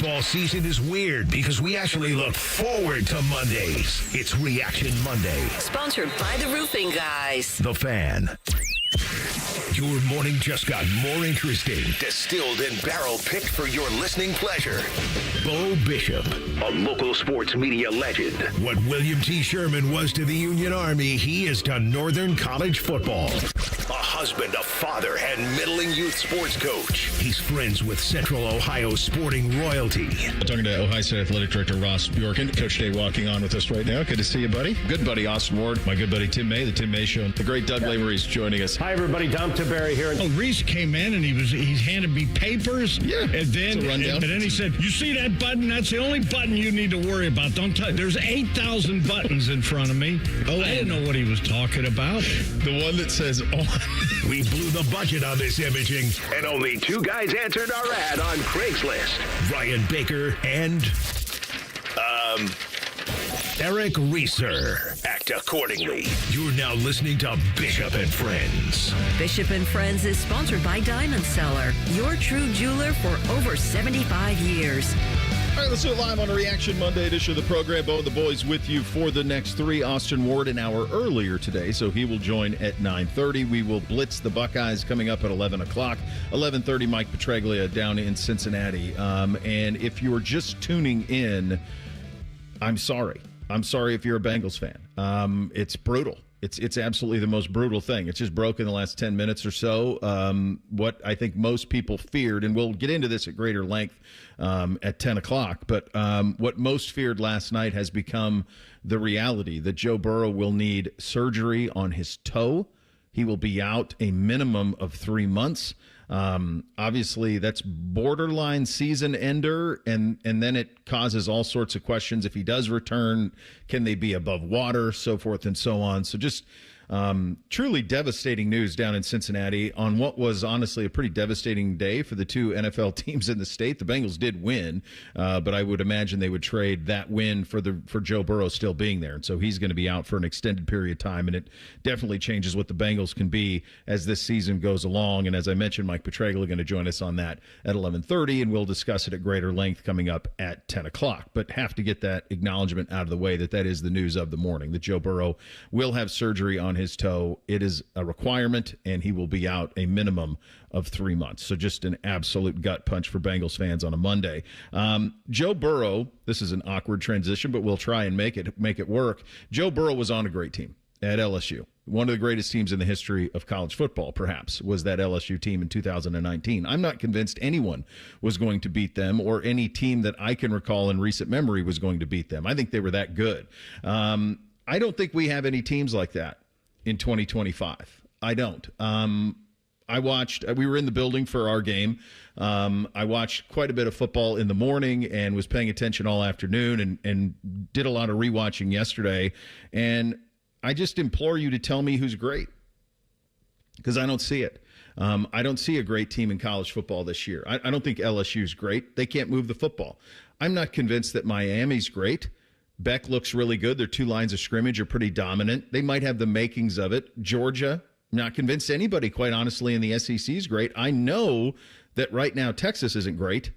Football season is weird because we actually look forward to Mondays. It's Reaction Monday. Sponsored by the Roofing Guys. The Fan. Your morning just got more interesting. Distilled and barrel-picked for your listening pleasure. Bo Bishop, a local sports media legend. What William T. Sherman was to the Union Army, he is to Northern College football. A husband, a father, and middling youth sports coach. He's friends with Central Ohio sporting royalty. Talking to Ohio State Athletic Director Ross Bjorken. Coach Day walking on with us right now. Good to see you, buddy. Good buddy Austin Ward. My good buddy Tim May, the Tim May Show. The great Doug Lavery's joining us. Hi, everybody. Dom Tiberi here. Oh, Reese came in and he handed me papers. Yeah, and then he said, "You see that button? That's the only button you need to worry about. Don't touch. There's 8,000 buttons in front of me." Oh, I didn't know what he was talking about. The one that says on. We blew the budget on this imaging, and only two guys answered our ad on Craigslist. Ryan Baker and Eric Reeser. Act accordingly. You're now listening to Bishop and Friends. Bishop and Friends is sponsored by Diamond Seller, your true jeweler for over 75 years. All right, let's do it live on a Reaction Monday edition of the program. Bo and the boys with you for the next three. Austin Ward an hour earlier today, so he will join at 9:30. We will blitz the Buckeyes coming up at 11 o'clock. 11:30, Mike Petraglia down in Cincinnati. And if you're just tuning in, I'm sorry. I'm sorry if you're a Bengals fan. It's brutal. It's absolutely the most brutal thing. It's just broken the last 10 minutes or so. What I think most people feared, and we'll get into this at greater length at 10 o'clock, but what most feared last night has become the reality that Joe Burrow will need surgery on his toe. He will be out a minimum of 3 months. Obviously, that's borderline season ender, and then it causes all sorts of questions. If he does return, can they be above water, so forth and so on. So just truly devastating news down in Cincinnati on what was honestly a pretty devastating day for the two NFL teams in the state. The Bengals did win, but I would imagine they would trade that win for Joe Burrow still being there. And so he's going to be out for an extended period of time, and it definitely changes what the Bengals can be as this season goes along. And as I mentioned, Mike Petraglia going to join us on that at 11:30, and we'll discuss it at greater length coming up at 10 o'clock. But have to get that acknowledgement out of the way that is the news of the morning, that Joe Burrow will have surgery on his toe. It is a requirement, and he will be out a minimum of 3 months. So just an absolute gut punch for Bengals fans on a Monday. Joe Burrow, this is an awkward transition, but we'll try and make it work. Joe Burrow was on a great team at LSU. One of the greatest teams in the history of college football, perhaps, was that LSU team in 2019. I'm not convinced anyone was going to beat them, or any team that I can recall in recent memory was going to beat them. I think they were that good. I don't think we have any teams like that in 2025. I don't. We were in the building for our game. I watched quite a bit of football in the morning and was paying attention all afternoon and did a lot of rewatching yesterday. And I just implore you to tell me who's great, because I don't see it. I don't see a great team in college football this year. I don't think LSU's great. They can't move the football. I'm not convinced that Miami's great. Beck looks really good. Their two lines of scrimmage are pretty dominant. They might have the makings of it. Georgia, not convinced anybody, quite honestly, in the SEC is great. I know that right now Texas isn't great.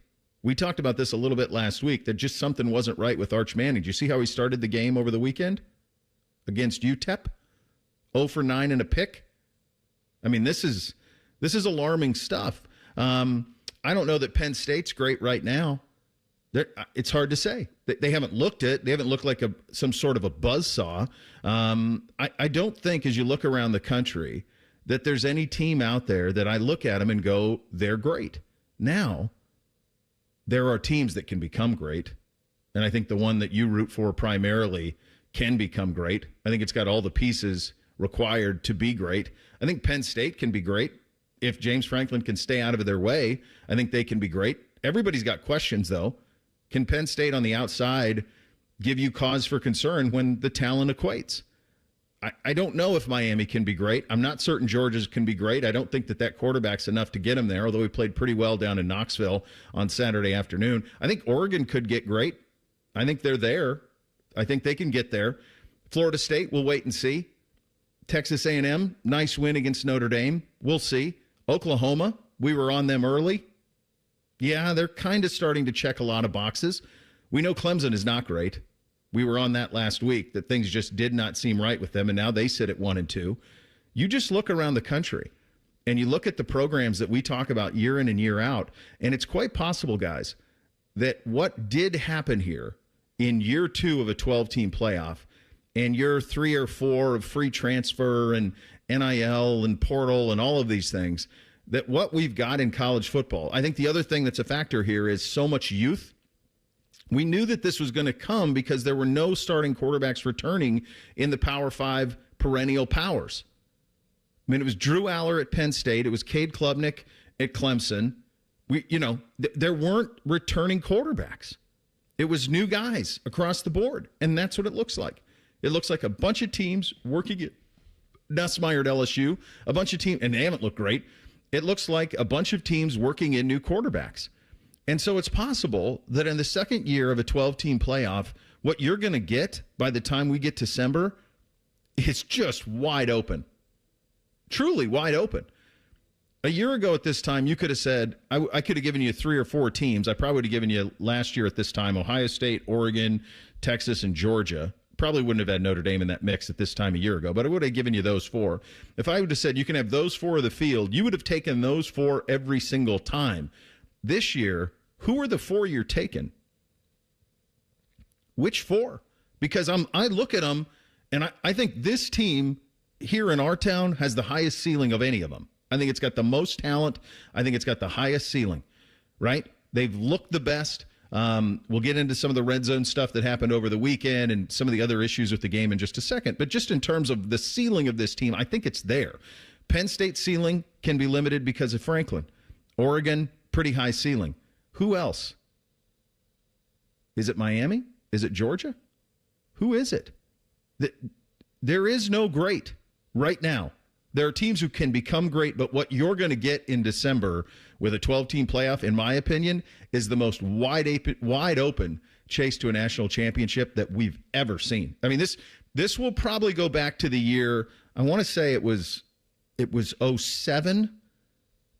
We talked about this a little bit last week, that just something wasn't right with Arch Manning. Did you see how he started the game over the weekend against UTEP? 0 for 9 and a pick. I mean, this is alarming stuff. I don't know that Penn State's great right now. It's hard to say. They haven't looked like some sort of a buzzsaw. I don't think, as you look around the country, that there's any team out there that I look at them and go, they're great. Now, there are teams that can become great, and I think the one that you root for primarily can become great. I think it's got all the pieces required to be great. I think Penn State can be great. If James Franklin can stay out of their way, I think they can be great. Everybody's got questions, though. Can Penn State on the outside give you cause for concern when the talent equates? I don't know if Miami can be great. I'm not certain Georgia's can be great. I don't think that quarterback's enough to get him there, although he played pretty well down in Knoxville on Saturday afternoon. I think Oregon could get great. I think they're there. I think they can get there. Florida State, we'll wait and see. Texas A&M, nice win against Notre Dame. We'll see. Oklahoma, we were on them early. Yeah, they're kind of starting to check a lot of boxes. We know Clemson is not great. We were on that last week, that things just did not seem right with them, and now they sit at 1-2. You just look around the country, and you look at the programs that we talk about year in and year out, and it's quite possible, guys, that what did happen here in year 2 of a 12-team playoff and year 3 or 4 of free transfer and NIL and portal and all of these things, that what we've got in college football, I think the other thing that's a factor here is so much youth. We knew that this was going to come because there were no starting quarterbacks returning in the Power 5 perennial powers. I mean, it was Drew Aller at Penn State. It was Cade Klubnik at Clemson. There weren't returning quarterbacks. It was new guys across the board, and that's what it looks like. It looks like a bunch of teams working at Nussmeier at LSU, a bunch of teams, and they haven't looked great. It looks like a bunch of teams working in new quarterbacks. And so it's possible that in the second year of a 12-team playoff, what you're going to get by the time we get to December is just wide open. Truly wide open. A year ago at this time, you could have said, I could have given you 3 or 4 teams. I probably would have given you last year at this time, Ohio State, Oregon, Texas, and Georgia. Probably wouldn't have had Notre Dame in that mix at this time a year ago, but I would have given you those 4. If I would have said you can have those 4 of the field, you would have taken those 4 every single time. This year, who are the 4 you're taking? Which 4? Because I look at them, and I think this team here in our town has the highest ceiling of any of them. I think it's got the most talent. I think it's got the highest ceiling, right? They've looked the best. We'll get into some of the red zone stuff that happened over the weekend and some of the other issues with the game in just a second. But just in terms of the ceiling of this team, I think it's there. Penn State's ceiling can be limited because of Franklin. Oregon, pretty high ceiling. Who else? Is it Miami? Is it Georgia? Who is it? There is no great right now. There are teams who can become great, but what you're going to get in December with a 12-team playoff, in my opinion, is the most wide open chase to a national championship that we've ever seen. I mean, this will probably go back to the year, I want to say it was 07. It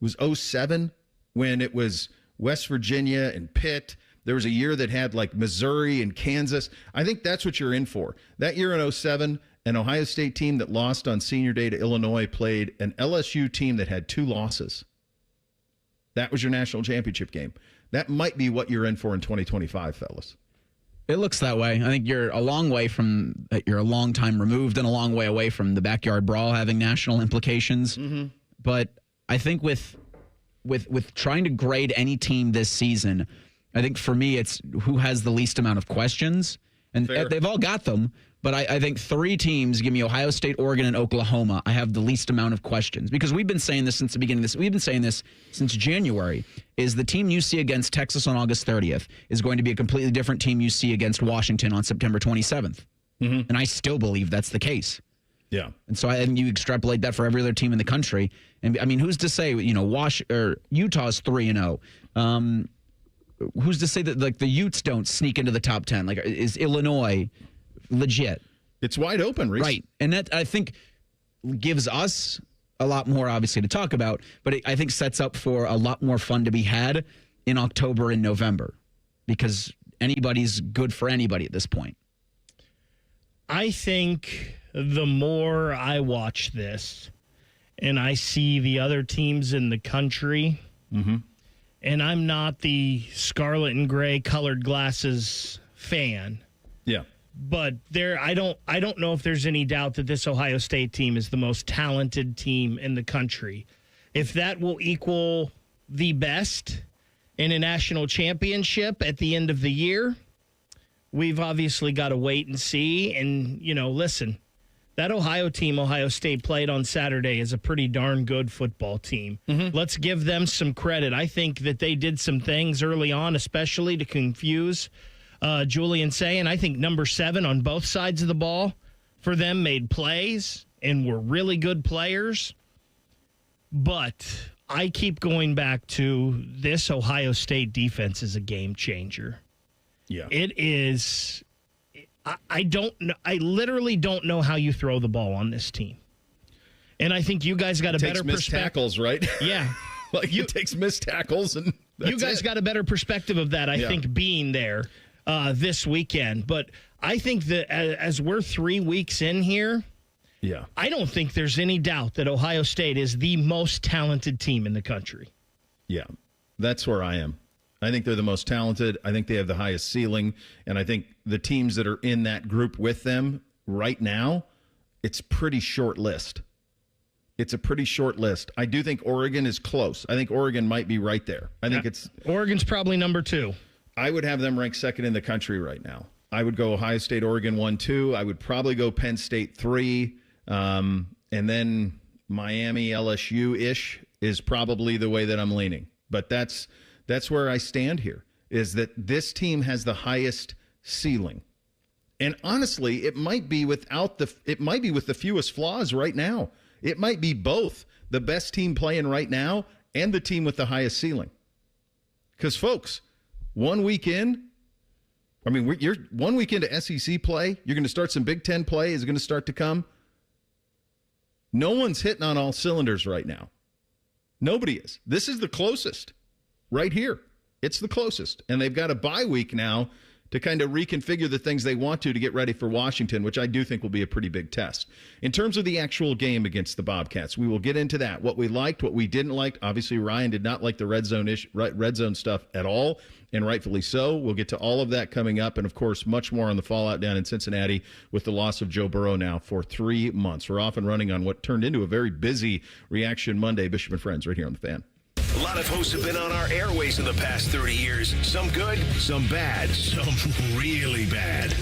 was 07 when it was West Virginia and Pitt. There was a year that had like Missouri and Kansas. I think that's what you're in for. That year in 07, an Ohio State team that lost on senior day to Illinois played an LSU team that had 2 losses. That was your national championship game. That might be what you're in for in 2025, fellas. It looks that way. I think you're a long time removed and a long way away from the backyard brawl having national implications. Mm-hmm. But I think with trying to grade any team this season, I think for me it's who has the least amount of questions. And Fair. They've all got them. But I think 3 teams, give me Ohio State, Oregon, and Oklahoma, I have the least amount of questions. Because we've been saying this since the beginning of this. We've been saying this since January, is the team you see against Texas on August 30th is going to be a completely different team you see against Washington on September 27th. Mm-hmm. And I still believe that's the case. Yeah. And so you extrapolate that for every other team in the country. And, I mean, who's to say, Utah's 3-0. Who's to say that, like, the Utes don't sneak into the top 10? Like, is Illinois legit? It's wide open, Reese. Right. And that, I think, gives us a lot more, obviously, to talk about, but I think sets up for a lot more fun to be had in October and November, because anybody's good for anybody at this point. I think the more I watch this and I see the other teams in the country, mm-hmm. and I'm not the scarlet and gray colored glasses fan. Yeah. But I don't know if there's any doubt that this Ohio State team is the most talented team in the country. If that will equal the best in a national championship at the end of the year, we've obviously got to wait and see. And, listen, that Ohio State played on Saturday is a pretty darn good football team. Mm-hmm. Let's give them some credit. I think that they did some things early on, especially to confuse Julian saying, I think number 7 on both sides of the ball for them made plays and were really good players. But I keep going back to this Ohio State defense is a game changer. Yeah. It is. I don't know. I literally don't know how you throw the ball on this team. And I think you guys got a better perspective. Tackles, right? Yeah. It takes missed tackles and You guys got a better perspective of that, I think, being there this weekend. But I think that as we're 3 weeks in here, I don't think there's any doubt that Ohio State is the most talented team in the country. Yeah, that's where I am. I think they're the most talented. I think they have the highest ceiling. And I think the teams that are in that group with them right now, it's pretty short list. It's a pretty short list. I do think Oregon is close. I think Oregon might be right there. I think Oregon's probably number 2. I would have them ranked second in the country right now. I would go Ohio State, Oregon 1, 2. I would probably go Penn State 3. And then Miami, LSU-ish is probably the way that I'm leaning. But that's where I stand here, is that this team has the highest ceiling. And honestly, it might be with the fewest flaws right now. It might be both the best team playing right now and the team with the highest ceiling. Because, folks, 1 week in, you're 1 week into SEC play. You're going to start some Big Ten play is going to start to come. No one's hitting on all cylinders right now. Nobody is. This is the closest right here. It's the closest. And they've got a bye week now to kind of reconfigure the things they want to get ready for Washington, which I do think will be a pretty big test. In terms of the actual game against the Bobcats, we will get into that. What we liked, what we didn't like. Obviously, Ryan did not like the red zone stuff at all, and rightfully so. We'll get to all of that coming up, and, of course, much more on the fallout down in Cincinnati with the loss of Joe Burrow now for 3 months. We're off and running on what turned into a very busy Reaction Monday. Bishop and Friends right here on The Fan. A lot of hosts have been on our airways in the past 30 years. Some good, some bad, some really bad.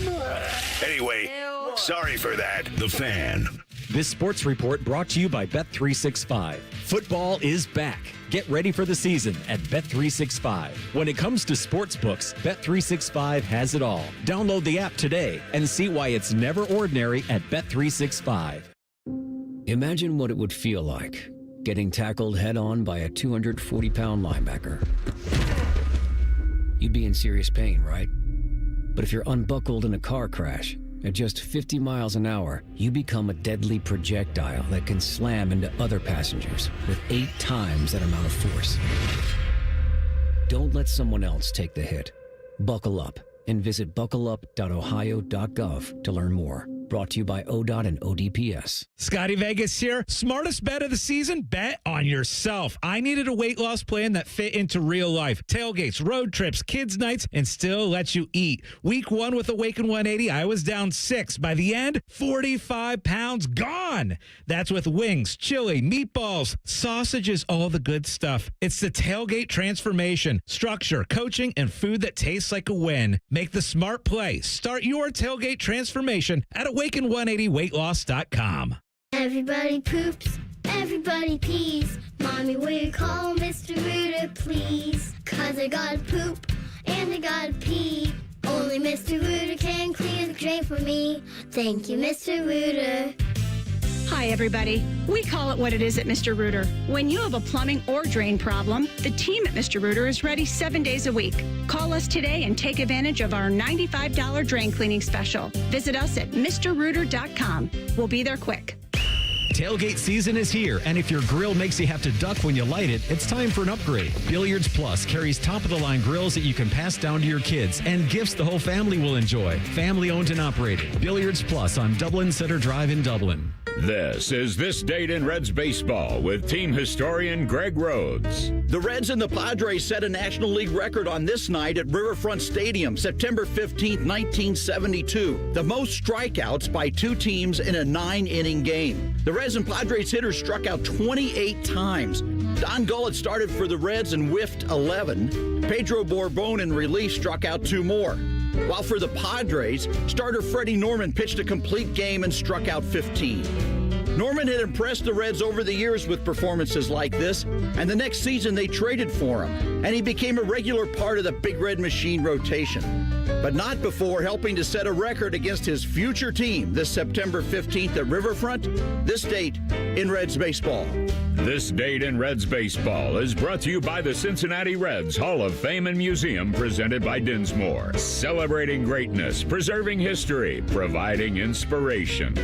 Anyway, sorry for that. The Fan. This sports report brought to you by Bet365. Football is back. Get ready for the season at Bet365. When it comes to sports books, Bet365 has it all. Download the app today and see why it's never ordinary at Bet365. Imagine what it would feel like getting tackled head-on by a 240-pound linebacker. You'd be in serious pain, right? But if you're unbuckled in a car crash, at just 50 miles an hour, you become a deadly projectile that can slam into other passengers with 8 times that amount of force. Don't let someone else take the hit. Buckle up and visit buckleup.ohio.gov to learn more. Brought to you by ODOT and ODPS. Scotty Vegas here. Smartest bet of the season? Bet on yourself. I needed a weight loss plan that fit into real life. Tailgates, road trips, kids' nights, and still lets you eat. Week 1 with Awaken 180, I was down 6. By the end, 45 pounds gone. That's with wings, chili, meatballs, sausages, all the good stuff. It's the Tailgate transformation. Structure, coaching, and food that tastes like a win. Make the smart play. Start your Tailgate transformation at Awaken180weightloss.com. Everybody poops, everybody pees. Mommy, will you call Mr. Rooter, please? 'Cause I gotta poop and I gotta pee. Only Mr. Rooter can clear the drain for me. Thank you, Mr. Rooter. Hi, everybody. We call it what it is at Mr. Rooter. When you have a plumbing or drain problem, the team at Mr. Rooter is ready 7 days a week. Call us today and take advantage of our $95 drain cleaning special. Visit us at MrRooter.com. We'll be there quick. Tailgate season is here, and if your grill makes you have to duck when you light it, it's time for an upgrade. Billiards Plus carries top-of-the-line grills that you can pass down to your kids and gifts the whole family will enjoy. Family-owned and operated. Billiards Plus on Dublin Center Drive in Dublin. This is This Date in Reds Baseball with team historian Greg Rhodes. The Reds and the Padres set a National League record on this night at Riverfront Stadium, September 15, 1972. The most strikeouts by two teams in a 9-inning game. The Reds and Padres hitters struck out 28 times. Don Gullett started for the Reds and whiffed 11. Pedro Borbon in relief struck out 2 more. While for the Padres, starter Freddie Norman pitched a complete game and struck out 15. Norman had impressed the Reds over the years with performances like this, and the next season they traded for him, and he became a regular part of the Big Red Machine rotation. But not before helping to set a record against his future team this September 15th at Riverfront. This date in Reds baseball. This Date in Reds Baseball is brought to you by the Cincinnati Reds Hall of Fame and Museum, presented by Dinsmore. Celebrating greatness, preserving history, providing inspiration.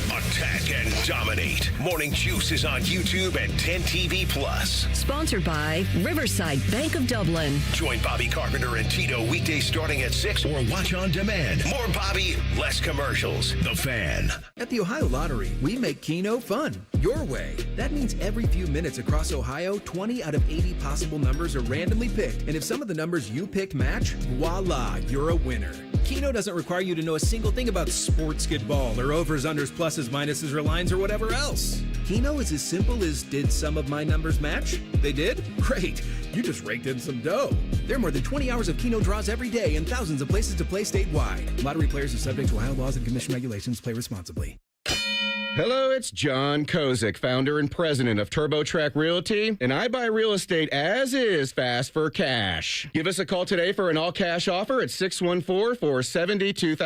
Attack Talk and dominate. Morning Juice is on YouTube and 10 TV Plus. Sponsored by Riverside Bank of Dublin. Join Bobby Carpenter and Tito weekdays starting at 6 or watch on demand. More Bobby, less commercials. The Fan. At the Ohio Lottery, we make Keno fun. Your way. That means every few minutes across Ohio, 20 out of 80 possible numbers are randomly picked. And if some of the numbers you picked match, voila, you're a winner. Keno doesn't require you to know a single thing about sports basketball or overs, unders, pluses, minuses, or lines, or whatever else. Keno is as simple as, did some of my numbers match? They did? Great. You just raked in some dough. There are more than 20 hours of Keno draws every day and thousands of places to play statewide. Lottery players are subject to Ohio laws and commission regulations. Play responsibly. Hello, it's John Kozik, founder and president of TurboTrack Realty, and I buy real estate as is fast for cash. Give us a call today for an all-cash offer at 614-472-2000,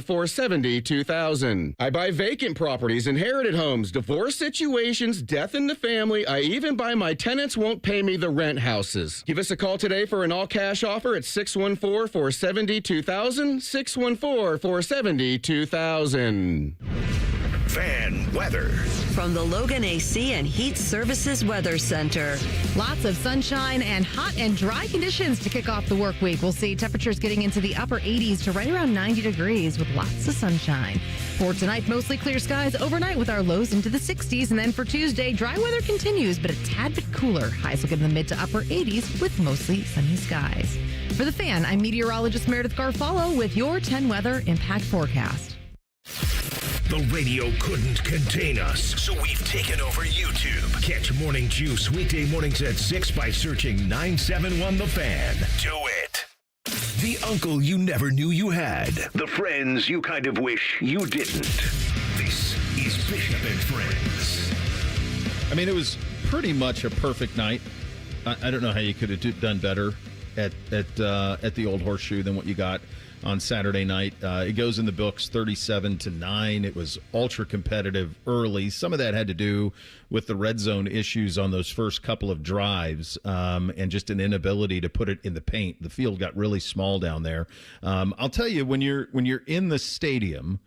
614-472-2000. I buy vacant properties, inherited homes, divorce situations, death in the family. I even buy my tenants won't pay me the rent houses. Give us a call today for an all-cash offer at 614-472-2000, 614-472-2000. Fan weather. From the Logan AC and Heat Services Weather Center. Lots of sunshine and hot and dry conditions to kick off the work week. We'll see temperatures getting into the upper 80s to right around 90 degrees with lots of sunshine. For tonight, mostly clear skies overnight with our lows into the 60s. And then for Tuesday, dry weather continues, but a tad bit cooler. Highs will get in the mid to upper 80s with mostly sunny skies. For The Fan, I'm meteorologist Meredith Garfalo with your 10 weather impact forecast. The radio couldn't contain us, so we've taken over YouTube. Catch Morning Juice weekday mornings at 6 by searching 971 The Fan. Do it. The uncle you never knew you had. The friends you kind of wish you didn't. This is Bishop and Friends. I mean, it was pretty much a perfect night. I don't know how you could have done better at the Old Horseshoe than what you got on Saturday night. It goes in the books 37-9. It was ultra competitive early. Some of that had to do with the red zone issues on those first couple of drives and just an inability to put it in the paint. The field got really small down there. I'll tell you, when you're in the stadium,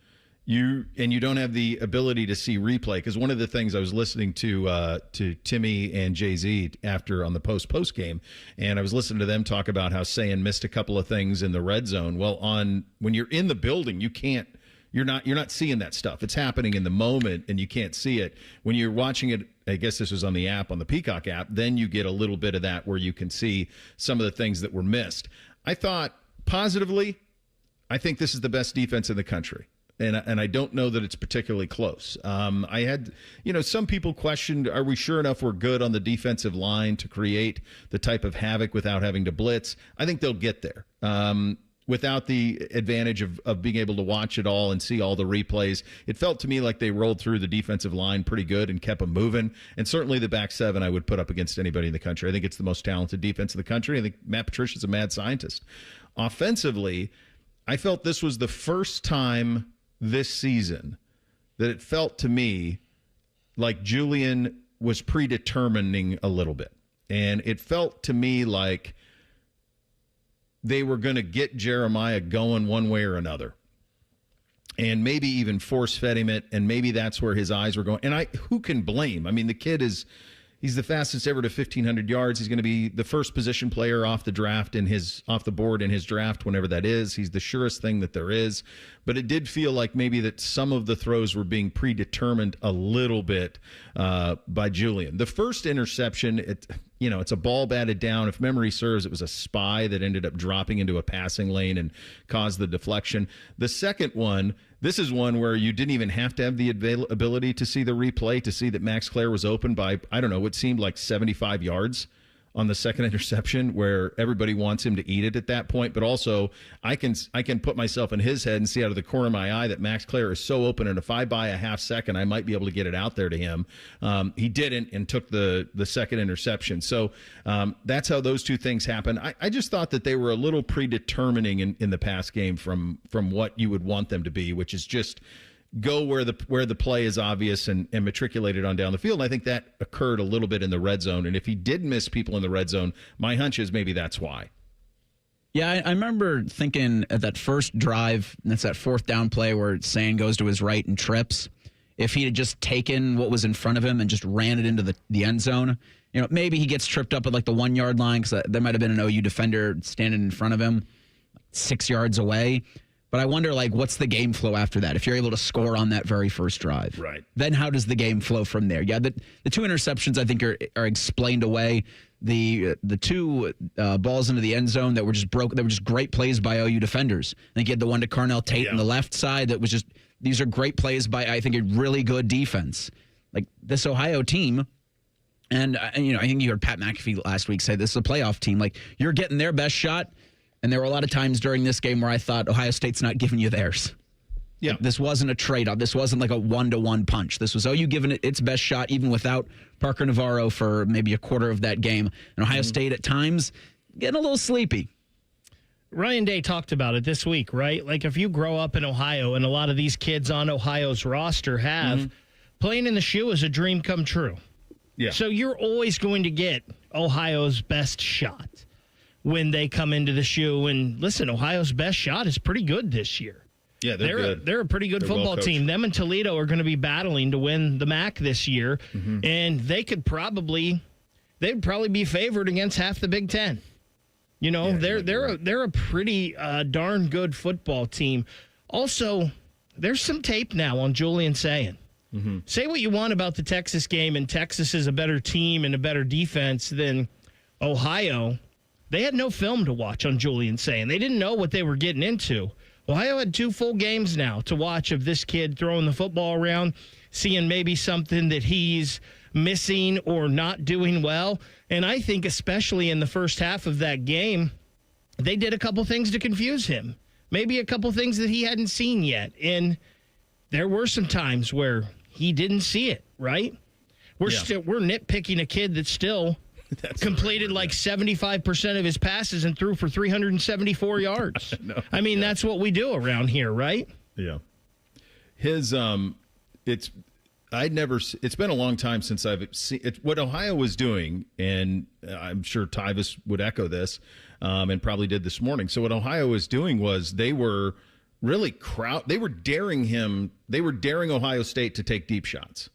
you don't have the ability to see replay, because one of the things I was listening to Timmy and Jay-Z after on the post game, and I was listening to them talk about how Sayan missed a couple of things in the red zone. Well, when you're in the building, you're not seeing that stuff. It's happening in the moment and you can't see it. When you're watching it, I guess this was on the app, on the Peacock app, then you get a little bit of that where you can see some of the things that were missed. I thought positively, I think this is the best defense in the country. And I don't know that it's particularly close. I had, some people questioned, are we sure enough we're good on the defensive line to create the type of havoc without having to blitz? I think they'll get there without the advantage of being able to watch it all and see all the replays. It felt to me like they rolled through the defensive line pretty good and kept them moving. And certainly the back seven I would put up against anybody in the country. I think it's the most talented defense in the country. I think Matt Patricia's a mad scientist. Offensively, I felt this was the first time this season that it felt to me like Julian was predetermining a little bit. And it felt to me like they were going to get Jeremiah going one way or another. And maybe even force-fed him it, and maybe that's where his eyes were going. And who can blame? I mean, the kid he's the fastest ever to 1,500 yards. He's going to be the first position player off the board in his draft, whenever that is. He's the surest thing that there is. But it did feel like maybe that some of the throws were being predetermined a little bit by Julian. The first interception, it's a ball batted down. If memory serves, it was a spy that ended up dropping into a passing lane and caused the deflection. The second one, this is one where you didn't even have to have the ability to see the replay to see that Max Clare was open by, I don't know, what seemed like 75 yards on the second interception, where everybody wants him to eat it at that point. But also, I can put myself in his head and see out of the corner of my eye that Max Clare is so open, and if I buy a half second, I might be able to get it out there to him. He didn't, and took the second interception. So that's how those two things happen. I just thought that they were a little predetermining in the pass game from what you would want them to be, which is just go where the play is obvious and matriculate it on down the field. And I think that occurred a little bit in the red zone. And if he did miss people in the red zone, my hunch is maybe that's why. Yeah, I remember thinking at that first drive, that's that fourth down play where Sayan goes to his right and trips. if he had just taken what was in front of him and just ran it into the end zone. Maybe he gets tripped up at like the 1 yard line because there might have been an OU defender standing in front of him 6 yards away. But I wonder, what's the game flow after that? If you're able to score on that very first drive, right? Then how does the game flow from there? Yeah, the 2 interceptions I think are explained away. The 2 balls into the end zone that were just broke. They were just great plays by OU defenders. I think you had the one to Carnell Tate on the left side that was just. These are great plays by, I think, a really good defense. Like this Ohio team. And, I think you heard Pat McAfee last week say this is a playoff team. Like, you're getting their best shot. And there were a lot of times during this game where I thought Ohio State's not giving you theirs. Yeah. Like, this wasn't a trade-off. This wasn't like a 1-to-1 punch. This was OU giving it its best shot, even without Parker Navarro for maybe a quarter of that game. And Ohio State at times getting a little sleepy. Ryan Day talked about it this week, right? Like, if you grow up in Ohio, and a lot of these kids on Ohio's roster have, playing in the shoe is a dream come true. Yeah. So you're always going to get Ohio's best shot when they come into the shoe. And listen, Ohio's best shot is pretty good this year. Yeah, they're good. They're a pretty good football team. Them and Toledo are going to be battling to win the MAC this year, and they'd probably be favored against half the Big Ten. They're a pretty darn good football team. Also, there's some tape now on Julian Sayin. Say what you want about the Texas game, and Texas is a better team and a better defense than Ohio. They had no film to watch on Julian Sayin. They didn't know what they were getting into. Ohio had 2 full games now to watch of this kid throwing the football around, seeing maybe something that he's missing or not doing well. And I think especially in the first half of that game, they did a couple things to confuse him. Maybe a couple things that he hadn't seen yet. And there were some times where he didn't see it, right? We're nitpicking a kid that still completed like 75% of his passes and threw for 374 yards. That's what we do around here, right? Yeah. It's been a long time since I've seen it. What Ohio was doing, and I'm sure Tyvis would echo this, and probably did this morning. So what Ohio was doing was they were really they were daring Ohio State to take deep shots.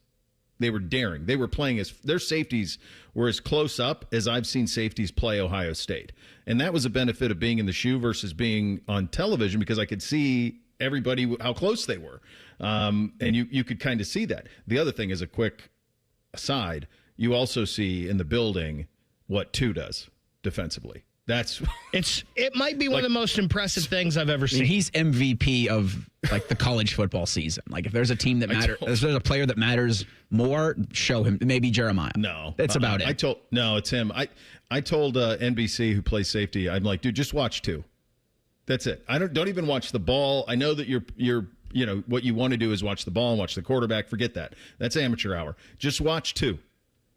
They were daring. They were playing their safeties were as close up as I've seen safeties play Ohio State. And that was a benefit of being in the shoe versus being on television, because I could see everybody how close they were. And you could kind of see that. The other thing is, a quick aside, you also see in the building what 2 does defensively. It might be one of the most impressive things I've ever seen. He's MVP of the college football season. Like, if there's a team that matters, if there's a player that matters more, show him. Maybe Jeremiah. No, that's about it. It's him. I told NBC, who plays safety, I'm like, dude, just watch 2. That's it. I don't even watch the ball. I know that you're what you want to do is watch the ball and watch the quarterback. Forget that. That's amateur hour. Just watch 2.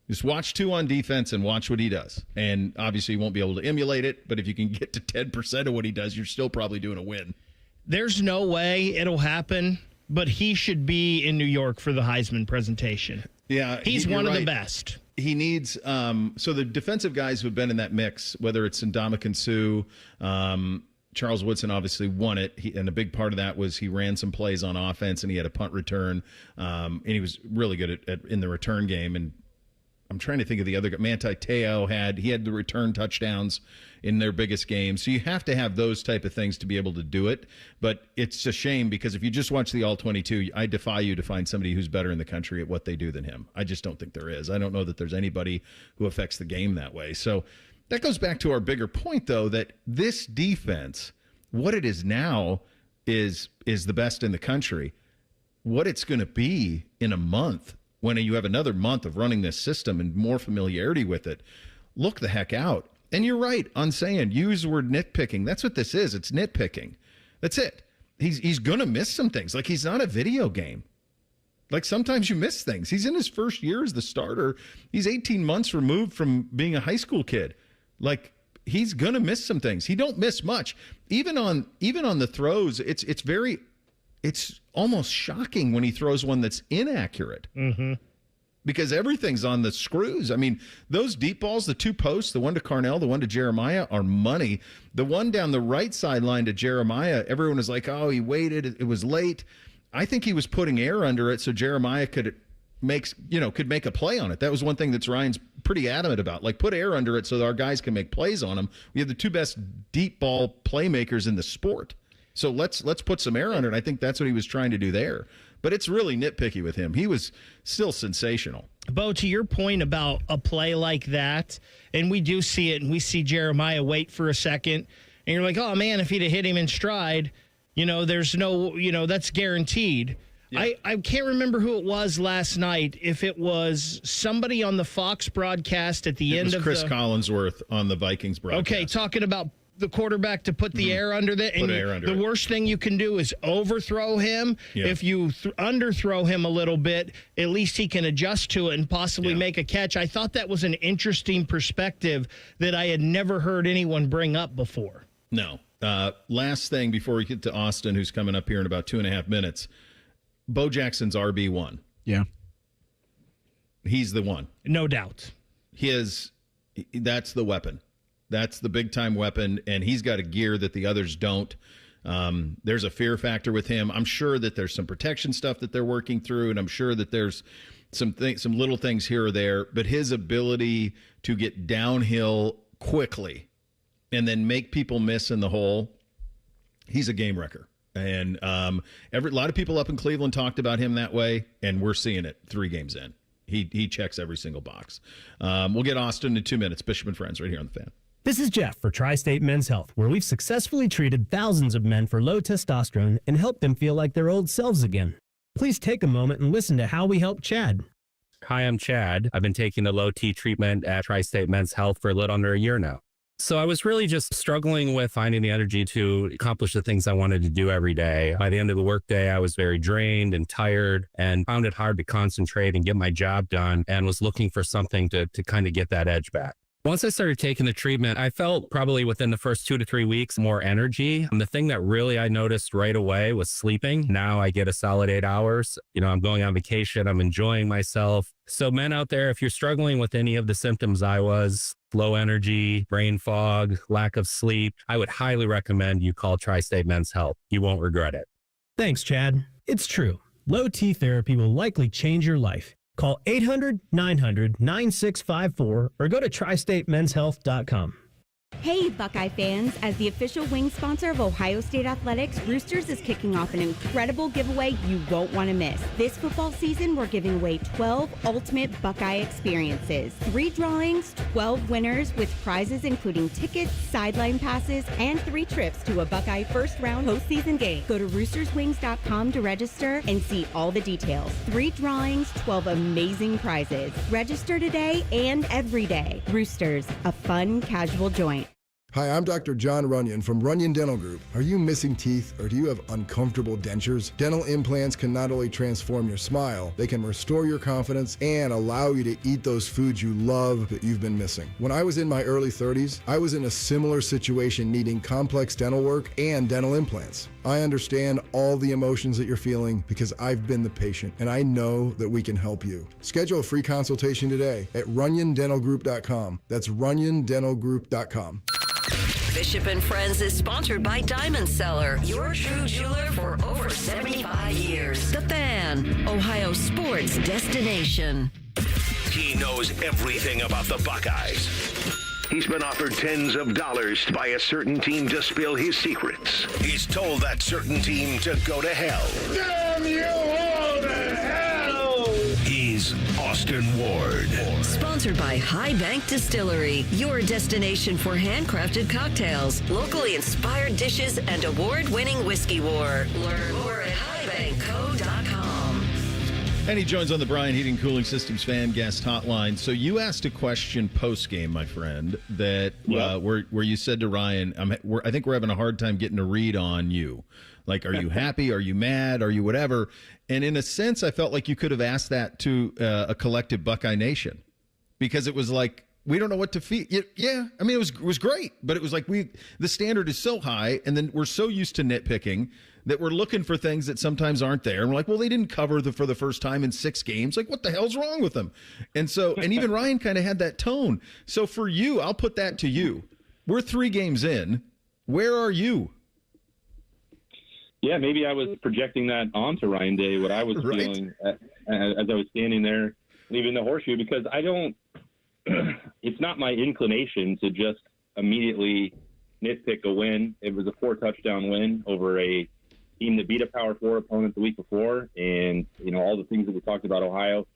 Just watch 2 on defense and watch what he does. And obviously you won't be able to emulate it, but if you can get to 10% of what he does, you're still probably doing a win. There's no way it'll happen, but he should be in New York for the Heisman presentation. Yeah. He's one of the best. He needs so the defensive guys who have been in that mix, whether it's Ndamukong Suh, Charles Woodson obviously won it, and a big part of that was he ran some plays on offense, and he had a punt return, and he was really good in the return game. And I'm trying to think of the other guy. Manti Te'o had the return touchdowns in their biggest game. So you have to have those type of things to be able to do it. But it's a shame, because if you just watch the All-22, I defy you to find somebody who's better in the country at what they do than him. I just don't think there is. I don't know that there's anybody who affects the game that way. So that goes back to our bigger point, though, that this defense, what it is now, is the best in the country. What it's going to be in a month, when you have another month of running this system and more familiarity with it, look the heck out. And you're right on saying, use the word nitpicking. That's what this is. It's nitpicking. That's it. He's going to miss some things. Like, he's not a video game. Like, sometimes you miss things. He's in his first year as the starter. He's 18 months removed from being a high school kid. Like, he's going to miss some things. He don't miss much. Even on the throws, it's almost shocking when he throws one that's inaccurate. Because everything's on the screws. I mean, those deep balls, the 2 posts, the one to Carnell, the one to Jeremiah, are money. The one down the right sideline to Jeremiah, everyone was like, oh, he waited. It was late. I think he was putting air under it so Jeremiah could make a play on it. That was one thing that Ryan's pretty adamant about. Like, put air under it so that our guys can make plays on them. We have the two best deep ball playmakers in the sport. So let's put some air under it. I think that's what he was trying to do there. But it's really nitpicky with him. He was still sensational. Bo, to your point about a play like that, and we do see it, and we see Jeremiah wait for a second, and you're like, oh, man, if he'd have hit him in stride, there's no, that's guaranteed. Yeah. I can't remember who it was last night, if it was somebody on the Fox broadcast at the end of Chris Collinsworth on the Vikings broadcast. Okay, talking about the quarterback to put the air under that. And the worst thing you can do is overthrow him. Yeah. If you underthrow him a little bit, at least he can adjust to it and possibly make a catch. I thought that was an interesting perspective that I had never heard anyone bring up before. No. Last thing before we get to Austin, who's coming up here in about 2.5 minutes. Bo Jackson's RB1. Yeah. He's the one. No doubt. That's the weapon. That's the big-time weapon, and he's got a gear that the others don't. There's a fear factor with him. I'm sure that there's some protection stuff that they're working through, and I'm sure that there's some little things here or there, but his ability to get downhill quickly and then make people miss in the hole, he's a game wrecker. And a lot of people up in Cleveland talked about him that way, and we're seeing it 3 games in. He checks every single box. We'll get Austin in 2 minutes. Bishop and Friends right here on The Fan. This is Jeff for Tri-State Men's Health, where we've successfully treated thousands of men for low testosterone and helped them feel like their old selves again. Please take a moment and listen to how we help Chad. Hi, I'm Chad. I've been taking the low T treatment at Tri-State Men's Health for a little under a year now. So I was really just struggling with finding the energy to accomplish the things I wanted to do every day. By the end of the workday, I was very drained and tired and found it hard to concentrate and get my job done, and was looking for something to kind of get that edge back. Once I started taking the treatment, I felt probably within the first 2 to 3 weeks more energy. And the thing that really I noticed right away was sleeping. Now I get a solid 8 hours. I'm going on vacation. I'm enjoying myself. So men out there, if you're struggling with any of the symptoms I was, low energy, brain fog, lack of sleep, I would highly recommend you call Tri-State Men's Health. You won't regret it. Thanks, Chad. It's true. Low T therapy will likely change your life. Call 800-900-9654 or go to tristatemenshealth.com. Hey, Buckeye fans. As the official wing sponsor of Ohio State Athletics, Roosters is kicking off an incredible giveaway you won't want to miss. This football season, we're giving away 12 ultimate Buckeye experiences. 3 drawings, 12 winners with prizes including tickets, sideline passes, and 3 trips to a Buckeye first-round postseason game. Go to roosterswings.com to register and see all the details. 3 drawings, 12 amazing prizes. Register today and every day. Roosters, a fun, casual joint. Hi, I'm Dr. John Runyon from Runyon Dental Group. Are you missing teeth or do you have uncomfortable dentures? Dental implants can not only transform your smile, they can restore your confidence and allow you to eat those foods you love that you've been missing. When I was in my early 30s, I was in a similar situation needing complex dental work and dental implants. I understand all the emotions that you're feeling because I've been the patient and I know that we can help you. Schedule a free consultation today at runyondentalgroup.com. That's runyondentalgroup.com. Bishop and Friends is sponsored by Diamond Seller, your true jeweler for over 75 years. The Fan, Ohio sports destination. He knows everything about the Buckeyes. He's been offered tens of dollars by a certain team to spill his secrets. He's told that certain team to go to hell. Damn you all to hell! He's Austin Ward. Sponsored by High Bank Distillery, your destination for handcrafted cocktails, locally inspired dishes, and award-winning whiskey war. Learn more at highbankco.com. And he joins on the Brian Heating Cooling Systems Fan Guest Hotline. So you asked a question post-game, my friend, that where you said to Ryan, I think we're having a hard time getting a read on you. Like, are you happy? Are you mad? Are you whatever? And in a sense, I felt like you could have asked that to a collective Buckeye Nation, because it was like, we don't know what to feel. Yeah, I mean, it was great, but it was like the standard is so high, and then we're so used to nitpicking that we're looking for things that sometimes aren't there. And we're like, well, they didn't cover for the first time in 6 games. Like, what the hell's wrong with them? And even Ryan kind of had that tone. So for you, I'll put that to you. We're 3 games in. Where are you? Yeah, maybe I was projecting that onto Ryan Day, what I was feeling as I was standing there leaving the horseshoe, because I don't – it's not my inclination to just immediately nitpick a win. It was a 4-touchdown win over a team that beat a Power 4 opponent the week before, and, all the things that we talked about Ohio,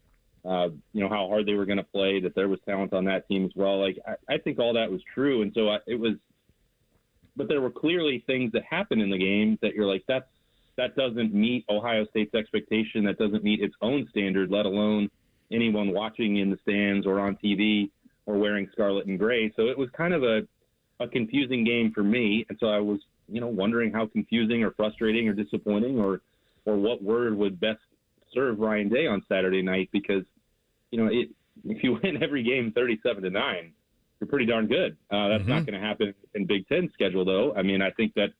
how hard they were going to play, that there was talent on that team as well. Like, I think all that was true, and so it was – but there were clearly things that happened in the game that you're like, that doesn't meet Ohio State's expectation. That doesn't meet its own standard, let alone anyone watching in the stands or on TV or wearing scarlet and gray. So it was kind of a confusing game for me. And so I was, wondering how confusing or frustrating or disappointing or what word would best serve Ryan Day on Saturday night, because, if you win every game 37-9, you're pretty darn good. That's not going to happen in Big Ten schedule, though. I mean, I think that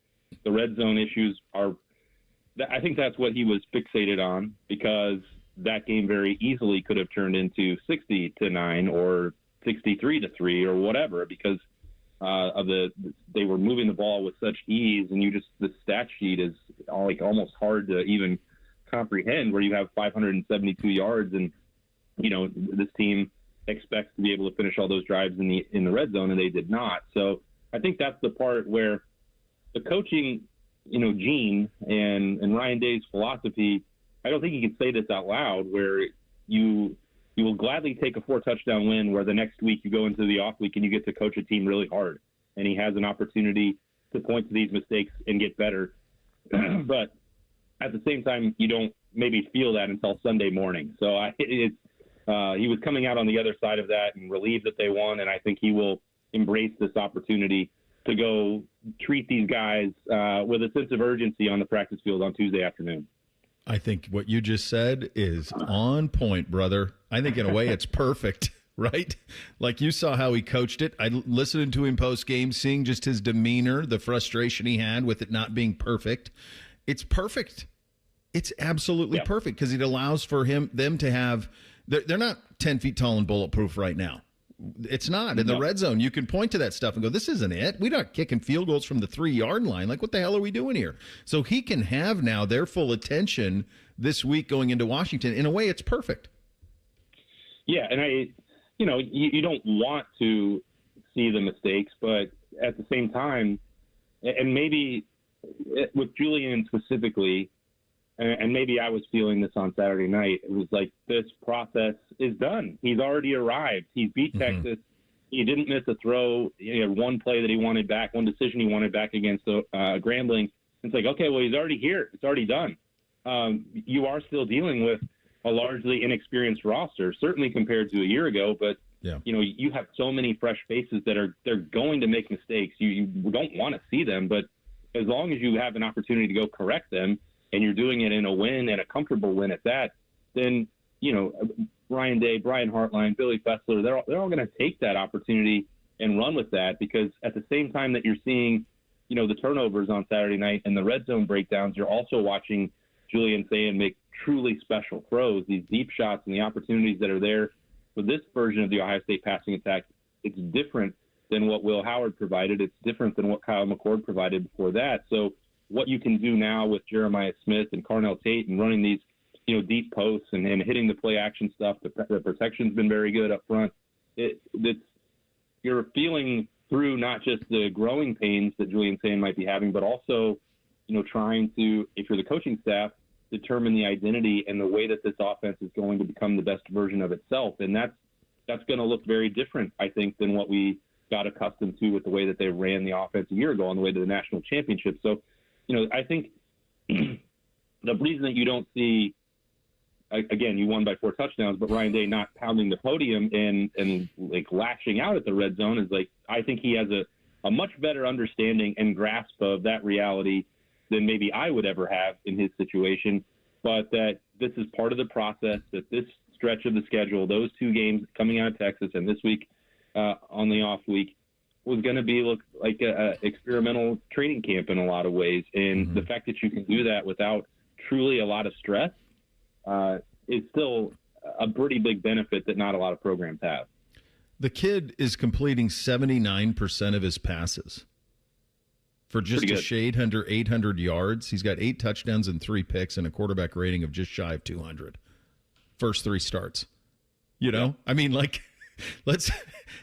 the red zone issues I think that's what he was fixated on, because that game very easily could have turned into 60-9 or 63-3 or whatever, because they were moving the ball with such ease, and the stat sheet is almost hard to even comprehend, where you have 572 yards, and this team expects to be able to finish all those drives in the red zone, and they did not. So I think that's the part where the coaching, gene and Ryan Day's philosophy, I don't think you can say this out loud, where you will gladly take a 4-touchdown win where the next week you go into the off week and you get to coach a team really hard, and he has an opportunity to point to these mistakes and get better. But at the same time, you don't maybe feel that until Sunday morning. So he was coming out on the other side of that and relieved that they won, and I think he will embrace this opportunity to go treat these guys with a sense of urgency on the practice field on Tuesday afternoon. I think what you just said is on point, brother. I think in a way it's perfect, right? Like, you saw how he coached it. I listened to him post-game, seeing just his demeanor, the frustration he had with it not being perfect. It's perfect. It's absolutely perfect, because it allows for them to have – they're not 10 feet tall and bulletproof right now. It's not. In the red zone, you can point to that stuff and go, this isn't it. We're not kicking field goals from the 3-yard line. Like, what the hell are we doing here? So he can have now their full attention this week going into Washington. In a way, it's perfect. Yeah, and you don't want to see the mistakes, but at the same time, and maybe with Julian specifically, and maybe I was feeling this on Saturday night, it was like, this process is done. He's already arrived. He's beat Texas. He didn't miss a throw. He had one play that he wanted back, one decision he wanted back against Grambling. It's like, okay, well, he's already here. It's already done. You are still dealing with a largely inexperienced roster, certainly compared to a year ago, but you have so many fresh faces that they're going to make mistakes. You don't want to see them, but as long as you have an opportunity to go correct them, and you're doing it in a win, and a comfortable win at that, then, Ryan Day, Brian Hartline, Billy Fessler, they're all going to take that opportunity and run with that, because at the same time that you're seeing, the turnovers on Saturday night and the red zone breakdowns, you're also watching Julian Sayin make truly special throws, these deep shots and the opportunities that are there for this version of the Ohio State passing attack. It's different than what Will Howard provided. It's different than what Kyle McCord provided before that. So what you can do now with Jeremiah Smith and Carnell Tate and running these, deep posts and hitting the play action stuff, the protection's been very good up front. You're feeling through not just the growing pains that Julian Sayin might be having, but also, trying to, if you're the coaching staff, determine the identity and the way that this offense is going to become the best version of itself. And that's going to look very different, I think, than what we got accustomed to with the way that they ran the offense a year ago on the way to the national championship. So, I think the reason that you don't see, again, you won by 4 touchdowns, but Ryan Day not pounding the podium and like lashing out at the red zone is like, I think he has a much better understanding and grasp of that reality than maybe I would ever have in his situation, but that this is part of the process, that this stretch of the schedule, those 2 games coming out of Texas and this week on the off week, was going to be look like a experimental training camp in a lot of ways. And the fact that you can do that without truly a lot of stress is still a pretty big benefit that not a lot of programs have. The kid is completing 79% of his passes. for just a shade under 800 yards. He's got 8 touchdowns and 3 picks and a quarterback rating of just shy of 200. First 3 starts. You know? I mean, like, let's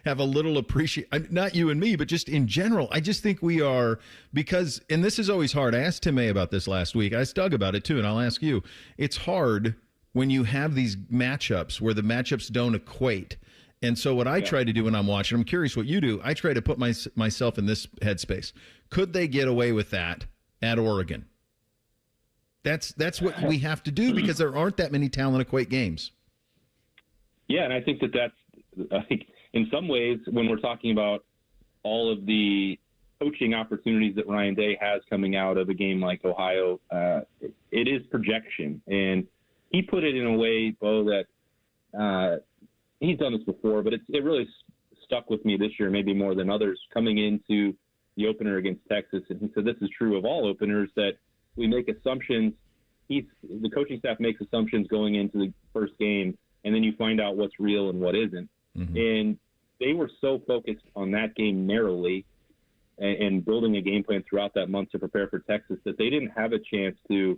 have a little appreciation. Not you and me, but just in general. I just think we are, because, and this is always hard. I asked Tim May about this last week. I asked Doug about it too, and I'll ask you. It's hard when you have these matchups where the matchups don't equate. And so what I try to do when I'm watching, I'm curious what you do. I try to put myself in this headspace. Could they get away with that at Oregon? That's what we have to do, because there aren't that many talent equate games. Yeah, and I think I think in some ways, when we're talking about all of the coaching opportunities that Ryan Day has coming out of a game like Ohio, it is projection. And he put it in a way, Bo, that he's done this before, but it really stuck with me this year, maybe more than others, coming into the opener against Texas. And he said this is true of all openers, that we make assumptions. The coaching staff makes assumptions going into the first game, and then you find out what's real and what isn't. Mm-hmm. And they were so focused on that game narrowly and building a game plan throughout that month to prepare for Texas that they didn't have a chance to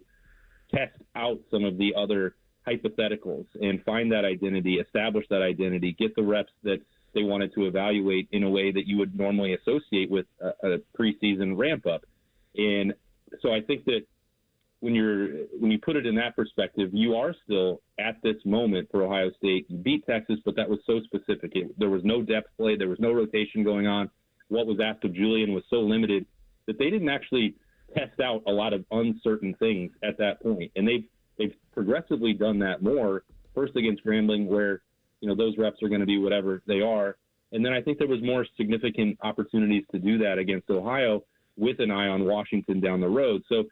test out some of the other hypotheticals and find that identity, establish that identity, get the reps that they wanted to evaluate in a way that you would normally associate with a preseason ramp up. And so I think that when you put it in that perspective, you are still at this moment for Ohio State. You beat Texas, but that was so specific. There was no depth play. There was no rotation going on. What was asked of Julian was so limited that they didn't actually test out a lot of uncertain things at that point. And they've progressively done that more, first against Grambling, where, those reps are going to be whatever they are. And then I think there was more significant opportunities to do that against Ohio with an eye on Washington down the road. So,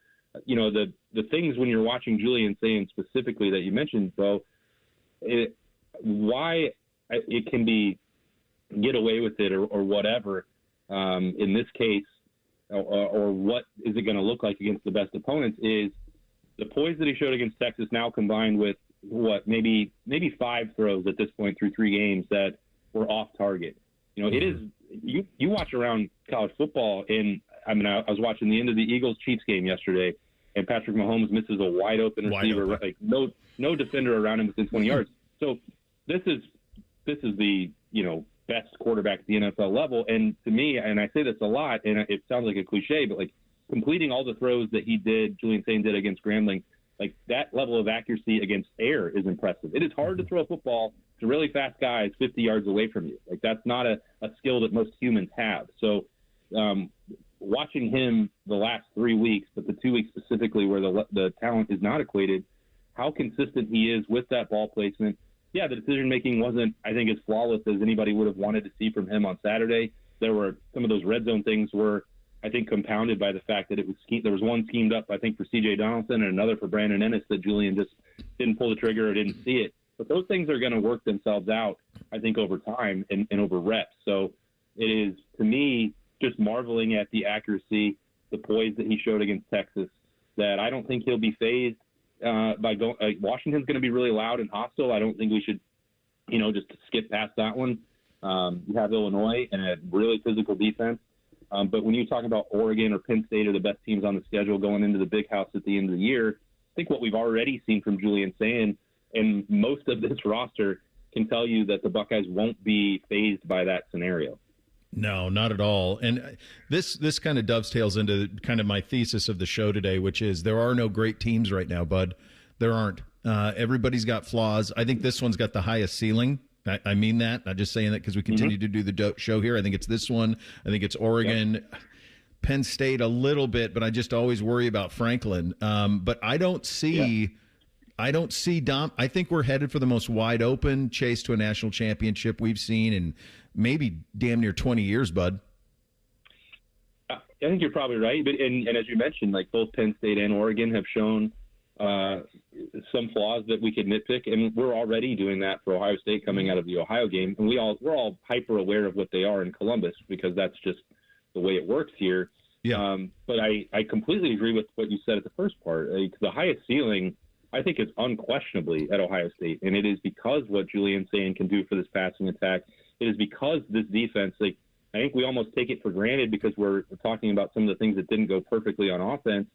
the things when you're watching Julian Sayin specifically that you mentioned, Bo, why it can be get away with it or whatever in this case, or what is it going to look like against the best opponents, is the poise that he showed against Texas now combined with maybe 5 throws at this point through 3 games that were off target. It is you watch around college football, and I was watching the end of the Eagles-Chiefs game yesterday, and Patrick Mahomes misses a wide open receiver, like no defender around him within 20 yards. So this is the best quarterback at the NFL level, and to me, and I say this a lot, and it sounds like a cliche, but like completing all the throws that Julian Sayin did against Grambling, like that level of accuracy against air is impressive. It is hard to throw a football to really fast guys 50 yards away from you. Like that's not a skill that most humans have. So watching him the last 3 weeks, but the 2 weeks specifically where the talent is not equated, how consistent he is with that ball placement. Yeah, the decision-making wasn't, I think, as flawless as anybody would have wanted to see from him on Saturday. There were some of those red zone things were, I think, compounded by the fact that there was one schemed up, I think, for C.J. Donaldson and another for Brandon Ennis that Julian just didn't pull the trigger or didn't see it. But those things are going to work themselves out, I think, over time and over reps. So it is, to me, just marveling at the accuracy, the poise that he showed against Texas, that I don't think he'll be fazed by going. Washington's going to be really loud and hostile. I don't think we should, just skip past that one. You have Illinois and a really physical defense. But when you talk about Oregon or Penn State are the best teams on the schedule going into the big house at the end of the year, I think what we've already seen from Julian Sayin and most of this roster can tell you that the Buckeyes won't be fazed by that scenario. No, not at all. And this kind of dovetails into kind of my thesis of the show today, which is there are no great teams right now, bud. There aren't. Everybody's got flaws. I think this one's got the highest ceiling. I mean that. Not just saying that because we continue to do the show here. I think it's this one. I think it's Oregon. Yep. Penn State a little bit, but I just always worry about Franklin. But I don't see Dom. I think we're headed for the most wide open chase to a national championship we've seen in maybe damn near 20 years, bud. I think you're probably right. But and as you mentioned, like both Penn State and Oregon have shown some flaws that we could nitpick, and we're already doing that for Ohio State coming out of the Ohio game. And we're all hyper aware of what they are in Columbus because that's just the way it works here. Yeah. But I completely agree with what you said at the first part. The highest ceiling, I think, is unquestionably at Ohio State, and it is because what Julian Sayin can do for this passing attack. It is because this defense, I think we almost take it for granted because we're talking about some of the things that didn't go perfectly on offense.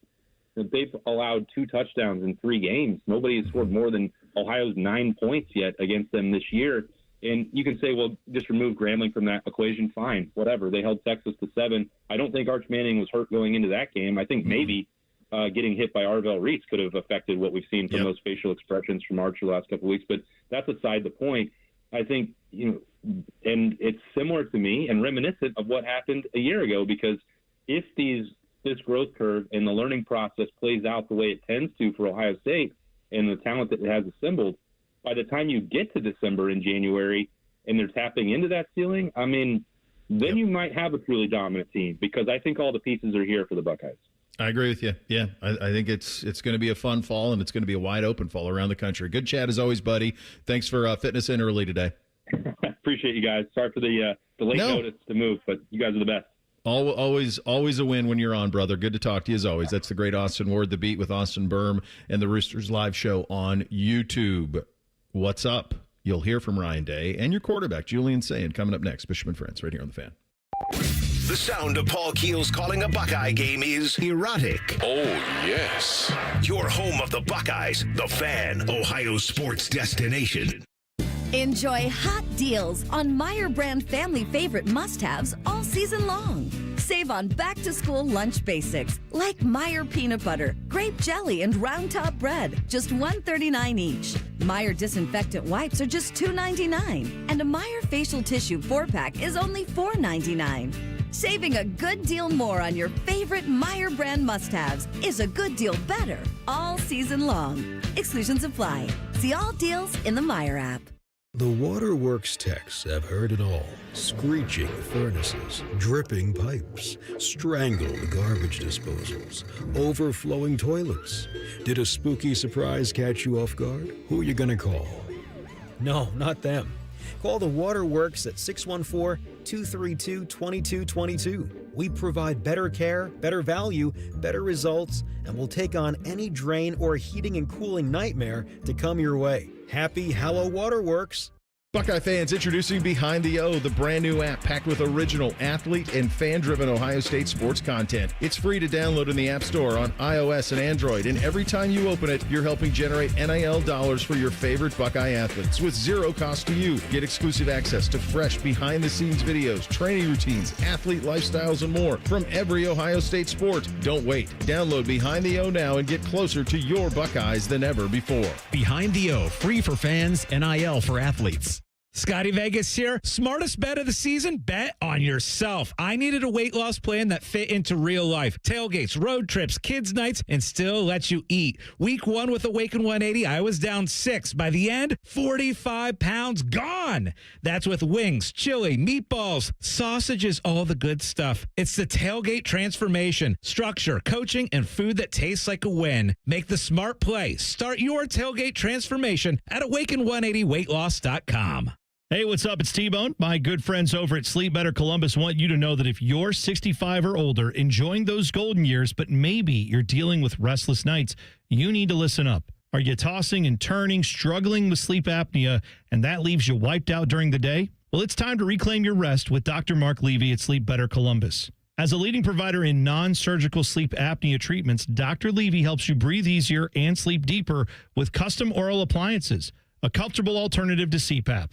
They've allowed 2 touchdowns in 3 games. Nobody has scored more than Ohio's 9 points yet against them this year. And you can say, well, just remove Grambling from that equation. Fine, whatever. They held Texas to 7. I don't think Arch Manning was hurt going into that game. I think maybe getting hit by Arvell Reese could have affected what we've seen from those facial expressions from Arch the last couple of weeks. But that's aside the point. I think, and it's similar to me and reminiscent of what happened a year ago, because if this growth curve and the learning process plays out the way it tends to for Ohio State and the talent that it has assembled, by the time you get to December and January and they're tapping into that ceiling, I mean, then you might have a truly dominant team, because I think all the pieces are here for the Buckeyes. I agree with you. Yeah, I think it's going to be a fun fall, and it's going to be a wide open fall around the country. Good chat as always, buddy. Thanks for fitting us in early today. Appreciate you guys. Sorry for the late notice to move, but you guys are the best. Always a win when you're on, brother. Good to talk to you as always. That's the great Austin Ward, The Beat with Austin Berm and the Roosters live show on YouTube. What's up? You'll hear from Ryan Day and your quarterback, Julian Sayin, coming up next. Bishop and Friends, right here on The Fan. The sound of Paul Keels calling a Buckeye game is erotic. Oh, yes. Your home of the Buckeyes, The Fan, Ohio's sports destination. Enjoy hot deals on Meyer brand family favorite must-haves all season long. Save on back-to-school lunch basics like Meyer peanut butter, grape jelly, and round top bread, just $1.39 each. Meyer disinfectant wipes are just $2.99, and a Meyer facial tissue 4-pack is only $4.99. Saving a good deal more on your favorite Meyer brand must-haves is a good deal better all season long. Exclusions apply. See all deals in the Meyer app. The Waterworks techs have heard it all. Screeching furnaces, dripping pipes, strangled garbage disposals, overflowing toilets. Did a spooky surprise catch you off guard? Who are you gonna call? No, not them. Call the Waterworks at 614-232-2222. We provide better care, better value, better results, and we'll take on any drain or heating and cooling nightmare to come your way. Happy Hallow Waterworks. Buckeye fans, introducing Behind the O, the brand new app packed with original athlete and fan-driven Ohio State sports content. It's free to download in the App Store on iOS and Android, and every time you open it, you're helping generate NIL dollars for your favorite Buckeye athletes with zero cost to you. Get exclusive access to fresh behind-the-scenes videos, training routines, athlete lifestyles, and more from every Ohio State sport. Don't wait. Download Behind the O now and get closer to your Buckeyes than ever before. Behind the O, free for fans, NIL for athletes. Scotty Vegas here. Smartest bet of the season? Bet on yourself. I needed a weight loss plan that fit into real life. Tailgates, road trips, kids' nights, and still lets you eat. Week 1 with Awaken 180, I was down 6. By the end, 45 pounds gone. That's with wings, chili, meatballs, sausages, all the good stuff. It's the tailgate transformation. Structure, coaching, and food that tastes like a win. Make the smart play. Start your tailgate transformation at awaken180weightloss.com. Hey, what's up? It's T-Bone. My good friends over at Sleep Better Columbus want you to know that if you're 65 or older, enjoying those golden years, but maybe you're dealing with restless nights, you need to listen up. Are you tossing and turning, struggling with sleep apnea, and that leaves you wiped out during the day? Well, it's time to reclaim your rest with Dr. Mark Levy at Sleep Better Columbus. As a leading provider in non-surgical sleep apnea treatments, Dr. Levy helps you breathe easier and sleep deeper with custom oral appliances, a comfortable alternative to CPAP.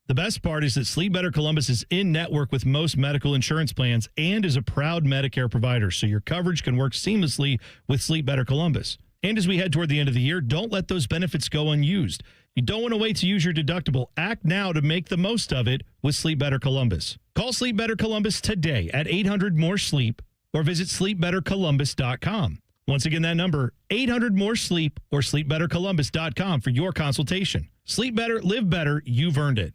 The best part is that Sleep Better Columbus is in network with most medical insurance plans and is a proud Medicare provider, so your coverage can work seamlessly with Sleep Better Columbus. And as we head toward the end of the year, don't let those benefits go unused. You don't want to wait to use your deductible. Act now to make the most of it with Sleep Better Columbus. Call Sleep Better Columbus today at 800-MORE-SLEEP or visit sleepbettercolumbus.com. Once again, that number, 800-MORE-SLEEP or sleepbettercolumbus.com for your consultation. Sleep better, live better, you've earned it.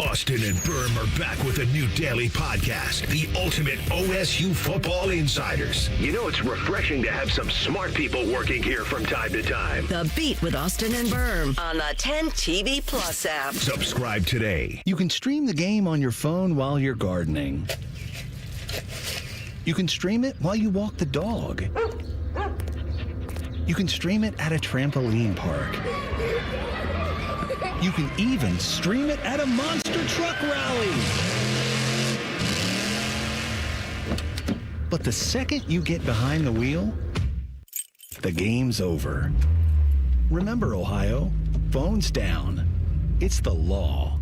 Austin and Berm are back with a new daily podcast, the ultimate OSU football insiders. You know, it's refreshing to have some smart people working here from time to time. The Beat with Austin and Berm on the 10 TV Plus app. Subscribe today. You can stream the game on your phone while you're gardening. You can stream it while you walk the dog. You can stream it at a trampoline park. You can even stream it at a monster truck rally. But the second you get behind the wheel, the game's over. Remember, Ohio, phones down. It's the law.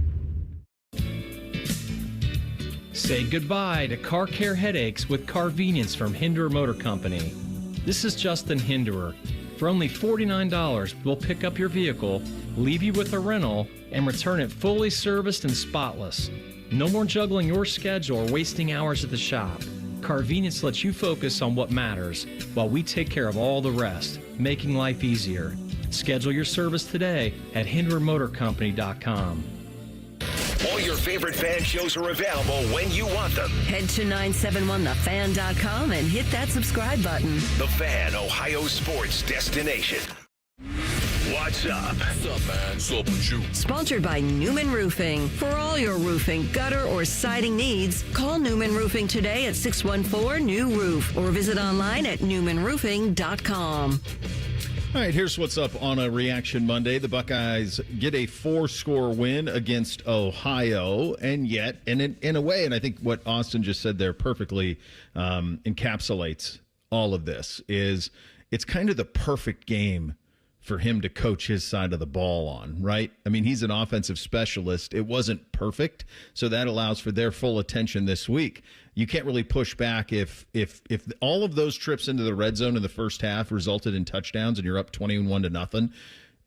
Say goodbye to car care headaches with Carvenience from Hinderer Motor Company. This is Justin Hinderer. For only $49, we'll pick up your vehicle, leave you with a rental, and return it fully serviced and spotless. No more juggling your schedule or wasting hours at the shop. Carvenience lets you focus on what matters while we take care of all the rest, making life easier. Schedule your service today at HindererMotorCompany.com. All your favorite fan shows are available when you want them. Head to 971thefan.com and hit that subscribe button. The Fan, Ohio sports destination. What's up? What's up, man? What's up with you? Sponsored by Newman Roofing. For all your roofing, gutter, or siding needs, call Newman Roofing today at 614-NEW-ROOF or visit online at newmanroofing.com. All right, here's what's up on a Reaction Monday. The Buckeyes get a 4-score win against Ohio, and yet, and in a way, and I think what Austin just said there perfectly encapsulates all of this, is it's kind of the perfect game for him to coach his side of the ball on, right? I mean, he's an offensive specialist. It wasn't perfect, so that allows for their full attention this week. You can't really push back if all of those trips into the red zone in the first half resulted in touchdowns and you're up 21-0.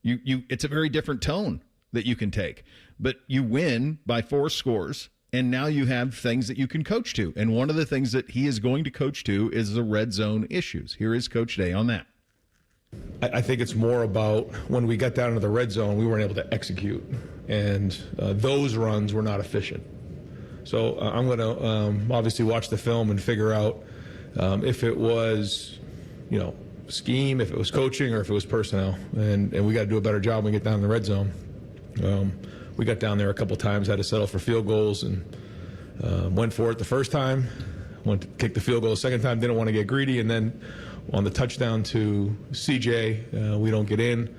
It's a very different tone that you can take. But you win by 4 scores, and now you have things that you can coach to. And one of the things that he is going to coach to is the red zone issues. Here is Coach Day on that. I think it's more about when we got down into the red zone, we weren't able to execute, and those runs were not efficient. So I'm going to obviously watch the film and figure out if it was, scheme, if it was coaching, or if it was personnel. And we got to do a better job when we get down in the red zone. We got down there a couple times, had to settle for field goals, and went for it the first time, went to kick the field goal the second time, didn't want to get greedy, and then on the touchdown to CJ, we don't get in.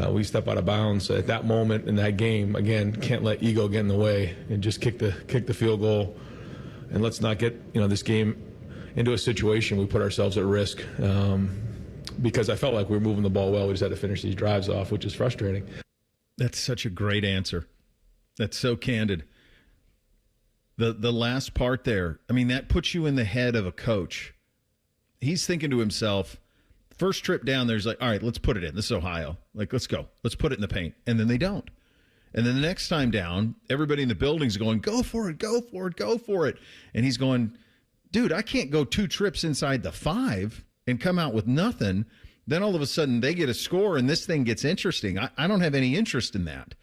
We step out of bounds at that moment in that game. Again, can't let ego get in the way and just kick the field goal. And let's not get this game into a situation we put ourselves at risk, because I felt like we were moving the ball well. We just had to finish these drives off, which is frustrating. That's such a great answer. That's so candid. The last part there, I mean, that puts you in the head of a coach. He's thinking to himself, first trip down there's like, all right, let's put it in. This is Ohio. Like, let's go. Let's put it in the paint. And then they don't. And then the next time down, everybody in the building's going, go for it, go for it, go for it. And he's going, dude, I can't go 2 trips inside the 5 and come out with nothing. Then all of a sudden they get a score and this thing gets interesting. I don't have any interest in that.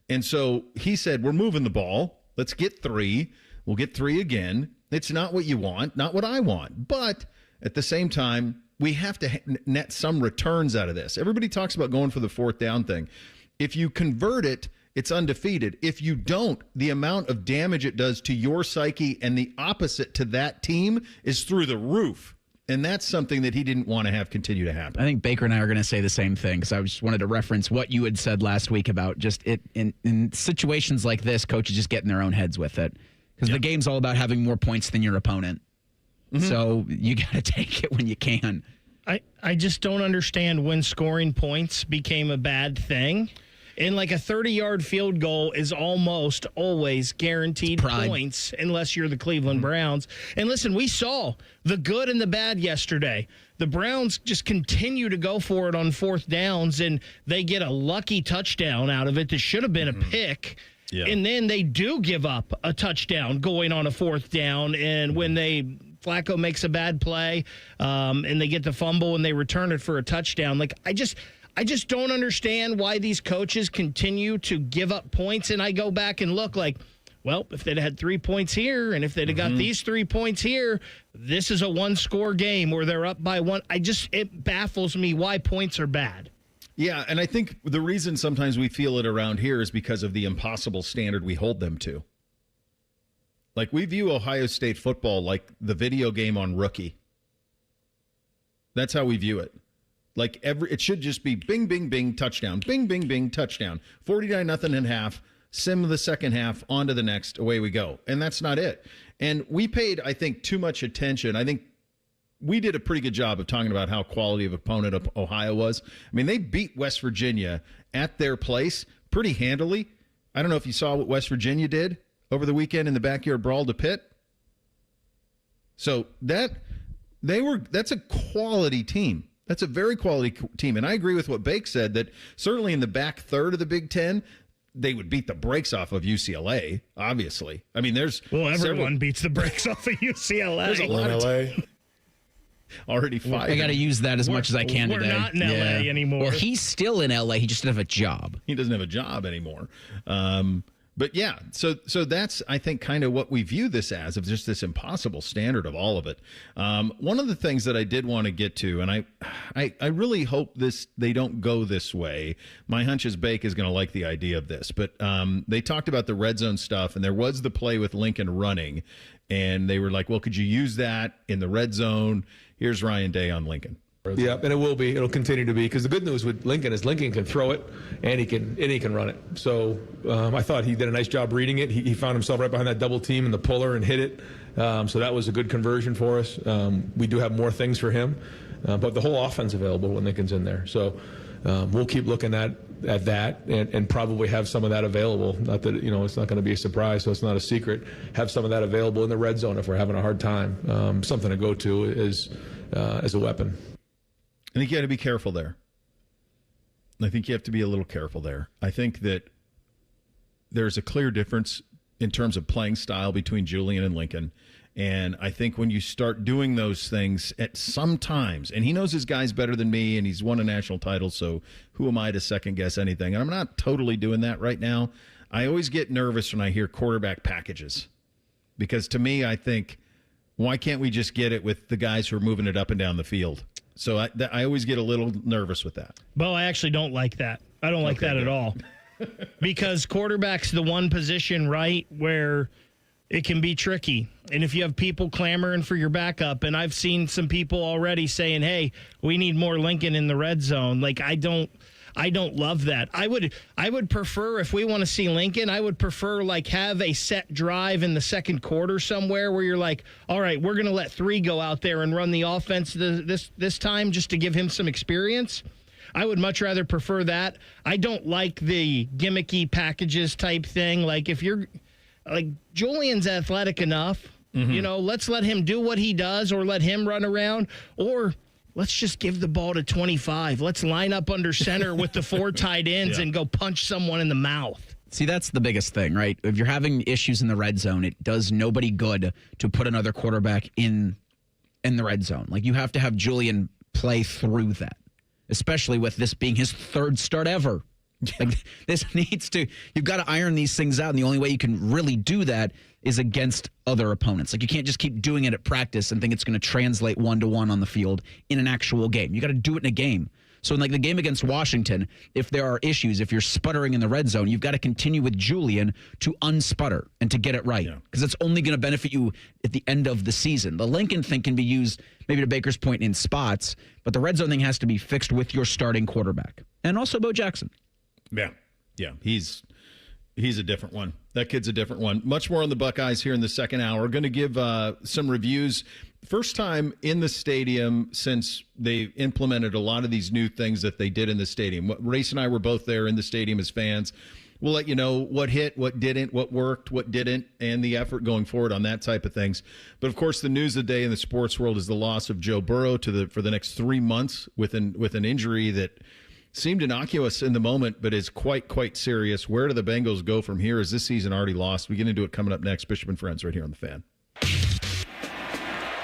And so he said, we're moving the ball. Let's get 3. We'll get 3 again. It's not what you want, not what I want. But at the same time, we have to net some returns out of this. Everybody talks about going for the 4th down thing. If you convert it, it's undefeated. If you don't, the amount of damage it does to your psyche and the opposite to that team is through the roof. And that's something that he didn't want to have continue to happen. I think Baker and I are going to say the same thing, because I just wanted to reference what you had said last week about just it in situations like this, coaches just get in their own heads with it. Because the game's all about having more points than your opponent. Mm-hmm. So you got to take it when you can. I just don't understand when scoring points became a bad thing. And like a 30-yard field goal is almost always guaranteed points unless you're the Cleveland Browns. And listen, we saw the good and the bad yesterday. The Browns just continue to go for it on 4th downs, and they get a lucky touchdown out of it that should have been a pick. Yeah. And then they do give up a touchdown going on a 4th down, and when Flacco makes a bad play, and they get the fumble and they return it for a touchdown. Like, I just don't understand why these coaches continue to give up points. And I go back and look like, well, if they'd had 3 points here and if they'd have got these 3 points here, this is a 1-score game where they're up by 1. It baffles me why points are bad. Yeah, and I think the reason sometimes we feel it around here is because of the impossible standard we hold them to. Like, we view Ohio State football like the video game on Rookie. That's how we view it. Like, it should just be bing, bing, bing, touchdown. Bing, bing, bing, touchdown. 49-0 in half. Sim the second half. On to the next. Away we go. And that's not it. And we paid, I think, too much attention. I think we did a pretty good job of talking about how quality of opponent Ohio was. I mean, they beat West Virginia at their place pretty handily. I don't know if you saw what West Virginia did over the weekend in the backyard brawl to Pitt. So that's a quality team. That's a very quality team. And I agree with what Bake said, that certainly in the back third of the Big Ten, they would beat the brakes off of UCLA, obviously. I mean, everyone beats the brakes off of UCLA. There's a lot of LA. Already fired. I got to use that as much as I can today. We're not in LA anymore. Well, he's still in LA. He just doesn't have a job. He doesn't have a job anymore. But yeah, so that's, I think, kind of what we view this as, of just this impossible standard of all of it. One of the things that I did want to get to, and I really hope they don't go this way. My hunch is Bake is going to like the idea of this. But they talked about the red zone stuff, and there was the play with Lincoln running. And they were like, well, could you use that in the red zone? Here's Ryan Day on Lincoln. Yeah, and it will be. It'll continue to be, because the good news with Lincoln is Lincoln can throw it and he can run it. So I thought he did a nice job reading it. He found himself right behind that double team in the puller and hit it. So that was a good conversion for us. We do have more things for him, but the whole offense available when Lincoln's in there. So we'll keep looking at that and probably have some of that available. Not that it's not going to be a surprise, so it's not a secret. Have some of that available in the red zone if we're having a hard time. Something to go to as a weapon. I think you got to be careful there. I think you have to be a little careful there. I think that there's a clear difference in terms of playing style between Julian and Lincoln. And I think when you start doing those things at some times, and he knows his guys better than me, and he's won a national title, so who am I to second guess anything? And I'm not totally doing that right now. I always get nervous when I hear quarterback packages, because to me, I think, why can't we just get it with the guys who are moving it up and down the field? So I always get a little nervous with that. Bo, I actually don't like that. I don't like that at all. Because quarterback's the one position, right, where it can be tricky. And if you have people clamoring for your backup, and I've seen some people already saying, hey, we need more Lincoln in the red zone. Like, I don't love that. I would prefer, if we want to see Lincoln, I would prefer like have a set drive in the second quarter somewhere where you're like, all right, we're going to let 3 go out there and run the offense this time just to give him some experience. I would much rather prefer that. I don't like the gimmicky packages type thing. Like, if you're like, Julian's athletic enough, let's let him do what he does, or let him run around, or let's just give the ball to 25. Let's line up under center with the 4 tight ends and go punch someone in the mouth. See, that's the biggest thing, right? If you're having issues in the red zone, it does nobody good to put another quarterback in the red zone. Like, you have to have Julian play through that, especially with this being his 3rd start ever. Like, you've got to iron these things out, and the only way you can really do that is against other opponents. Like, you can't just keep doing it at practice and think it's going to translate 1-to-1 on the field in an actual game. You got to do it in a game. So in like the game against Washington, if there are issues, if you're sputtering in the red zone, you've got to continue with Julian to unsputter and to get it right, because it's only going to benefit you at the end of the season. The Lincoln thing can be used, maybe to Baker's point, in spots, but the red zone thing has to be fixed with your starting quarterback. And also Bo Jackson. Yeah, he's a different one. That kid's a different one. Much more on the Buckeyes here in the second hour. We're going to give some reviews. First time in the stadium since they implemented a lot of these new things that they did in the stadium. Race and I were both there in the stadium as fans. We'll let you know what hit, what didn't, what worked, what didn't, and the effort going forward on that type of things. But, of course, the news of the day in the sports world is the loss of Joe Burrow for the next 3 months with an injury that seemed innocuous in the moment, but is quite serious. Where do the Bengals go from here? Is this season already lost? We get into it coming up next. Bishop and Friends right here on The Fan.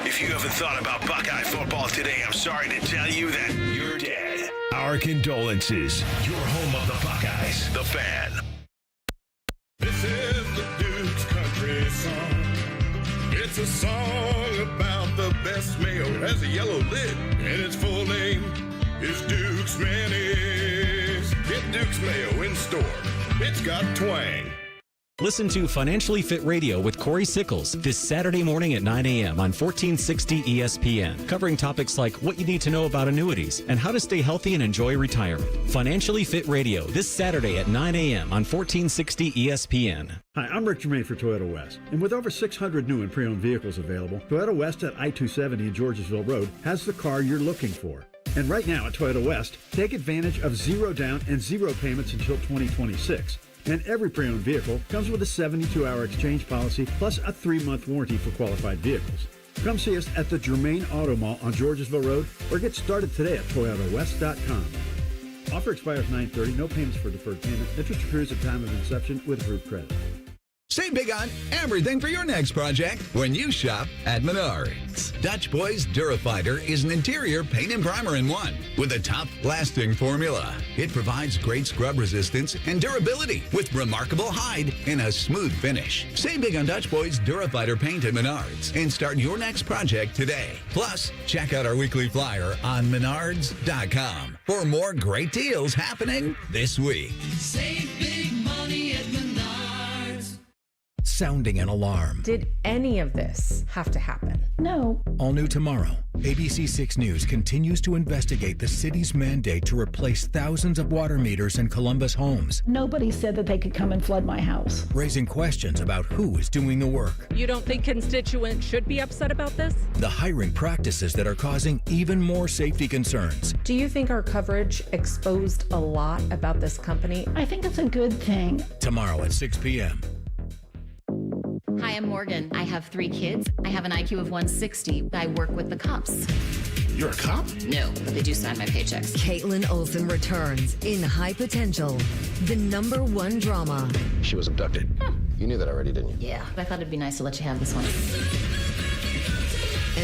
If you haven't thought about Buckeye football today, I'm sorry to tell you that you're dead. Our condolences. Your home of the Buckeyes. The Fan. This is the Duke's country song. It's a song about the best mayo. It has a yellow lid, and its full name is Duke's Mayonnaise. Get Duke's Mayo in store. It's got twang. Listen to Financially Fit Radio with Corey Sickles this Saturday morning at 9 a.m. on 1460 ESPN, covering topics like what you need to know about annuities and how to stay healthy and enjoy retirement. Financially Fit Radio this Saturday at 9 a.m. on 1460 ESPN. Hi, I'm Rick Germain for Toyota West. And with over 600 new and pre-owned vehicles available, Toyota West at I-270 and Georgesville Road has the car you're looking for. And right now at Toyota West, take advantage of 0 down and 0 payments until 2026. And every pre-owned vehicle comes with a 72-hour exchange policy plus a 3-month warranty for qualified vehicles. Come see us at the Germain Auto Mall on Georgesville Road or get started today at ToyotaWest.com. Offer expires 9/30. No payments for deferred payment. Interest accrues at time of inception with approved credit. Save big on everything for your next project when you shop at Menards. Dutch Boys Durafighter is an interior paint and primer in one with a tough-lasting formula. It provides great scrub resistance and durability with remarkable hide and a smooth finish. Save big on Dutch Boys Durafighter paint at Menards and start your next project today. Plus, check out our weekly flyer on Menards.com for more great deals happening this week. Save big money at Menards. Sounding an alarm. Did any of this have to happen? No. All new tomorrow, ABC 6 News continues to investigate the city's mandate to replace thousands of water meters in Columbus homes, Nobody said that they could come and flood my house. raising questions about who is doing the work. You don't think constituents should be upset about this? The hiring practices that are causing even more safety concerns. Do you think our coverage exposed a lot about this company? I think it's a good thing. Tomorrow at 6 p.m. Hi, I'm Morgan. I have 3 kids. I have an IQ of 160. I work with the cops. You're a cop? No, but they do sign my paychecks. Caitlin Olsen returns in High Potential, the #1 drama. She was abducted. You knew that already, didn't you? Yeah, but I thought it'd be nice to let you have this one.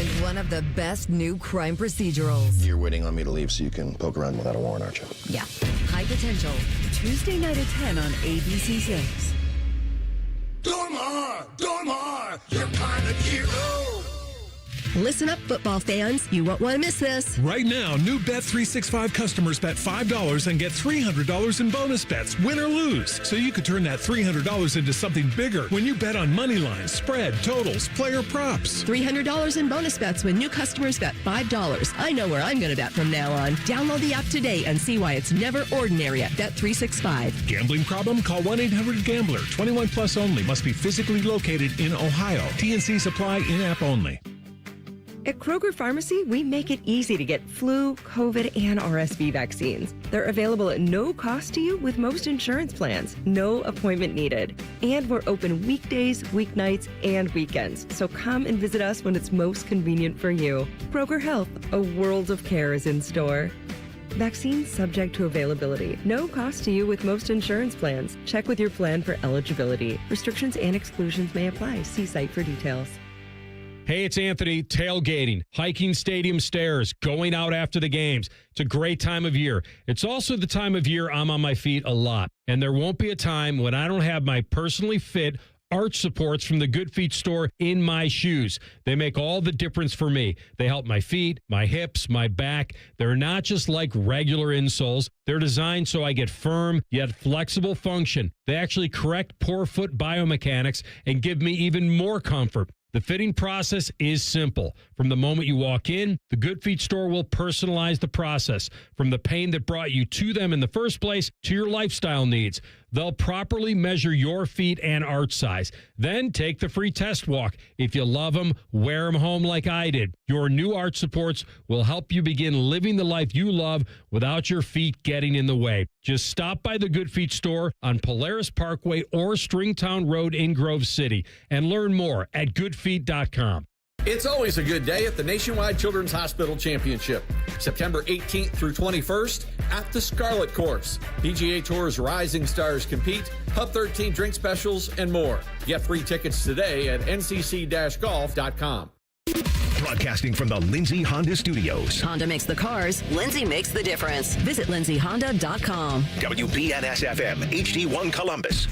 And one of the best new crime procedurals. You're waiting on me to leave so you can poke around without a warrant, aren't you? Yeah. High Potential, Tuesday night at 10 on ABC 6. Dormar, you're kind of hero. Listen up, football fans. You won't want to miss this. Right now, new Bet365 customers bet $5 and get $300 in bonus bets, win or lose. So you could turn that $300 into something bigger when you bet on money lines, spread, totals, player props. $300 in bonus bets when new customers bet $5. I know where I'm going to bet from now on. Download the app today and see why it's never ordinary at Bet365. Gambling problem? Call 1-800-GAMBLER. 21 plus only. Must be physically located in Ohio. TNC Supply in-app only. At Kroger Pharmacy, we make it easy to get flu, COVID, and RSV vaccines. They're available at no cost to you with most insurance plans. No appointment needed. And we're open weekdays, weeknights, and weekends. So come and visit us when it's most convenient for you. Kroger Health, a world of care is in store. Vaccines subject to availability. No cost to you with most insurance plans. Check with your plan for eligibility. Restrictions and exclusions may apply. See site for details. Hey, it's Anthony. Tailgating, hiking stadium stairs, going out after the games. It's a great time of year. It's also the time of year I'm on my feet a lot. And there won't be a time when I don't have my personally fit arch supports from the Good Feet store in my shoes. They make all the difference for me. They help my feet, my hips, my back. They're not just like regular insoles. They're designed so I get firm yet flexible function. They actually correct poor foot biomechanics and give me even more comfort. The fitting process is simple. From the moment you walk in, the Good Feet store will personalize the process. From the pain that brought you to them in the first place to your lifestyle needs. They'll properly measure your feet and arch size. Then take the free test walk. If you love them, wear them home like I did. Your new arch supports will help you begin living the life you love without your feet getting in the way. Just stop by the Good Feet store on Polaris Parkway or Stringtown Road in Grove City and learn more at goodfeet.com. It's always a good day at the Nationwide Children's Hospital Championship, September 18th through 21st at the Scarlet Course. PGA Tour's rising stars compete, Hub 13 drink specials, and more. Get free tickets today at ncc-golf.com. Broadcasting from the Lindsay Honda Studios. Honda makes the cars. Lindsay makes the difference. Visit lindsayhonda.com. WBNS-FM, HD1 Columbus.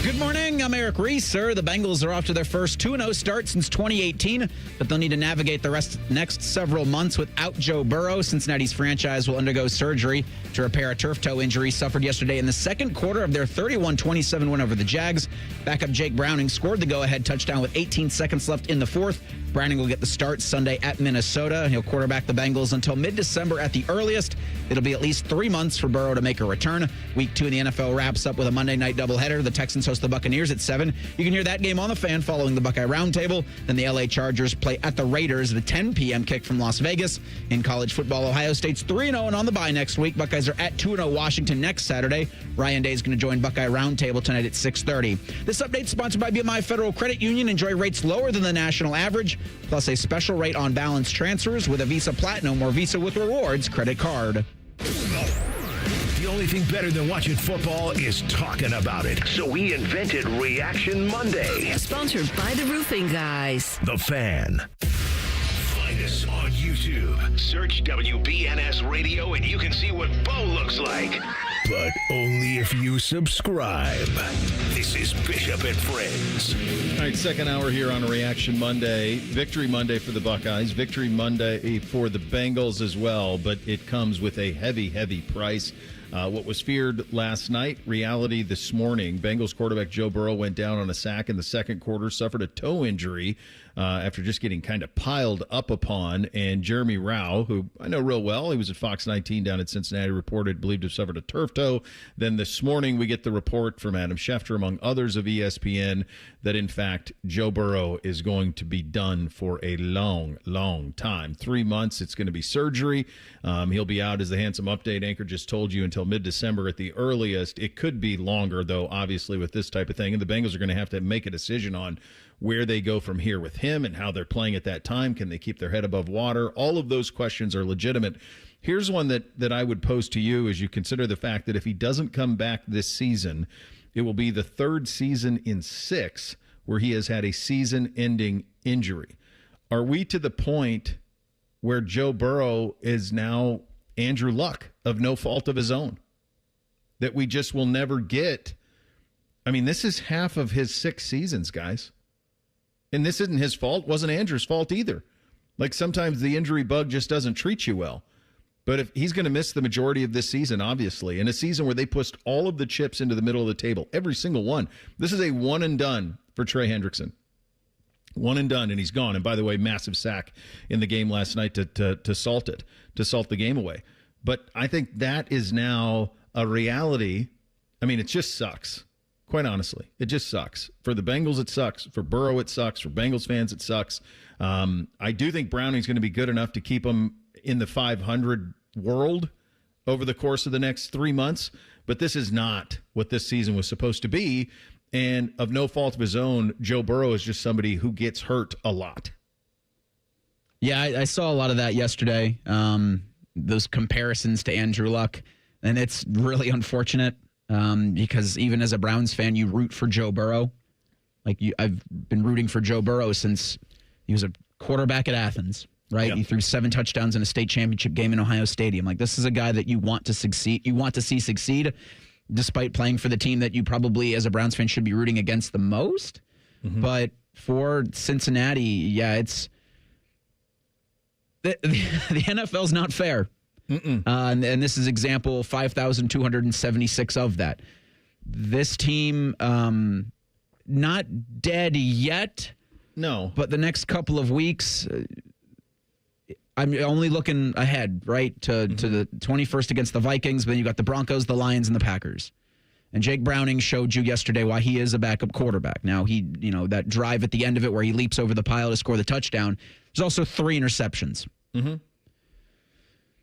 Good morning. I'm Eric Reeser. The Bengals are off to their first 2-0 start since 2018, but they'll need to navigate the next several months without Joe Burrow. Cincinnati's franchise will undergo surgery to repair a turf toe injury suffered yesterday in the second quarter of their 31-27 win over the Jags. Backup Jake Browning scored the go-ahead touchdown with 18 seconds left in the fourth. Browning will get the start Sunday at Minnesota. He'll quarterback the Bengals until mid-December at the earliest. It'll be at least 3 months for Burrow to make a return. Week 2 in the NFL wraps up with a Monday night doubleheader. The Texans host the Buccaneers at 7. You can hear that game on the Fan following the Buckeye Roundtable. Then the LA Chargers play at the Raiders, the 10 p.m. kick from Las Vegas. In college football, Ohio State's 3-0 and on the bye next week. Buckeyes are at 2-0 Washington next Saturday. Ryan Day is going to join Buckeye Roundtable tonight at 6:30. This update is sponsored by BMI Federal Credit Union. Enjoy rates lower than the national average, plus a special rate on balance transfers with a Visa Platinum or Visa with Rewards credit card. The only thing better than watching football is talking about it. So we invented Reaction Monday. Sponsored by the Roofing Guys. The Fan. Find us on YouTube. Search WBNS Radio and you can see what Bo looks like. But only if you subscribe. This is Bishop and Friends. All right, second hour here on Reaction Monday. Victory Monday for the Buckeyes. Victory Monday for the Bengals as well, but it comes with a heavy, heavy price. What was feared last night, reality this morning. Bengals quarterback Joe Burrow went down on a sack in the second quarter, suffered a toe injury after just getting kind of piled up upon. And Jeremy Rao, who I know real well, he was at Fox 19 down at Cincinnati, believed to have suffered a turf toe. Then this morning we get the report from Adam Schefter, among others of ESPN, that in fact Joe Burrow is going to be done for a long, long time. 3 months, it's going to be surgery. He'll be out, as the Handsome Update anchor just told you, until mid-December at the earliest. It could be longer, though, obviously, with this type of thing. And the Bengals are going to have to make a decision on where they go from here with him and how they're playing at that time. Can they keep their head above water? All of those questions are legitimate. Here's one that I would pose to you as you consider the fact that if he doesn't come back this season, it will be the third season in 6 where he has had a season-ending injury. Are we to the point where Joe Burrow is now Andrew Luck of no fault of his own, that we just will never get? I mean, this is half of his 6 seasons, guys. And this isn't his fault. Wasn't Andrew's fault either. Like, sometimes the injury bug just doesn't treat you well. But if he's going to miss the majority of this season, obviously, in a season where they pushed all of the chips into the middle of the table, every single one, this is a one and done for Trey Hendrickson. One and done, and he's gone. And by the way, massive sack in the game last night to salt the game away. But I think that is now a reality. I mean, it just sucks. Quite honestly, it just sucks. For the Bengals, it sucks. For Burrow, it sucks. For Bengals fans, it sucks. I do think Browning's going to be good enough to keep him in the 500 world over the course of the next 3 months. But this is not what this season was supposed to be. And of no fault of his own, Joe Burrow is just somebody who gets hurt a lot. Yeah, I saw a lot of that yesterday, those comparisons to Andrew Luck. And it's really unfortunate because even as a Browns fan, you root for Joe Burrow. I've been rooting for Joe Burrow since he was a quarterback at Athens, right? Yep. He threw 7 touchdowns in a state championship game in Ohio Stadium. Like, this is a guy that you want to succeed. You want to see succeed, despite playing for the team that you probably, as a Browns fan, should be rooting against the most. Mm-hmm. But for Cincinnati, yeah, it's the NFL's not fair. And this is example 5,276 of that. This team, not dead yet. No. But the next couple of weeks, I'm only looking ahead, right, to the 21st against the Vikings. But then you got the Broncos, the Lions, and the Packers. And Jake Browning showed you yesterday why he is a backup quarterback. Now, that drive at the end of it where he leaps over the pile to score the touchdown, there's also 3 interceptions. Mm-hmm.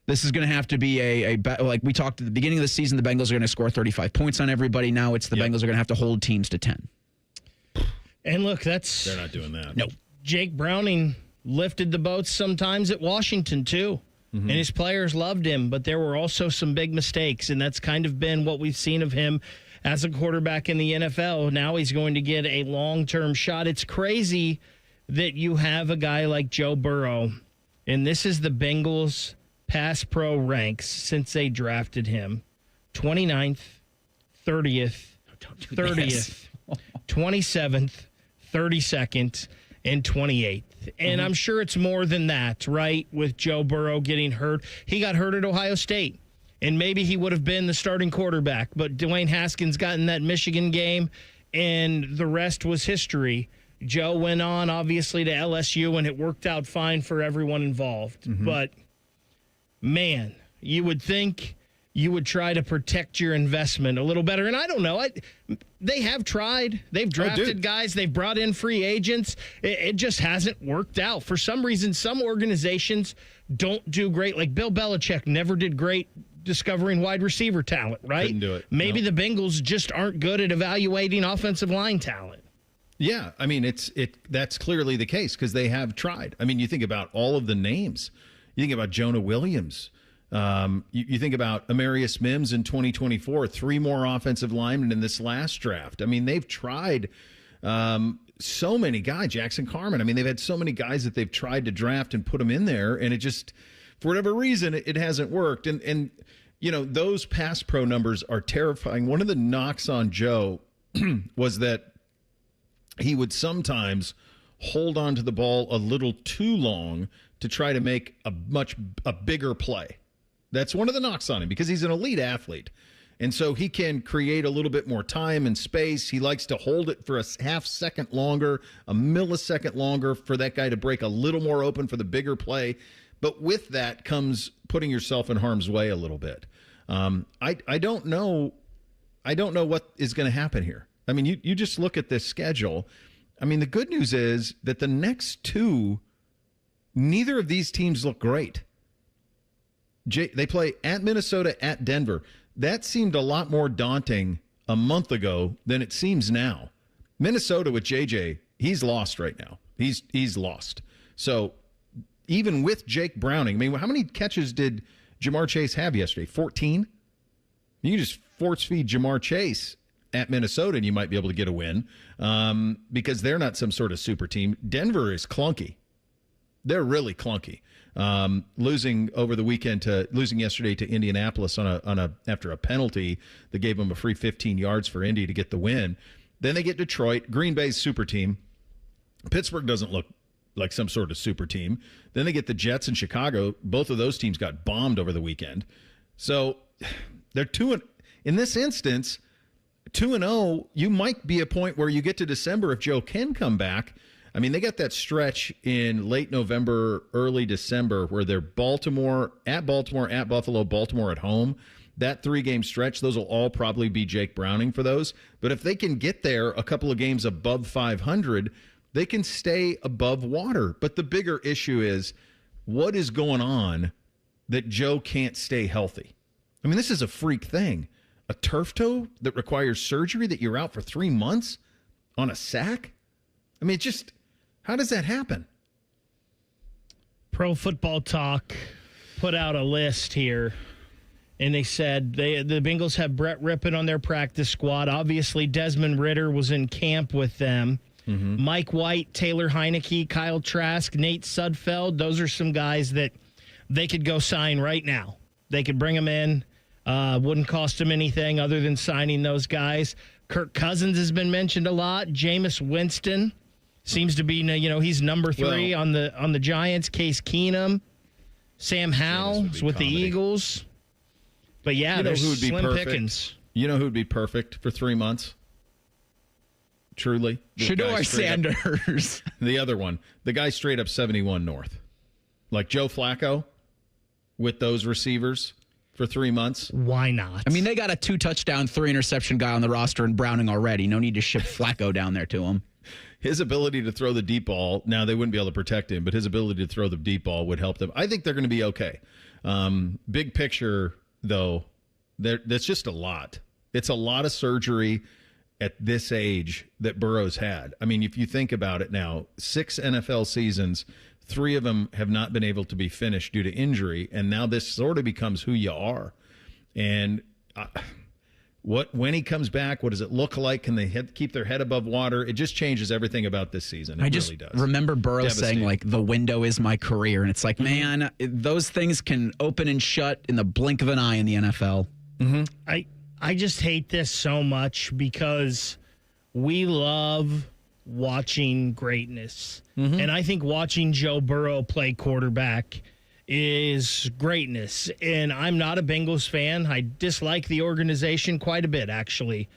This is going to have to be like we talked at the beginning of the season, the Bengals are going to score 35 points on everybody. Now it's the Bengals are going to have to hold teams to 10. And look, they're not doing that. No. Jake Browning lifted the boats sometimes at Washington, too. Mm-hmm. And his players loved him, but there were also some big mistakes, and that's kind of been what we've seen of him as a quarterback in the NFL. Now he's going to get a long-term shot. It's crazy that you have a guy like Joe Burrow, and this is the Bengals' pass pro ranks since they drafted him. 29th, 30th, 30th, 27th, 32nd, and 28th. And I'm sure it's more than that, right, with Joe Burrow getting hurt. He got hurt at Ohio State, and maybe he would have been the starting quarterback. But Dwayne Haskins got in that Michigan game, and the rest was history. Joe went on, obviously, to LSU, and it worked out fine for everyone involved. Mm-hmm. But, man, You would think you would try to protect your investment a little better. And I don't know. They have tried. They've drafted guys. They've brought in free agents. It just hasn't worked out. For some reason, some organizations don't do great. Like Bill Belichick never did great discovering wide receiver talent, right? Couldn't do it. Maybe the Bengals just aren't good at evaluating offensive line talent. Yeah, I mean, that's clearly the case because they have tried. I mean, you think about all of the names. You think about Jonah Williams. You think about Amarius Mims in 2024, 3 more offensive linemen in this last draft. I mean, they've tried so many guys. Jackson Carman. I mean, they've had so many guys that they've tried to draft and put them in there, and it just, for whatever reason, it hasn't worked. And you know, those pass pro numbers are terrifying. One of the knocks on Joe was that he would sometimes hold on to the ball a little too long to try to make a bigger play. That's one of the knocks on him because he's an elite athlete. And so he can create a little bit more time and space. He likes to hold it for a half second longer, a millisecond longer for that guy to break a little more open for the bigger play. But with that comes putting yourself in harm's way a little bit. I don't know what is going to happen here. I mean, you just look at this schedule. I mean, the good news is that the next 2, neither of these teams look great. They play at Minnesota, at Denver. That seemed a lot more daunting a month ago than it seems now. Minnesota with JJ, he's lost right now. He's lost. So even with Jake Browning, I mean, how many catches did Jamar Chase have yesterday? 14? You can just force feed Jamar Chase at Minnesota and you might be able to get a win because they're not some sort of super team. Denver is clunky. They're really clunky. Losing yesterday to Indianapolis after a penalty that gave them a free 15 yards for Indy to get the win. Then they get Detroit, Green Bay's super team. Pittsburgh doesn't look like some sort of super team. Then they get the Jets and Chicago. Both of those teams got bombed over the weekend. So they're in this instance, 2-0. You might be a point where you get to December if Joe can come back. I mean, they got that stretch in late November, early December where they're Baltimore, at Buffalo, Baltimore at home. That 3-game stretch, those will all probably be Jake Browning for those. But if they can get there a couple of games above 500, they can stay above water. But the bigger issue is what is going on that Joe can't stay healthy? I mean, this is a freak thing. A turf toe that requires surgery that you're out for 3 months on a sack? I mean, how does that happen? Pro Football Talk put out a list here, and they said the Bengals have Brett Rippon on their practice squad. Obviously, Desmond Ridder was in camp with them. Mm-hmm. Mike White, Taylor Heineke, Kyle Trask, Nate Sudfeld. Those are some guys that they could go sign right now. They could bring them in. Wouldn't cost them anything other than signing those guys. Kirk Cousins has been mentioned a lot. Jameis Winston seems to be, he's number 3 on the Giants. Case Keenum, Sam Howell's with the Eagles. But yeah, there's slim pickings. You know who would be perfect for 3 months? Truly, Shedeur Sanders. The other one, the guy straight up 71 North, like Joe Flacco, with those receivers for 3 months. Why not? I mean, they got a 2-touchdown, 3-interception guy on the roster in Browning already. No need to ship Flacco down there to him. His ability to throw the deep ball, now they wouldn't be able to protect him, but his ability to throw the deep ball would help them. I think they're going to be okay. Big picture, though, that's just a lot. It's a lot of surgery at this age that Burrow's had. I mean, if you think about it now, 6 NFL seasons, 3 of them have not been able to be finished due to injury, and now this sort of becomes who you are. And when he comes back, what does it look like? Can they keep their head above water? It just changes everything about this season. It really does. Remember Burrow saying, like, the window is my career. And it's like, man, those things can open and shut in the blink of an eye in the NFL. Mm-hmm. I just hate this so much because we love watching greatness. Mm-hmm. And I think watching Joe Burrow play quarterback is greatness. And I'm not a Bengals fan. I dislike the organization quite a bit, actually.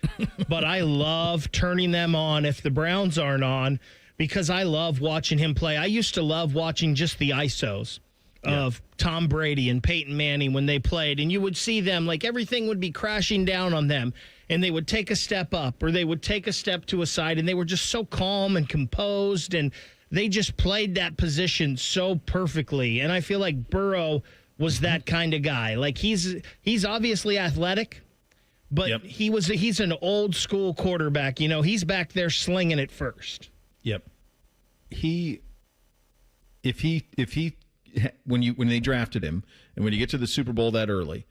But I love turning them on if the Browns aren't on because I love watching him play. I used to love watching just the ISOs. of Tom Brady and Peyton Manning when they played, and you would see them, like everything would be crashing down on them, and they would take a step up or they would take a step to a side, and they were just so calm and composed, and they just played that position so perfectly. And I feel like Burrow was that kind of guy. Like he's obviously athletic, but he's an old school quarterback. You know, he's back there slinging it first. Yep. When they drafted him, and when you get to the Super Bowl that early,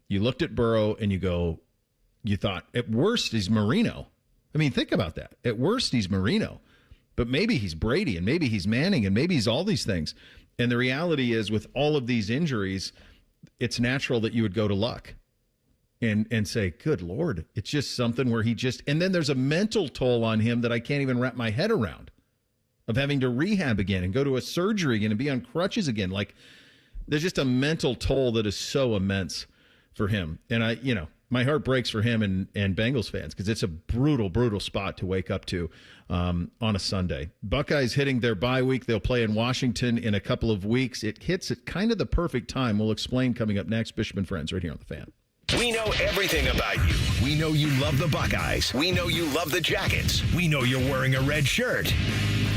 you looked at Burrow and you thought, at worst, he's Marino. I mean, think about that. At worst, he's Marino. But maybe he's Brady, and maybe he's Manning, and maybe he's all these things. And the reality is, with all of these injuries, it's natural that you would go to Luck and say, good Lord, it's just something where and then there's a mental toll on him that I can't even wrap my head around, of having to rehab again and go to a surgery again and be on crutches again. Like, there's just a mental toll that is so immense for him. And my heart breaks for him and Bengals fans, because it's a brutal, brutal spot to wake up to on a Sunday. Buckeyes hitting their bye week. They'll play in Washington in a couple of weeks. It hits at kind of the perfect time. We'll explain coming up next. Bishop and Friends right here on The Fan. We know everything about you. We know you love the Buckeyes. We know you love the Jackets. We know you're wearing a red shirt.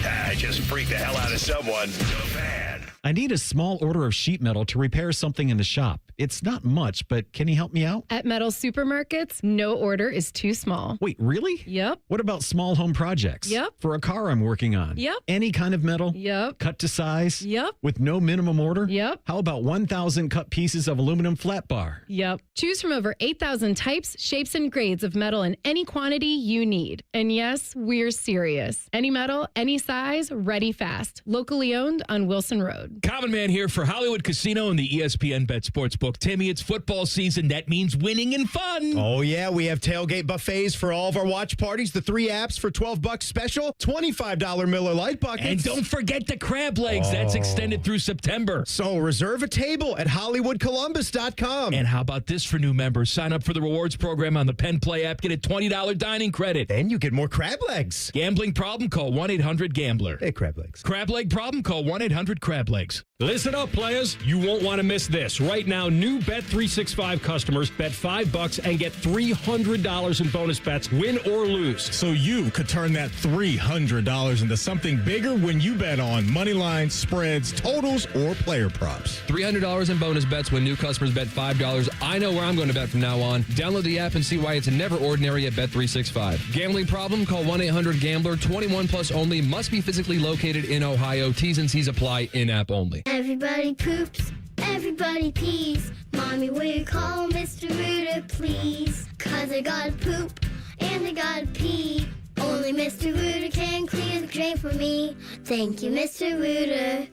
I just freaked the hell out of someone. The Fan. I need a small order of sheet metal to repair something in the shop. It's not much, but can you help me out? At Metal Supermarkets, no order is too small. Wait, really? Yep. What about small home projects? Yep. For a car I'm working on? Yep. Any kind of metal? Yep. Cut to size? Yep. With no minimum order? Yep. How about 1,000 cut pieces of aluminum flat bar? Yep. Choose from over 8,000 types, shapes, and grades of metal in any quantity you need. And yes, we're serious. Any metal, any size, ready fast. Locally owned on Wilson Road. Common Man here for Hollywood Casino and the ESPN Bet Sportsbook. Timmy, it's football season. That means winning and fun. Oh, yeah. We have tailgate buffets for all of our watch parties. The 3 apps for $12 special. $25 Miller Lite buckets. And don't forget the crab legs. That's extended through September. So reserve a table at HollywoodColumbus.com. And how about this for new members? Sign up for the rewards program on the Penn Play app. Get a $20 dining credit. And you get more crab legs. Gambling problem? Call 1-800-GAMBLER. Hey, crab legs. Crab leg problem? Call 1-800-CRAB-LEGS. Listen up, players. You won't want to miss this. Right now, new Bet365 customers bet $5 and get $300 in bonus bets, win or lose. So you could turn that $300 into something bigger when you bet on money lines, spreads, totals, or player props. $300 in bonus bets when new customers bet $5. I know where I'm going to bet from now on. Download the app and see why it's never ordinary at Bet365. Gambling problem? Call 1-800-GAMBLER. 21 plus only. Must be physically located in Ohio. T's and C's apply. In-app only. Everybody poops, everybody pees. Mommy, will you call Mr. Rooter, please? 'Cause I gotta poop and I gotta pee. Only Mr. Rooter can clear the drain for me. Thank you, Mr. Rooter.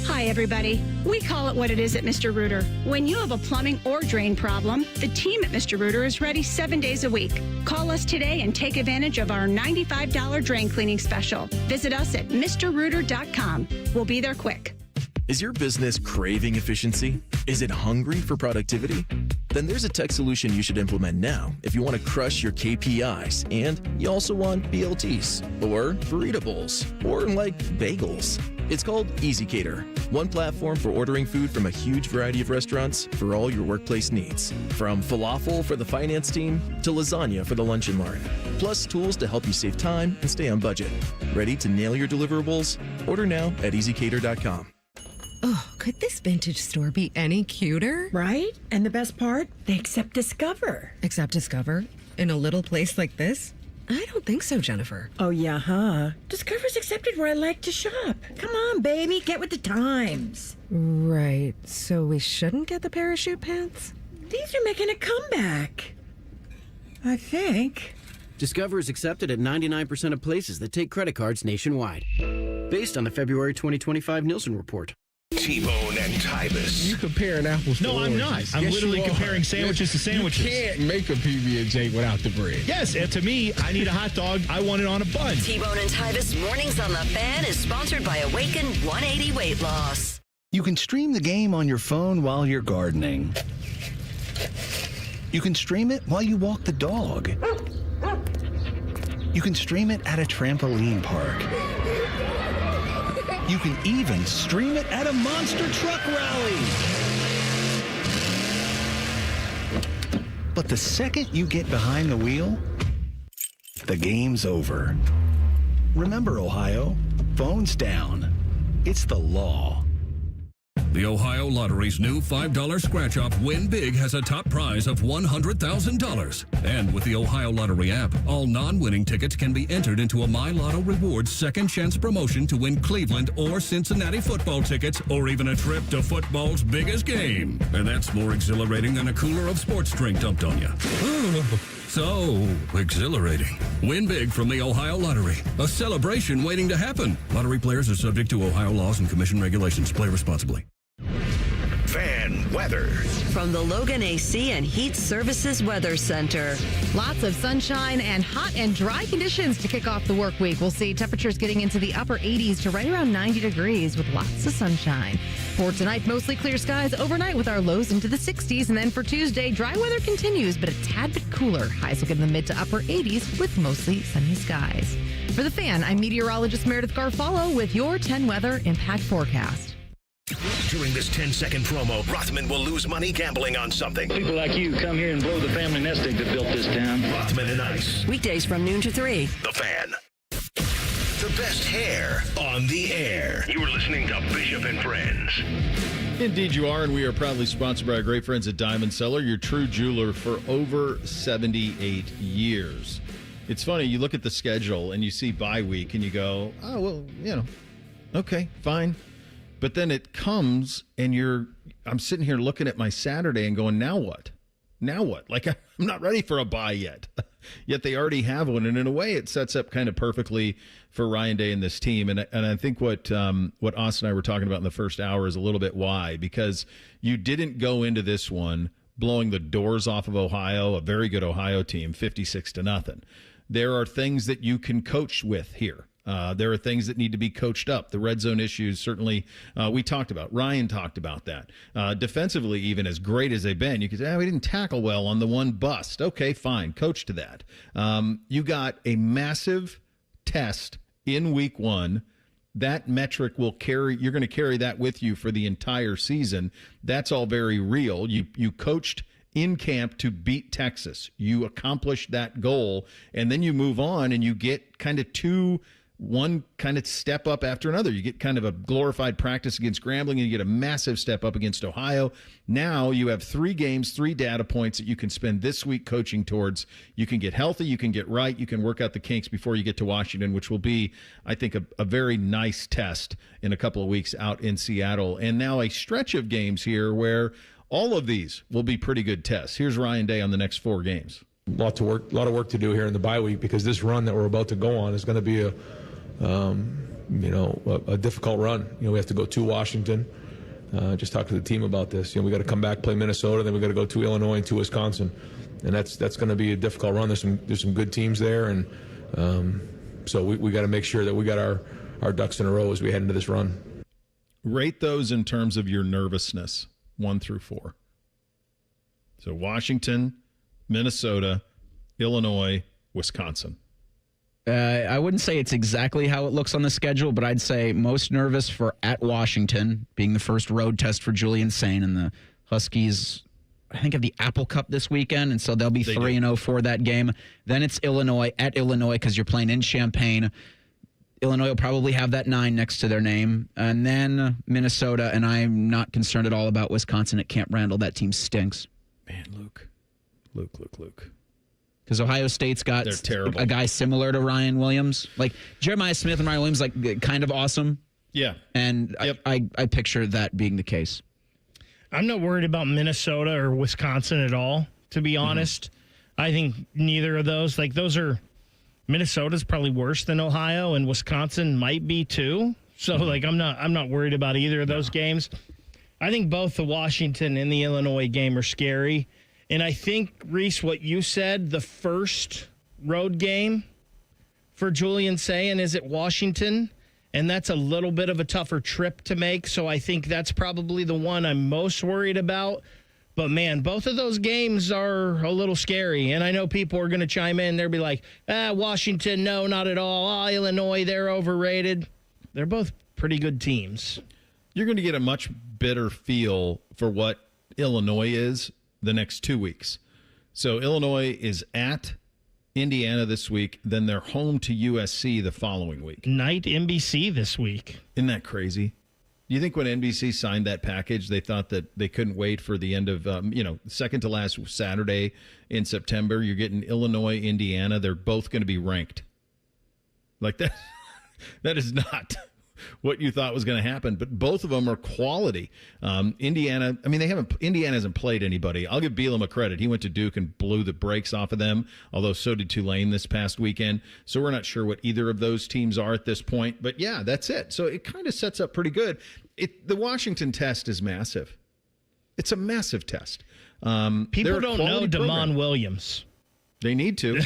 Hi, everybody. We call it what it is at Mr. Rooter. When you have a plumbing or drain problem, the team at Mr. Rooter is ready 7 days a week. Call us today and take advantage of our $95 drain cleaning special. Visit us at MrRooter.com. We'll be there quick. Is your business craving efficiency? Is it hungry for productivity? Then there's a tech solution you should implement now if you want to crush your KPIs and you also want BLTs or burrito bowls or like bagels. It's called EasyCater, one platform for ordering food from a huge variety of restaurants for all your workplace needs. From falafel for the finance team to lasagna for the lunch and learn. Plus tools to help you save time and stay on budget. Ready to nail your deliverables? Order now at EasyCater.com. Oh, could this vintage store be any cuter? Right? And the best part? They accept Discover. Accept Discover? In a little place like this? I don't think so, Jennifer. Oh, yeah, huh? Discover's accepted where I like to shop. Come on, baby, get with the times. Right. So we shouldn't get the parachute pants? These are making a comeback. I think. Discover is accepted at 99% of places that take credit cards nationwide. Based on the February 2025 Nielsen report. T-Bone and Tybus. You comparing apples to No, I'm oranges. not. I'm Yes, literally you are. comparing sandwiches to sandwiches. You can't make a PB&J without the bread. Yes, and to me, I need a hot dog. I want it on a bun. T-Bone and Tybus Mornings on the Fan is sponsored by Awaken 180 Weight Loss. You can stream the game on your phone while you're gardening. You can stream it while you walk the dog. You can stream it at a trampoline park. You can even stream it at a monster truck rally. But the second you get behind the wheel, the game's over. Remember, Ohio, phones down. It's the law. The Ohio Lottery's new $5 scratch-off Win Big has a top prize of $100,000. And with the Ohio Lottery app, all non-winning tickets can be entered into a My Lotto Rewards second chance promotion to win Cleveland or Cincinnati football tickets, or even a trip to football's biggest game. And that's more exhilarating than a cooler of sports drink dumped on you. So exhilarating. Win big from the Ohio Lottery. A celebration waiting to happen. Lottery players are subject to Ohio laws and commission regulations. Play responsibly. Fan weather. From the Logan AC and Heat Services Weather Center. Lots of sunshine and hot and dry conditions to kick off the work week. We'll see temperatures getting into the upper 80s to right around 90 degrees with lots of sunshine. For tonight, mostly clear skies overnight with our lows into the 60s. And then for Tuesday, dry weather continues, but a tad bit cooler. Highs will get in the mid to upper 80s with mostly sunny skies. For The Fan, I'm meteorologist Meredith Garfalo with your 10 weather impact forecast. During this 10-second promo, Rothman will lose money gambling on something. People like you come here and blow the family nest egg that built this town. Rothman and Ice. Weekdays from noon to 3. The Fan. The best hair on the air. You are listening to Bishop and Friends. Indeed you are, and we are proudly sponsored by our great friends at Diamond Cellar, your true jeweler for over 78 years. It's funny, you look at the schedule and you see bye week and you go, oh, well, okay, fine. But then it comes and I'm sitting here looking at my Saturday and going, now what? Now what? Like, I'm not ready for a bye yet. Yet they already have one. And in a way, it sets up kind of perfectly for Ryan Day and this team. And I think what Austin and I were talking about in the first hour is a little bit why. Because you didn't go into this one blowing the doors off of Ohio, a very good Ohio team, 56-0. There are things that you can coach with here. There are things that need to be coached up. The red zone issues, certainly, we talked about. Ryan talked about that. Defensively, even as great as they've been, you could say, we didn't tackle well on the one bust. Okay, fine. Coach to that. You got a massive test in week one. That metric will carry, you're going to carry that with you for the entire season. That's all very real. You coached in camp to beat Texas. You accomplished that goal, and then you move on and you get kind of one kind of step up after another. You get kind of a glorified practice against Grambling, and you get a massive step up against Ohio. Now you have 3 games, 3 data points that you can spend this week coaching towards. You can get healthy, you can get right, you can work out the kinks before you get to Washington, which will be, I think, a very nice test in a couple of weeks out in Seattle. And now a stretch of games here where all of these will be pretty good tests. Here's Ryan Day on the next 4 games. A lot of work to do here in the bye week, because this run that we're about to go on is going to be a difficult run. We have to go to Washington. Just talk to the team about this. We got to come back, play Minnesota, then we got to go to Illinois and to Wisconsin, and that's going to be a difficult run. There's some good teams there, and so we got to make sure that we got our ducks in a row as we head into this run. Rate those in terms of your nervousness, 1 through 4. So Washington, Minnesota, Illinois, Wisconsin. I wouldn't say it's exactly how it looks on the schedule, but I'd say most nervous for at Washington, being the first road test for Julian Sain, and the Huskies, I think, have the Apple Cup this weekend, and so they'll be 3-0 for that game. Then it's Illinois at Illinois, because you're playing in Champaign. Illinois will probably have that 9 next to their name. And then Minnesota, and I'm not concerned at all about Wisconsin at Camp Randall. That team stinks. Man, Luke. Because Ohio State's got a guy similar to Ryan Williams. Like Jeremiah Smith and Ryan Williams, like kind of awesome. Yeah. And yep. I picture that being the case. I'm not worried about Minnesota or Wisconsin at all, to be honest. I think neither of those, Minnesota's probably worse than Ohio, and Wisconsin might be too. So I'm not worried about either of those games. I think both the Washington and the Illinois game are scary. And I think, Reese, what you said, the first road game for Julian Sain is at Washington, and that's a little bit of a tougher trip to make. So I think that's probably the one I'm most worried about. But, man, both of those games are a little scary. And I know people are going to chime in. They'll be like, Washington, no, not at all. Illinois, they're overrated. They're both pretty good teams. You're going to get a much better feel for what Illinois is the next 2 weeks. So Illinois is at Indiana this week, then they're home to USC the following week. Night NBC this week. Isn't that crazy? Do you think when NBC signed that package, they thought that they couldn't wait for the end of, second to last Saturday in September? You're getting Illinois, Indiana. They're both going to be ranked. Like that. That is not what you thought was going to happen, but both of them are quality. Indiana, Indiana hasn't played anybody. I'll give Bielema credit. He went to Duke and blew the brakes off of them, although so did Tulane this past weekend. So we're not sure what either of those teams are at this point, but yeah, that's it. So it kind of sets up pretty good. The Washington test is massive. It's a massive test. People don't know DeMond Williams. They need to.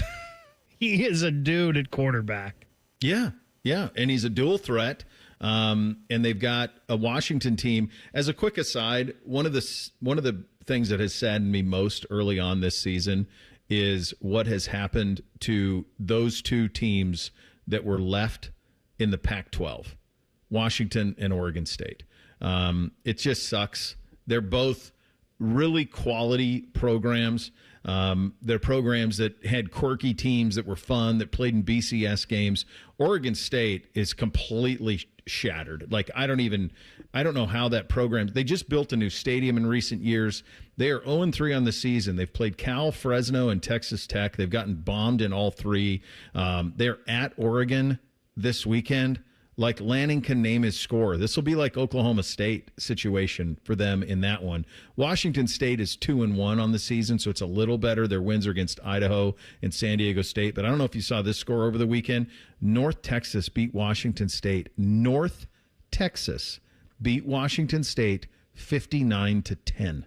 He is a dude at quarterback. Yeah, and he's a dual threat. And they've got a Washington team. As a quick aside, one of the things that has saddened me most early on this season is what has happened to those two teams that were left in the Pac-12, Washington and Oregon State. It just sucks. They're both really quality programs. They're programs that had quirky teams that were fun, that played in BCS games. Oregon State is completely shattered. Like, I don't know how that program, they just built a new stadium in recent years. They are 0-3 on the season. They've played Cal, Fresno, and Texas Tech. They've gotten bombed in all three. They're at Oregon this weekend. Like, Lanning can name his score. This will be like Oklahoma State situation for them in that one. Washington State is 2-1 on the season, so it's a little better. Their wins are against Idaho and San Diego State. But I don't know if you saw this score over the weekend. North Texas beat Washington State. North Texas beat Washington State 59-10. I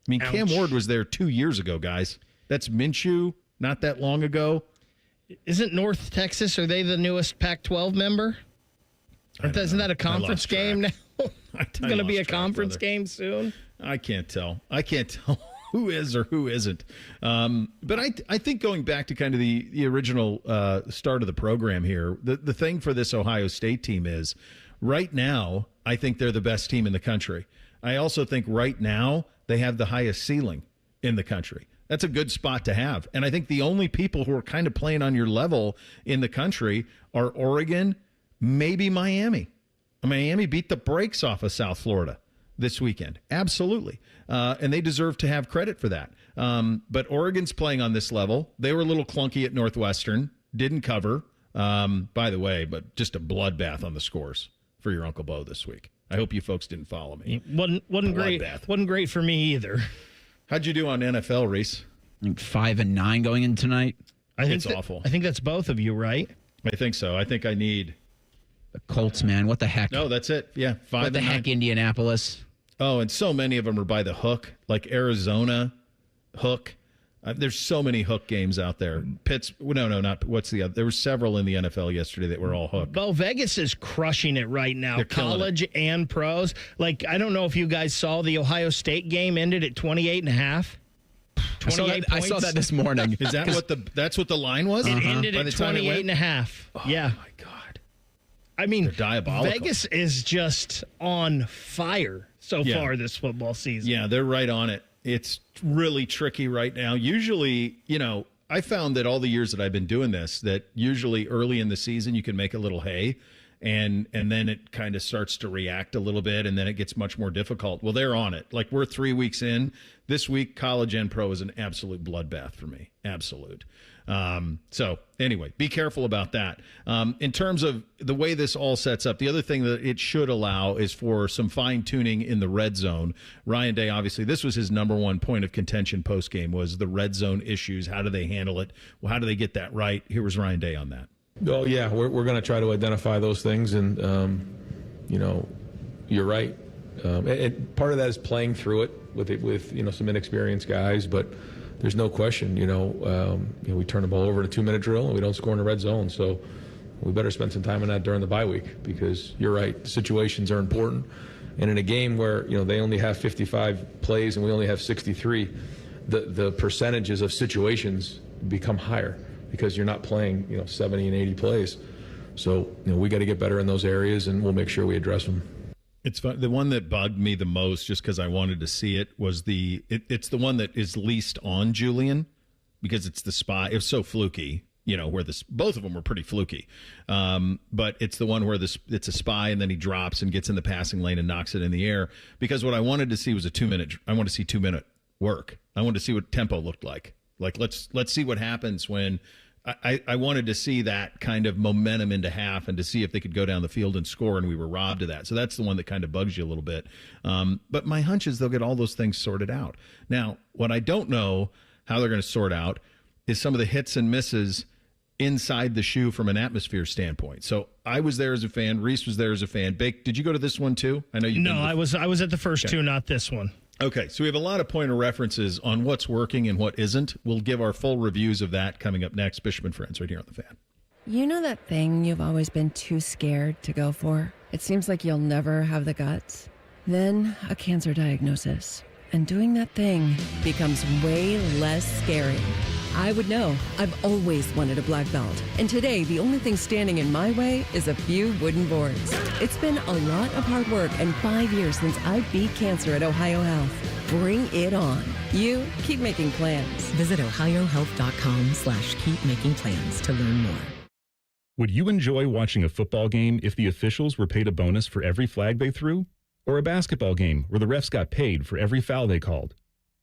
mean, Ouch. Cam Ward was there 2 years ago, guys. That's Minshew not that long ago. Isn't North Texas, are they the newest Pac-12 member? Isn't that a conference game now? It's going to be a conference game soon. I can't tell who is or who isn't. But I think going back to kind of the original start of the program here, the thing for this Ohio State team is right now, I think they're the best team in the country. I also think right now they have the highest ceiling in the country. That's a good spot to have. And I think the only people who are kind of playing on your level in the country are Oregon, maybe Miami. Miami beat the brakes off of South Florida this weekend. Absolutely. And they deserve to have credit for that. But Oregon's playing on this level. They were a little clunky at Northwestern. Didn't cover, by the way, but just a bloodbath on the scores for your Uncle Bo this week. I hope you folks didn't follow me. Wasn't great. Wasn't great for me either. How'd you do on NFL, Reese? 5-9 going in tonight. It's awful. I think that's both of you, right? I think so. I think I need the Colts, man. What the heck? No, that's it. Yeah, 5-9. What the heck, Indianapolis? Oh, and so many of them are by the hook, like Arizona, hook. There's so many hook games out there. What's the other? There were several in the NFL yesterday that were all hook. Bo, Vegas is crushing it right now, college and pros. Like, I don't know if you guys saw the Ohio State game ended at 28.5. I saw that this morning. Is that that's what the line was? It ended at 28.5. Oh, yeah. my God. I mean, they're diabolical. Vegas is just on fire so far this football season. Yeah, they're right on it. It's really tricky right now. Usually, I found that all the years that I've been doing this, that usually early in the season you can make a little hay, and then it kind of starts to react a little bit, and then it gets much more difficult. Well, they're on it. Like, we're 3 weeks in. This week, college and pro is an absolute bloodbath for me. Absolute. So anyway, be careful about that. In terms of the way this all sets up, the other thing that it should allow is for some fine tuning in the red zone. Ryan Day, obviously, this was his number one point of contention post game, was the red zone issues. How do they handle it? Well, how do they get that right? Here was Ryan Day on that. Oh yeah, we're going to try to identify those things, and you're right. And part of that is playing through it with some inexperienced guys, but there's no question, we turn the ball over in a 2-minute drill and we don't score in the red zone. So we better spend some time on that during the bye week, because you're right, the situations are important. And in a game where, they only have 55 plays and we only have 63, the percentages of situations become higher because you're not playing, 70 and 80 plays. So, we got to get better in those areas, and we'll make sure we address them. It's fun. The one that bugged me the most, just because I wanted to see it, was it's the one that is least on Julian, because it's the spy. It was so fluky, where both of them were pretty fluky. But it's the one where it's a spy, and then he drops and gets in the passing lane and knocks it in the air. Because what I wanted to see was I want to see 2-minute work. I wanted to see what tempo looked like. Like let's see what happens when. I wanted to see that kind of momentum into half and to see if they could go down the field and score, and we were robbed of that. So that's the one that kind of bugs you a little bit. But my hunch is they'll get all those things sorted out. Now, what I don't know how they're going to sort out is some of the hits and misses inside the shoe from an atmosphere standpoint. So I was there as a fan. Reese was there as a fan. Bake, did you go to this one too? I know you. No, I was at the first two, not this one. Okay, so we have a lot of point of references on what's working and what isn't. We'll give our full reviews of that coming up next. Bishop and Friends right here on The Fan. You know that thing you've always been too scared to go for? It seems like you'll never have the guts. Then a cancer diagnosis. And doing that thing becomes way less scary. I would know. I've always wanted a black belt. And today, the only thing standing in my way is a few wooden boards. It's been a lot of hard work and 5 years since I beat cancer at Ohio Health. Bring it on. You keep making plans. Visit ohiohealth.com/keep making plans to learn more. Would you enjoy watching a football game if the officials were paid a bonus for every flag they threw? Or a basketball game where the refs got paid for every foul they called?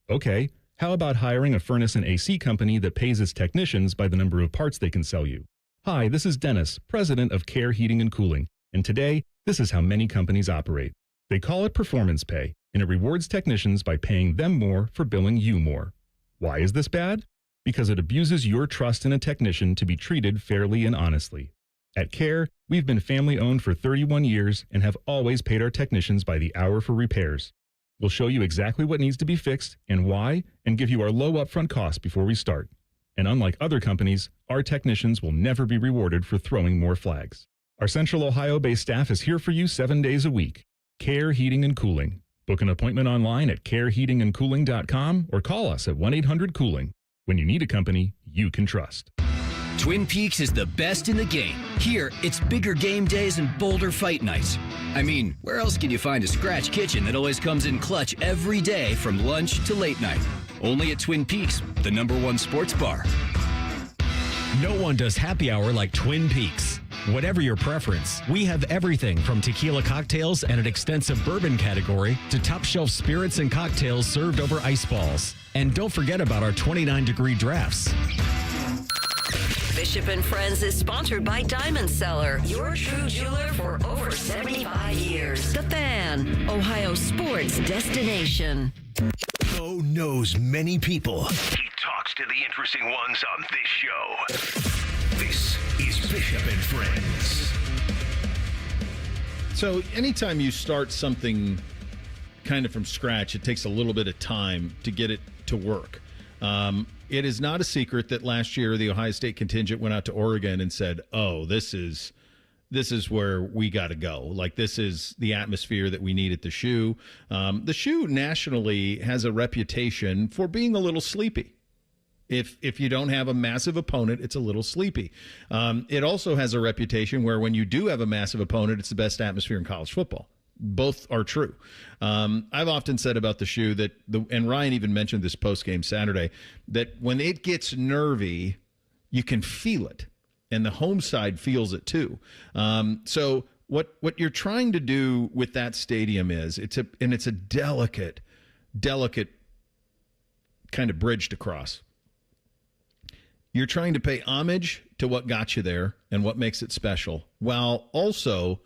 Okay, how about hiring a furnace and AC company that pays its technicians by the number of parts they can sell you? Hi, this is Dennis, president of Care Heating and Cooling, and today, this is how many companies operate. They call it performance pay, and it rewards technicians by paying them more for billing you more. Why is this bad? Because it abuses your trust in a technician to be treated fairly and honestly. At Care, we've been family-owned for 31 years and have always paid our technicians by the hour for repairs. We'll show you exactly what needs to be fixed and why, and give you our low upfront cost before we start. And unlike other companies, our technicians will never be rewarded for throwing more flags. Our Central Ohio-based staff is here for you 7 days a week. Care Heating and Cooling. Book an appointment online at careheatingandcooling.com or call us at 1-800-COOLING. When you need a company you can trust. Twin Peaks is the best in the game. Here, it's bigger game days and bolder fight nights. I mean, where else can you find a scratch kitchen that always comes in clutch every day from lunch to late night? Only at Twin Peaks, the #1 sports bar. No one does happy hour like Twin Peaks. Whatever your preference, we have everything from tequila cocktails and an extensive bourbon category to top shelf spirits and cocktails served over ice balls. And don't forget about our 29-degree drafts. Bishop and Friends is sponsored by Diamond Seller, your true jeweler for over 75 years. The Fan, Ohio sports destination. Bo knows many people. He talks to the interesting ones on this show. This is Bishop and Friends. So anytime you start something kind of from scratch, it takes a little bit of time to get it to work. It is not a secret that last year the Ohio State contingent went out to Oregon and said, "Oh, this is where we got to go. Like, this is the atmosphere that we need at the shoe." The shoe nationally has a reputation for being a little sleepy. If you don't have a massive opponent, it's a little sleepy. It also has a reputation where when you do have a massive opponent, it's the best atmosphere in college football. Both are true. I've often said about the shoe that and Ryan even mentioned this post-game Saturday, that when it gets nervy, you can feel it, and the home side feels it too. So what you're trying to do with that stadium is it's a delicate kind of bridge to cross. You're trying to pay homage to what got you there and what makes it special, while also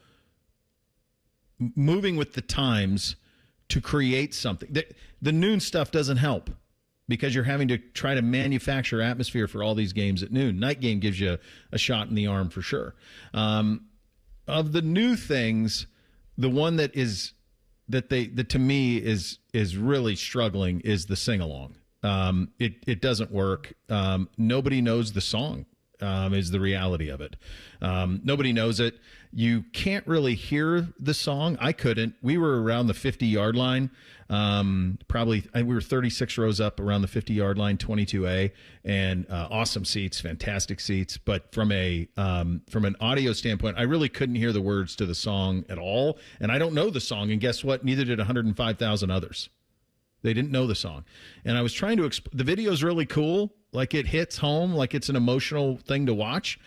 moving with the times to create something. The noon stuff doesn't help because you're having to try to manufacture atmosphere for all these games at noon. Night game gives you a shot in the arm for sure. Of the new things, the one that to me is really struggling is the sing along. It doesn't work. Nobody knows the song. is the reality of it. Nobody knows it. You can't really hear the song. I couldn't. We were around the 50-yard line. We were 36 rows up around the 50-yard line, 22A, and awesome seats, fantastic seats. But from an audio standpoint, I really couldn't hear the words to the song at all. And I don't know the song. And guess what? Neither did 105,000 others. They didn't know the song. And I was trying to the video's really cool. Like, it hits home, like it's an emotional thing to watch.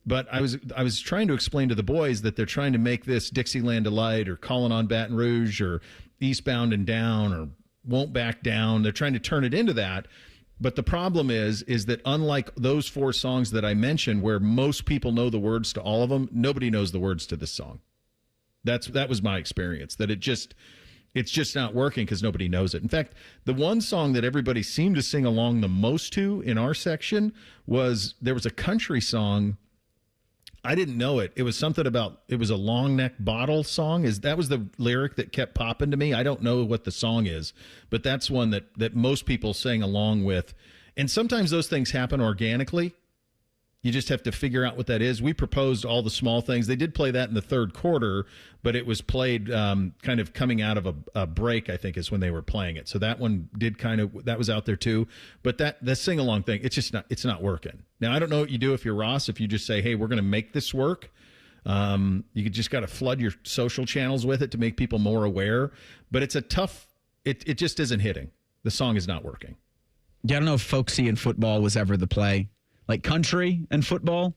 But I was trying to explain to the boys that they're trying to make this Dixieland Delight or Calling on Baton Rouge or Eastbound and Down or Won't Back Down. They're trying to turn it into that. But the problem is that unlike those 4 songs that I mentioned, where most people know the words to all of them, nobody knows the words to this song. That was my experience, that it's just not working because nobody knows it. In fact, the one song that everybody seemed to sing along the most to in our section there was a country song. I didn't know it. It was something about, it was a long neck bottle song. That was the lyric that kept popping to me. I don't know what the song is, but that's one that most people sang along with. And sometimes those things happen organically. You just have to figure out what that is. We proposed All the Small Things. They did play that in the third quarter, but it was played kind of coming out of a break, I think, is when they were playing it. So that one that was out there too. But the sing-along thing, it's not working. Now, I don't know what you do if you're Ross, if you just say, hey, we're going to make this work. You just got to flood your social channels with it to make people more aware. But it's it just isn't hitting. The song is not working. Yeah, I don't know if folksy in football was ever the play. Like country and football,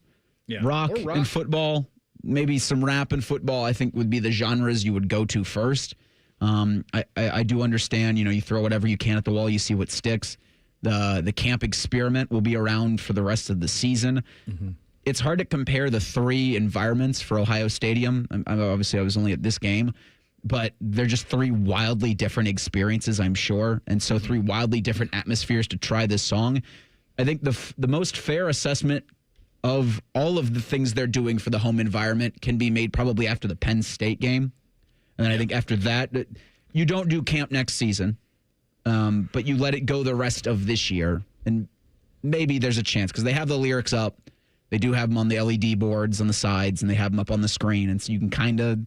rock and football, maybe some rap and football, I think would be the genres you would go to first. I do understand, you throw whatever you can at the wall, you see what sticks. The camp experiment will be around for the rest of the season. Mm-hmm. It's hard to compare the 3 environments for Ohio Stadium. Obviously, I was only at this game, but they're just 3 wildly different experiences, I'm sure. And so 3 wildly different atmospheres to try this song. I think the most fair assessment of all of the things they're doing for the home environment can be made probably after the Penn State game. And then I think after that, you don't do camp next season, but you let it go the rest of this year. And maybe there's a chance because they have the lyrics up. They do have them on the LED boards on the sides, and they have them up on the screen. And so you can kind of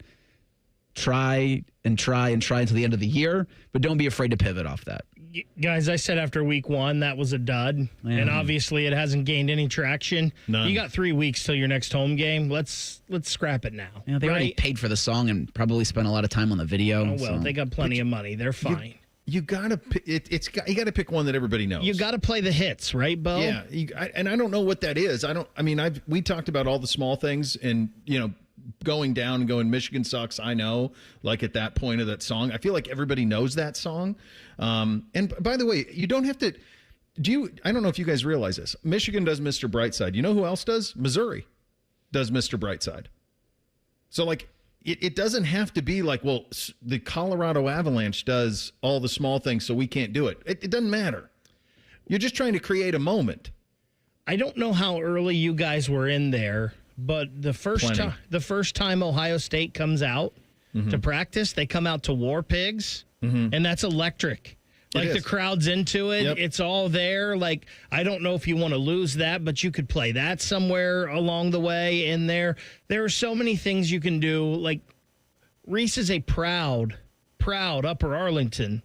try until the end of the year, but don't be afraid to pivot off that. Guys, I said after week 1 that was a dud, and obviously it hasn't gained any traction. None. You got 3 weeks till your next home game. Let's scrap it now. Yeah, they already paid for the song and probably spent a lot of time on the video. Oh, well, they got plenty of money. They're fine. You gotta pick one that everybody knows. You gotta play the hits, right, Bo? Yeah, and I don't know what that is. We talked about All the Small Things, and going down and going, Michigan sucks. I know, like at that point of that song, I feel like everybody knows that song. And by the way, you don't have to. I don't know if you guys realize this. Michigan does Mr. Brightside. You know who else does? Missouri does Mr. Brightside. So like. It doesn't have to be like, well, the Colorado Avalanche does All the Small Things, so we can't do it. It doesn't matter. You're just trying to create a moment. I don't know how early you guys were in there, but the first time Ohio State comes out to practice, they come out to War Pigs, and that's electric. Like the crowd's into it. Yep. It's all there. Like, I don't know if you want to lose that, but you could play that somewhere along the way in there. There are so many things you can do. Like, Reese is a proud Upper Arlington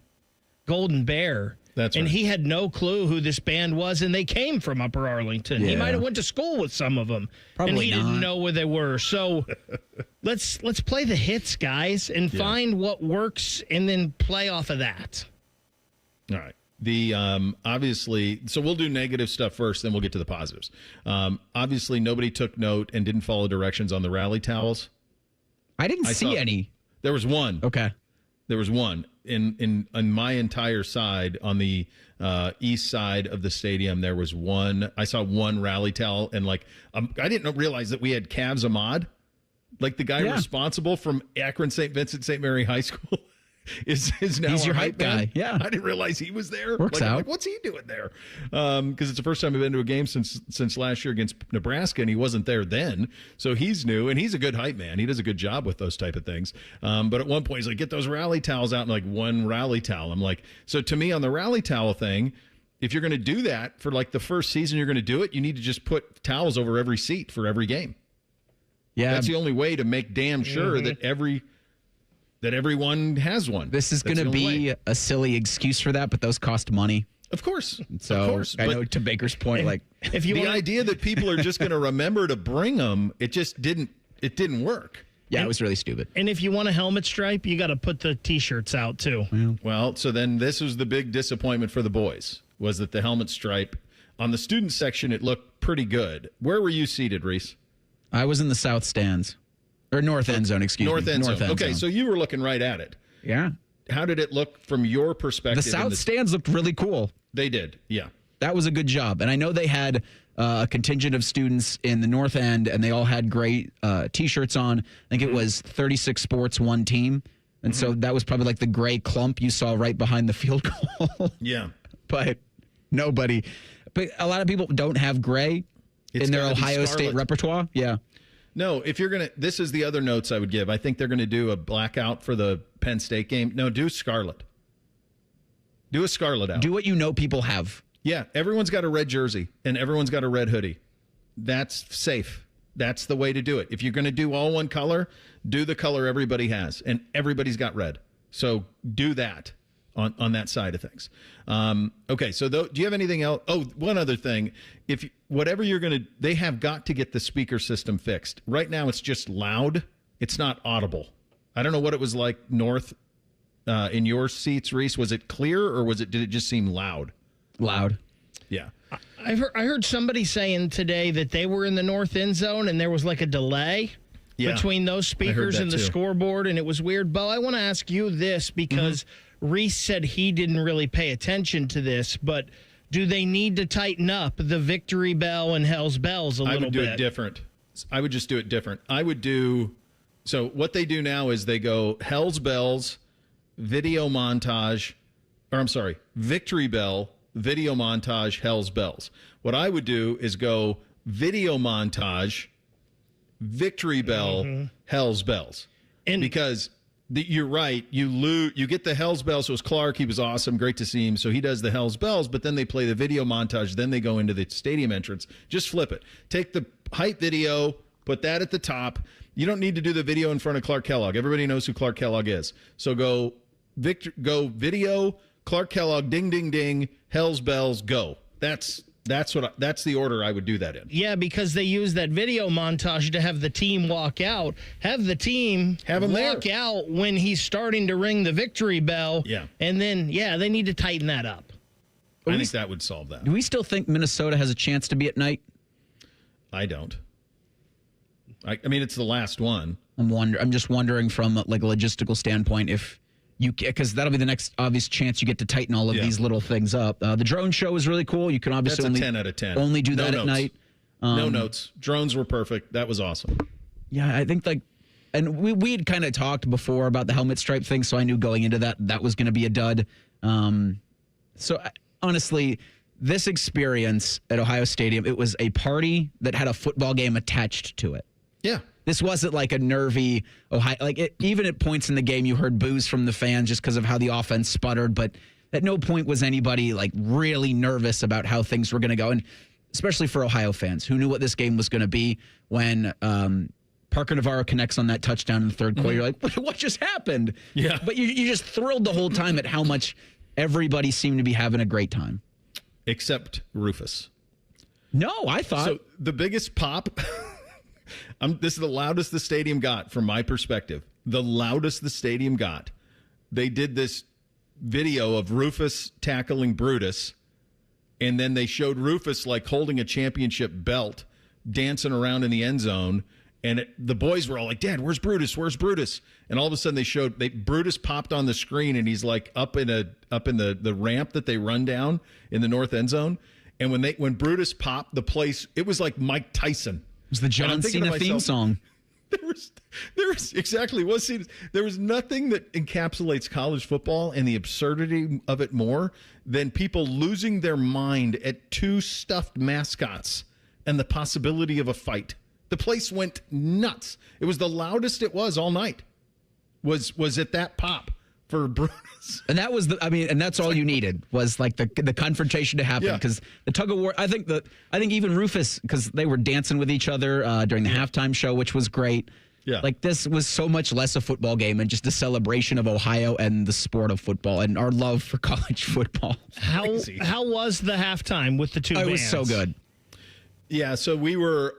Golden Bear. That's right. And he had no clue who this band was, and they came from Upper Arlington. Yeah. He might have went to school with some of them. Probably and he not. didn't know where they were. So let's play the hits, guys, and find what works and then play off of that. All right. The obviously, so we'll do negative stuff first, then we'll get to the positives. Obviously, nobody took note and didn't follow directions on the rally towels. I didn't see any. There was one. Okay. There was one in my entire side on the east side of the stadium. There was one. I saw one rally towel, and like I didn't realize that we had Cavs Ahmad, like the guy responsible from Akron St. Vincent St. Mary High School. Is now he's your hype guy? Yeah, I didn't realize he was there. Works out. Like, what's he doing there? Because it's the first time I've been to a game since last year against Nebraska, and he wasn't there then. So he's new, and he's a good hype man. He does a good job with those type of things. But at one point, he's like, "Get those rally towels out," and like one rally towel. I'm like, so to me on the rally towel thing, if you're going to do that for like the first season you're going to do it, you need to just put towels over every seat for every game. Yeah. That's the only way to make damn sure that everyone has one. This is going to be a silly excuse for that, but those cost money. Of course. So of course. I know to Baker's point, like if you the idea that people are just going to remember to bring them, it didn't work. Yeah, it was really stupid. And if you want a helmet stripe, you got to put the T-shirts out too. Well, so then this was the big disappointment for the boys, was that the helmet stripe on the student section, it looked pretty good. Where were you seated, Reese? I was in the south stands. Or north end zone, excuse me. North end zone. Okay, zone. so you were looking right at it. Yeah. How did it look from your perspective? The south stands looked really cool. They did, yeah. That was a good job. And I know they had a contingent of students in the north end, and they all had great T-shirts on. I think it was 36 sports, one team. And so that was probably like the gray clump you saw right behind the field goal. Yeah. But nobody. But a lot of people don't have gray in their Ohio State repertoire. Yeah. No, if you're going to, this is the other notes I would give. I think they're going to do a blackout for the Penn State game. No, do scarlet. Do a scarlet out. Do what you know people have. Yeah, everyone's got a red jersey and everyone's got a red hoodie. That's safe. That's the way to do it. If you're going to do all one color, do the color everybody has, and everybody's got red. So do that on that side of things. Okay, so do you have anything else? Oh, one other thing. Whatever you're going to, they have got to get the speaker system fixed. Right now it's just loud. It's not audible. I don't know what it was like north in your seats, Reese. Was it clear or did it just seem loud? Loud. Yeah. I heard somebody saying today that they were in the north end zone and there was like a delay between those speakers and the scoreboard, and it was weird. Bo, I want to ask you this because Reese said he didn't really pay attention to this, but do they need to tighten up the victory bell and hell's bells a little bit? I would do it different. I would just do it different. So what they do now is they go hell's bells, video montage, victory bell, video montage, hell's bells. What I would do is go video montage, victory bell, hell's bells. And because you're right, you get the hell's bells. So it was Clark. He was awesome. Great to see him. So he does the hell's bells, but then they play the video montage. Then they go into the stadium entrance. Just flip it. Take the hype video, put that at the top. You don't need to do the video in front of Clark Kellogg. Everybody knows who Clark Kellogg is. So go video, Clark Kellogg, ding, ding, ding, hell's bells, go. That's the order I would do that in. Yeah, because they use that video montage to have the team walk out. Have the team walk out when he's starting to ring the victory bell. Yeah. And then, they need to tighten that up. I think that would solve that. Do we still think Minnesota has a chance to be at night? I don't. I mean, it's the last one. I'm just wondering from like a logistical standpoint if because that'll be the next obvious chance you get to tighten all of these little things up. The drone show is really cool. You can obviously That's a 10 out of 10. Only do that at night. No notes. Drones were perfect. That was awesome. Yeah, I think and we had kind of talked before about the helmet stripe thing, so I knew going into that was going to be a dud. Honestly, this experience at Ohio Stadium, it was a party that had a football game attached to it. Yeah. This wasn't like a nervy Ohio. Even at points in the game, you heard boos from the fans just because of how the offense sputtered. But at no point was anybody like really nervous about how things were going to go. And especially for Ohio fans who knew what this game was going to be when Parker Navarro connects on that touchdown in the third quarter. You're like, what just happened? Yeah. But you just thrilled the whole time at how much everybody seemed to be having a great time. Except Rufus. No, I thought. So the biggest pop... this is the loudest the stadium got from my perspective. The loudest the stadium got. They did this video of Rufus tackling Brutus, and then they showed Rufus like holding a championship belt, dancing around in the end zone, and the boys were all like, "Dad, where's Brutus? Where's Brutus?" And all of a sudden Brutus popped on the screen, and he's like up in the ramp that they run down in the north end zone. And when Brutus popped, the place, it was like Mike Tyson. It was the John Cena theme song. There was exactly what Cena. There was nothing that encapsulates college football and the absurdity of it more than people losing their mind at two stuffed mascots and the possibility of a fight. The place went nuts. It was the loudest it was all night. Was at that pop. for Brutus. And that was and that's all you needed was like the confrontation to happen because the tug of war. I think even Rufus, because they were dancing with each other during the halftime show, which was great. Yeah. Like this was so much less a football game and just a celebration of Ohio and the sport of football and our love for college football. How was the halftime with the two bands? It was so good. Yeah, so we were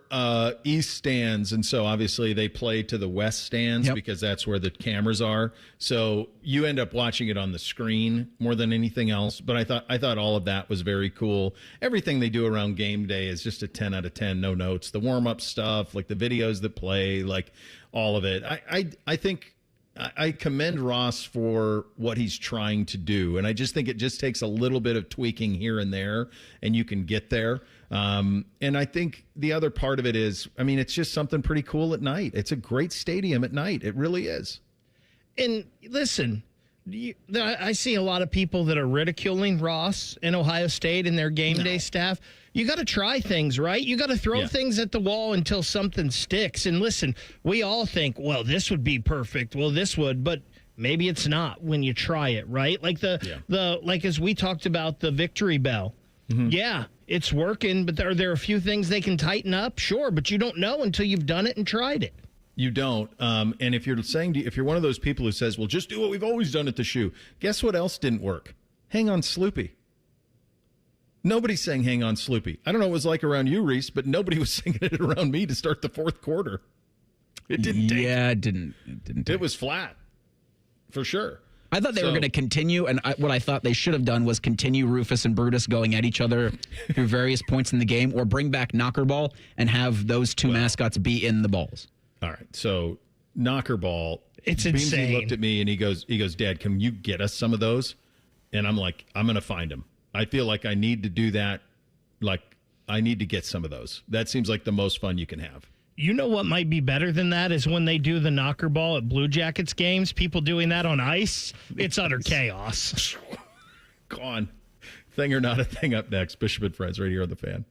east stands, and so obviously they play to the west stands because that's where the cameras are. So you end up watching it on the screen more than anything else. But I thought all of that was very cool. Everything they do around game day is just a 10 out of 10, no notes. The warm-up stuff, like the videos that play, like all of it. I think I commend Ross for what he's trying to do, and I just think it just takes a little bit of tweaking here and there, and you can get there. And I think the other part of it is, it's just something pretty cool at night. It's a great stadium at night. It really is. And listen, I see a lot of people that are ridiculing Ross and Ohio State and their game day staff. You got to try things, right? You got to throw things at the wall until something sticks. And listen, we all think, well, this would be perfect. Well, this would, but maybe it's not when you try it, right? Like like as we talked about the victory bell. Mm-hmm. Yeah, it's working, but are there a few things they can tighten up? Sure, but you don't know until you've done it and tried it. You don't. And if you're one of those people who says, well, just do what we've always done at the shoe, guess what else didn't work? Hang on, Sloopy. Nobody's saying hang on, Sloopy. I don't know what it was like around you, Reese, but nobody was singing it around me to start the fourth quarter. It didn't take. Yeah, it didn't take. It was flat, for sure. I thought they were going to continue, and what I thought they should have done was continue Rufus and Brutus going at each other through various points in the game, or bring back Knocker Ball and have those two mascots be in the balls. All right, so Knocker Ball. It's Beamsy insane. Looked at me and he goes, Dad, can you get us some of those? And I'm like, I'm going to find them. I feel like I need to do that. Like, I need to get some of those. That seems like the most fun you can have. You know what might be better than that is when they do the Knocker Ball at Blue Jackets games, people doing that on ice. It's utter chaos. Gone. Thing or not a thing up next. Bishop and Friends right here on The Fan.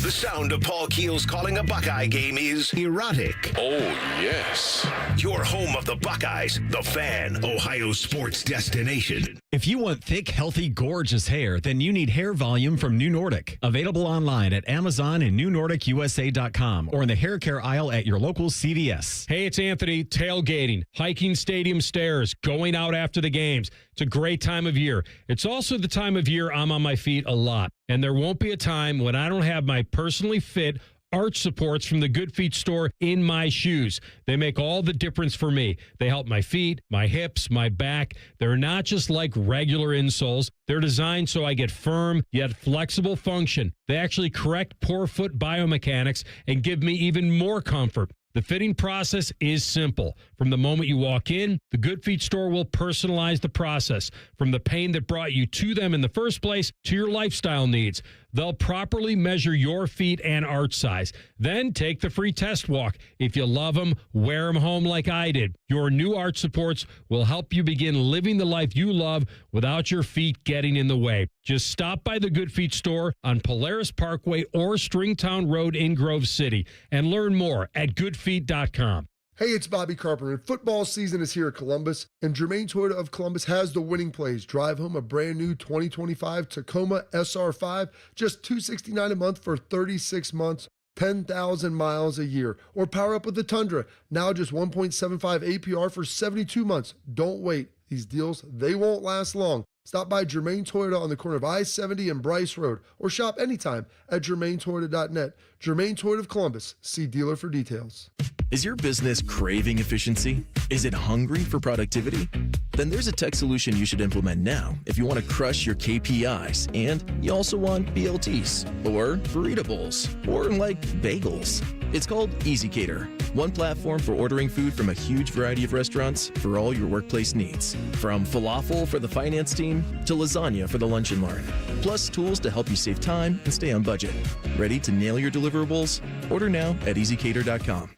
The sound of Paul Keels calling a Buckeye game is erotic. Oh, yes. Your home of the Buckeyes, The Fan, Ohio sports destination. If you want thick, healthy, gorgeous hair, then you need Hair Volume from New Nordic. Available online at Amazon and NewNordicUSA.com or in the hair care aisle at your local CVS. Hey, it's Anthony. Tailgating, hiking stadium stairs, going out after the games. It's a great time of year. It's also the time of year I'm on my feet a lot. And there won't be a time when I don't have my personally fit arch supports from the Good Feet store in my shoes. They make all the difference for me. They help my feet, my hips, my back. They're not just like regular insoles. They're designed so I get firm yet flexible function. They actually correct poor foot biomechanics and give me even more comfort. The fitting process is simple. From the moment you walk in, the Good Feet store will personalize the process. From the pain that brought you to them in the first place to your lifestyle needs. They'll properly measure your feet and arch size. Then take the free test walk. If you love them, wear them home like I did. Your new arch supports will help you begin living the life you love without your feet getting in the way. Just stop by the Good Feet store on Polaris Parkway or Stringtown Road in Grove City and learn more at goodfeet.com. Hey, it's Bobby Carpenter, and football season is here at Columbus, and Germain Toyota of Columbus has the winning plays. Drive home a brand new 2025 Tacoma SR5, just $269 a month for 36 months, 10,000 miles a year. Or power up with the Tundra, now just 1.75 APR for 72 months. Don't wait. These deals, they won't last long. Stop by Germain Toyota on the corner of I-70 and Bryce Road, or shop anytime at germaintoyota.net. Germain Toyota of Columbus. See dealer for details. Is your business craving efficiency? Is it hungry for productivity? Then there's a tech solution you should implement now if you want to crush your KPIs and you also want BLTs or burrito bowls or like bagels. It's called EasyCater, one platform for ordering food from a huge variety of restaurants for all your workplace needs. From falafel for the finance team to lasagna for the lunch and learn. Plus tools to help you save time and stay on budget. Ready to nail your deliverables? Order now at easycater.com.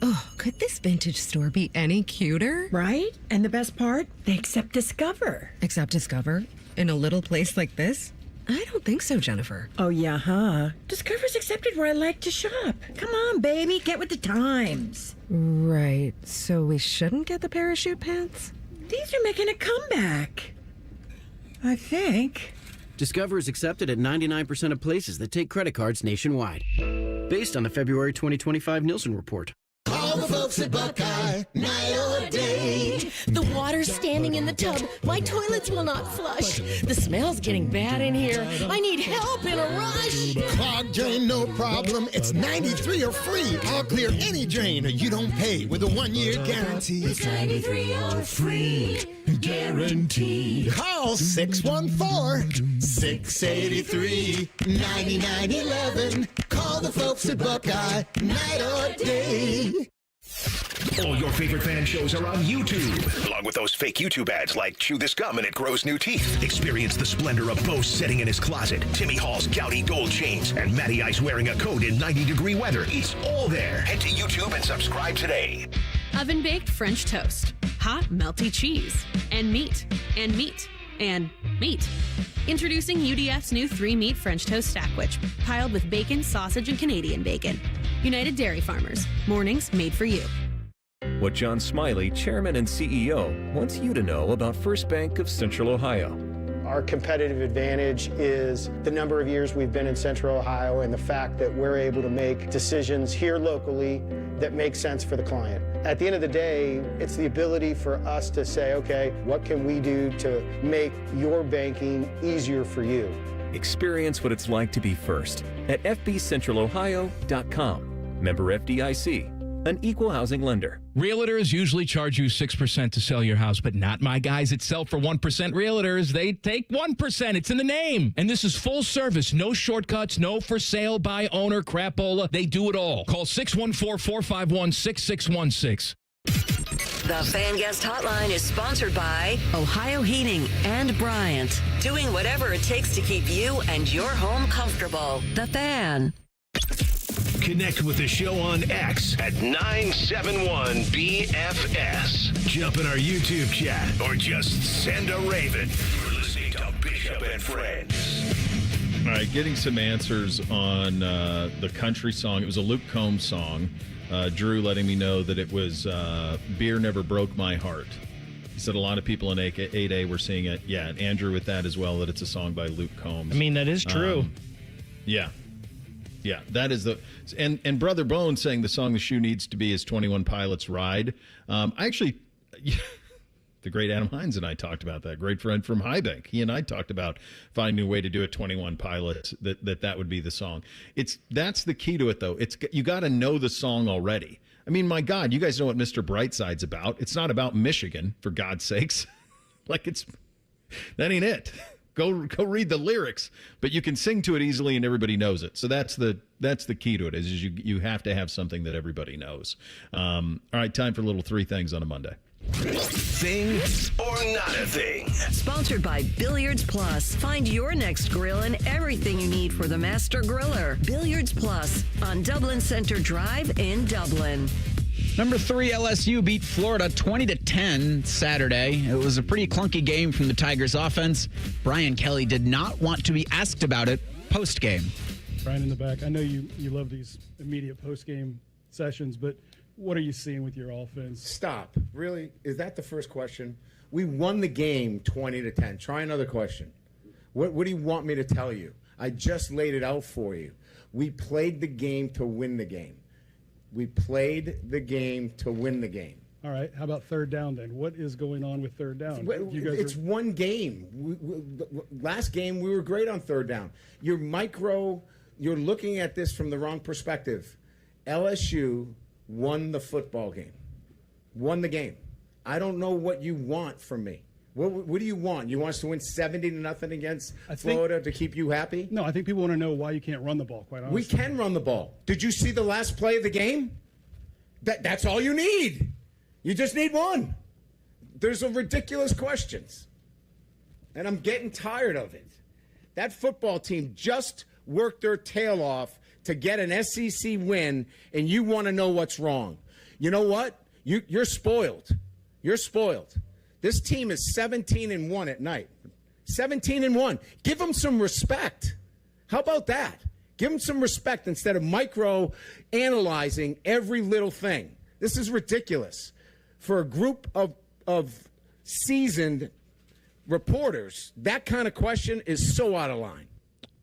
Oh, could this vintage store be any cuter? Right? And the best part? They accept Discover. Accept Discover? In a little place like this? I don't think so, Jennifer. Oh, yeah, huh? Discover's accepted where I like to shop. Come on, baby, get with the times. Right. So we shouldn't get the parachute pants? These are making a comeback. I think. Discover is accepted at 99% of places that take credit cards nationwide. Based on the February 2025 Nielsen report. Call the folks at Buckeye, night or day. The water's standing in the tub. My toilets will not flush. The smell's getting bad in here. I need help in a rush. Clogged drain, no problem. It's 93 or free. I'll clear any drain you don't pay with a 1-year guarantee. It's 93 or free. Guaranteed. Call 614-683-9911. Call the folks at Buckeye, night or day. All your favorite fan shows are on YouTube, along with those fake YouTube ads like Chew This Gum and It Grows New Teeth. Experience the splendor of Bo sitting in his closet, Timmy Hall's gouty gold chains, and Matty Ice wearing a coat in 90-degree weather. It's all there. Head to YouTube and subscribe today. Oven-baked French toast, hot melty cheese, and meat, and meat, and meat. Introducing UDF's new 3-meat French toast sandwich, piled with bacon, sausage, and Canadian bacon. United Dairy Farmers, mornings made for you. What John Smiley, Chairman and CEO, wants you to know about First Bank of Central Ohio. Our competitive advantage is the number of years we've been in Central Ohio and the fact that we're able to make decisions here locally that make sense for the client. At the end of the day, it's the ability for us to say, okay, what can we do to make your banking easier for you? Experience what it's like to be first at fbcentralohio.com. Member FDIC, an equal housing lender. Realtors usually charge you 6% to sell your house, but not my guys at Sell for 1% Realtors. They take 1%. It's in the name. And this is full service. No shortcuts, no for sale by owner crapola. They do it all. Call 614-451-6616. The Fan Guest Hotline is sponsored by Ohio Heating and Bryant. Doing whatever it takes to keep you and your home comfortable. The Fan. Connect with the show on X at 971BFS. Jump in our YouTube chat or just send a raven. You're listening to Bishop and Friends. All right, getting some answers on the country song. It was a Luke Combs song. Drew letting me know that it was Beer Never Broke My Heart. He said a lot of people in 8A were seeing it. Yeah, and Andrew with that as well, that it's a song by Luke Combs. I mean, that is true. Yeah. Yeah, that is the and Brother Bone saying the song the shoe needs to be is 21 Pilots Ride. I actually, the great Adam Hines and I talked about that. Great friend from High Bank. He and I talked about finding a way to do it. 21 Pilots. That would be the song. That's the key to it though. You got to know the song already. I mean, my God, you guys know what Mr. Brightside's about. It's not about Michigan, for God's sakes. That ain't it. Go read the lyrics, but you can sing to it easily and everybody knows it. So that's the key to it is you have to have something that everybody knows. All right, time for little 3 things on a Monday. Thing or not a thing. Sponsored by Billiards Plus. Find your next grill and everything you need for the master griller. Billiards Plus on Dublin Center Drive in Dublin. Number 3, LSU beat Florida 20-10 Saturday. It was a pretty clunky game from the Tigers offense. Brian Kelly did not want to be asked about it post-game. Brian in the back, I know you love these immediate post-game sessions, but what are you seeing with your offense? Stop. Really? Is that the first question? We won the game 20-10. Try another question. What do you want me to tell you? I just laid it out for you. We played the game to win the game. We played the game to win the game. All right. How about third down then? What is going on with third down? It's one game. Last game, we were great on third down. You're looking at this from the wrong perspective. LSU won the football game. Won the game. I don't know what you want from me. What do you want? You want us to win 70-0 against Florida to keep you happy? No, I think people want to know why you can't run the ball, quite honestly. We can run the ball. Did you see the last play of the game? That's all you need. You just need one. There's a ridiculous questions. And I'm getting tired of it. That football team just worked their tail off to get an SEC win, and you want to know what's wrong. You know what? You're spoiled. You're spoiled. This team is 17-1 at night. 17-1. Give them some respect. How about that? Give them some respect instead of micro-analyzing every little thing. This is ridiculous. For a group of seasoned reporters, that kind of question is so out of line.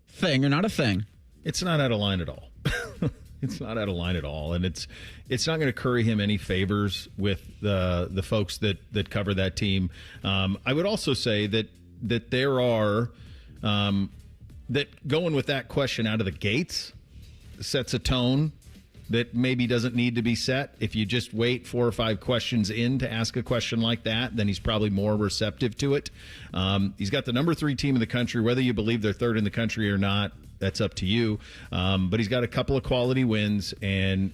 Thing or not a thing? It's not out of line at all. It's not out of line at all, and it's not going to curry him any favors with the folks that cover that team. I would also say that there are that going with that question out of the gates sets a tone that maybe doesn't need to be set. If you just wait 4 or 5 questions in to ask a question like that, then he's probably more receptive to it. He's got the number 3 team in the country. Whether you believe they're third in the country or not, that's up to you. But he's got a couple of quality wins, and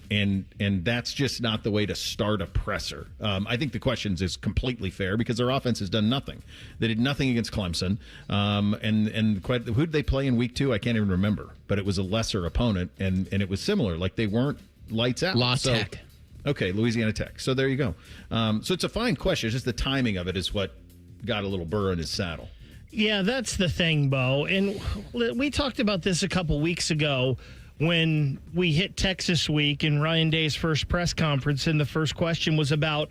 that's just not the way to start a presser. I think the questions is completely fair because their offense has done nothing. They did nothing against Clemson. Who did they play in week 2? I can't even remember. But it was a lesser opponent, and it was similar. Like they weren't lights out. Tech. Okay, Louisiana Tech. So there you go. So it's a fine question. It's just the timing of it is what got a little burr in his saddle. Yeah, that's the thing, Bo. And we talked about this a couple weeks ago when we hit Texas week and Ryan Day's first press conference, and the first question was about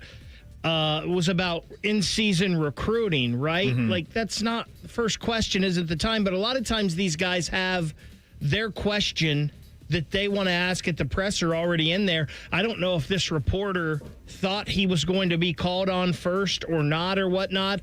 in-season recruiting, right? Mm-hmm. Like, that's not the first question isn't the time, but a lot of times these guys have their question that they want to ask at the presser already in there. I don't know if this reporter thought he was going to be called on first or not or whatnot.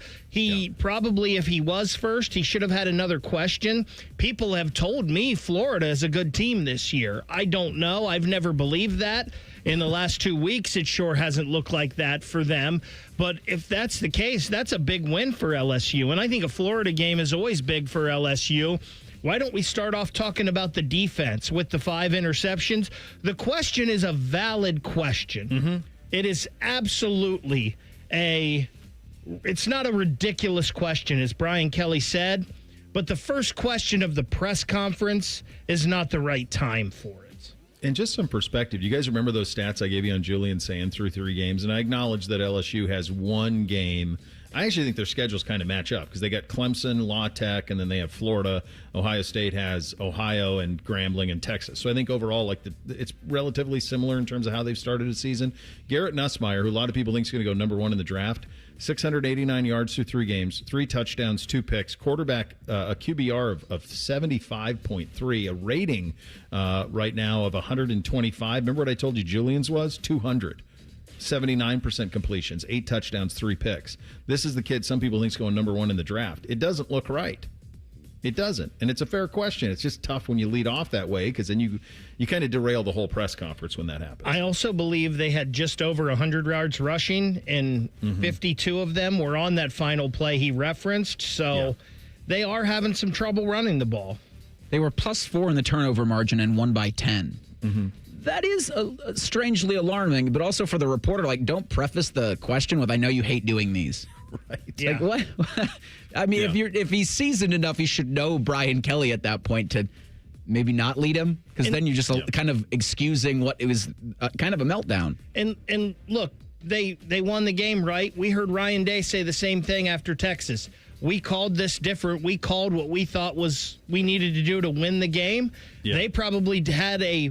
Probably, if he was first, he should have had another question. People have told me Florida is a good team this year. I don't know. I've never believed that. In the last 2 weeks, it sure hasn't looked like that for them. But if that's the case, that's a big win for LSU. And I think a Florida game is always big for LSU. Why don't we start off talking about the defense with the 5 interceptions? The question is a valid question. Mm-hmm. It is absolutely it's not a ridiculous question, as Brian Kelly said, but the first question of the press conference is not the right time for it. And just some perspective, you guys remember those stats I gave you on Julian Sand through 3 games? And I acknowledge that LSU has 1 game. I actually think their schedules kind of match up because they got Clemson, La Tech, and then they have Florida. Ohio State has Ohio and Grambling and Texas. So I think overall, it's relatively similar in terms of how they've started the season. Garrett Nussmeier, who a lot of people think is going to go number 1 in the draft, 689 yards through 3 games, 3 touchdowns, 2 picks, quarterback, a QBR of 75.3, a rating right now of 125. Remember what I told you Julian's was? 200. 79% completions, 8 touchdowns, 3 picks. This is the kid some people think is going number 1 in the draft. It doesn't look right. It doesn't. And it's a fair question. It's just tough when you lead off that way because then you kind of derail the whole press conference when that happens. I also believe they had just over 100 yards rushing, and 52 of them were on that final play he referenced. So they are having some trouble running the ball. They were +4 in the turnover margin and won by 10. Mm-hmm. That is strangely alarming, but also for the reporter, don't preface the question with, I know you hate doing these. Right. Yeah. Like, what? I mean, if he's seasoned enough, he should know Brian Kelly at that point to maybe not lead him, because then you're just kind of excusing what it was kind of a meltdown. And look, they won the game, right? We heard Ryan Day say the same thing after Texas. We called this different. We called what we thought we needed to do to win the game. Yeah. They probably had a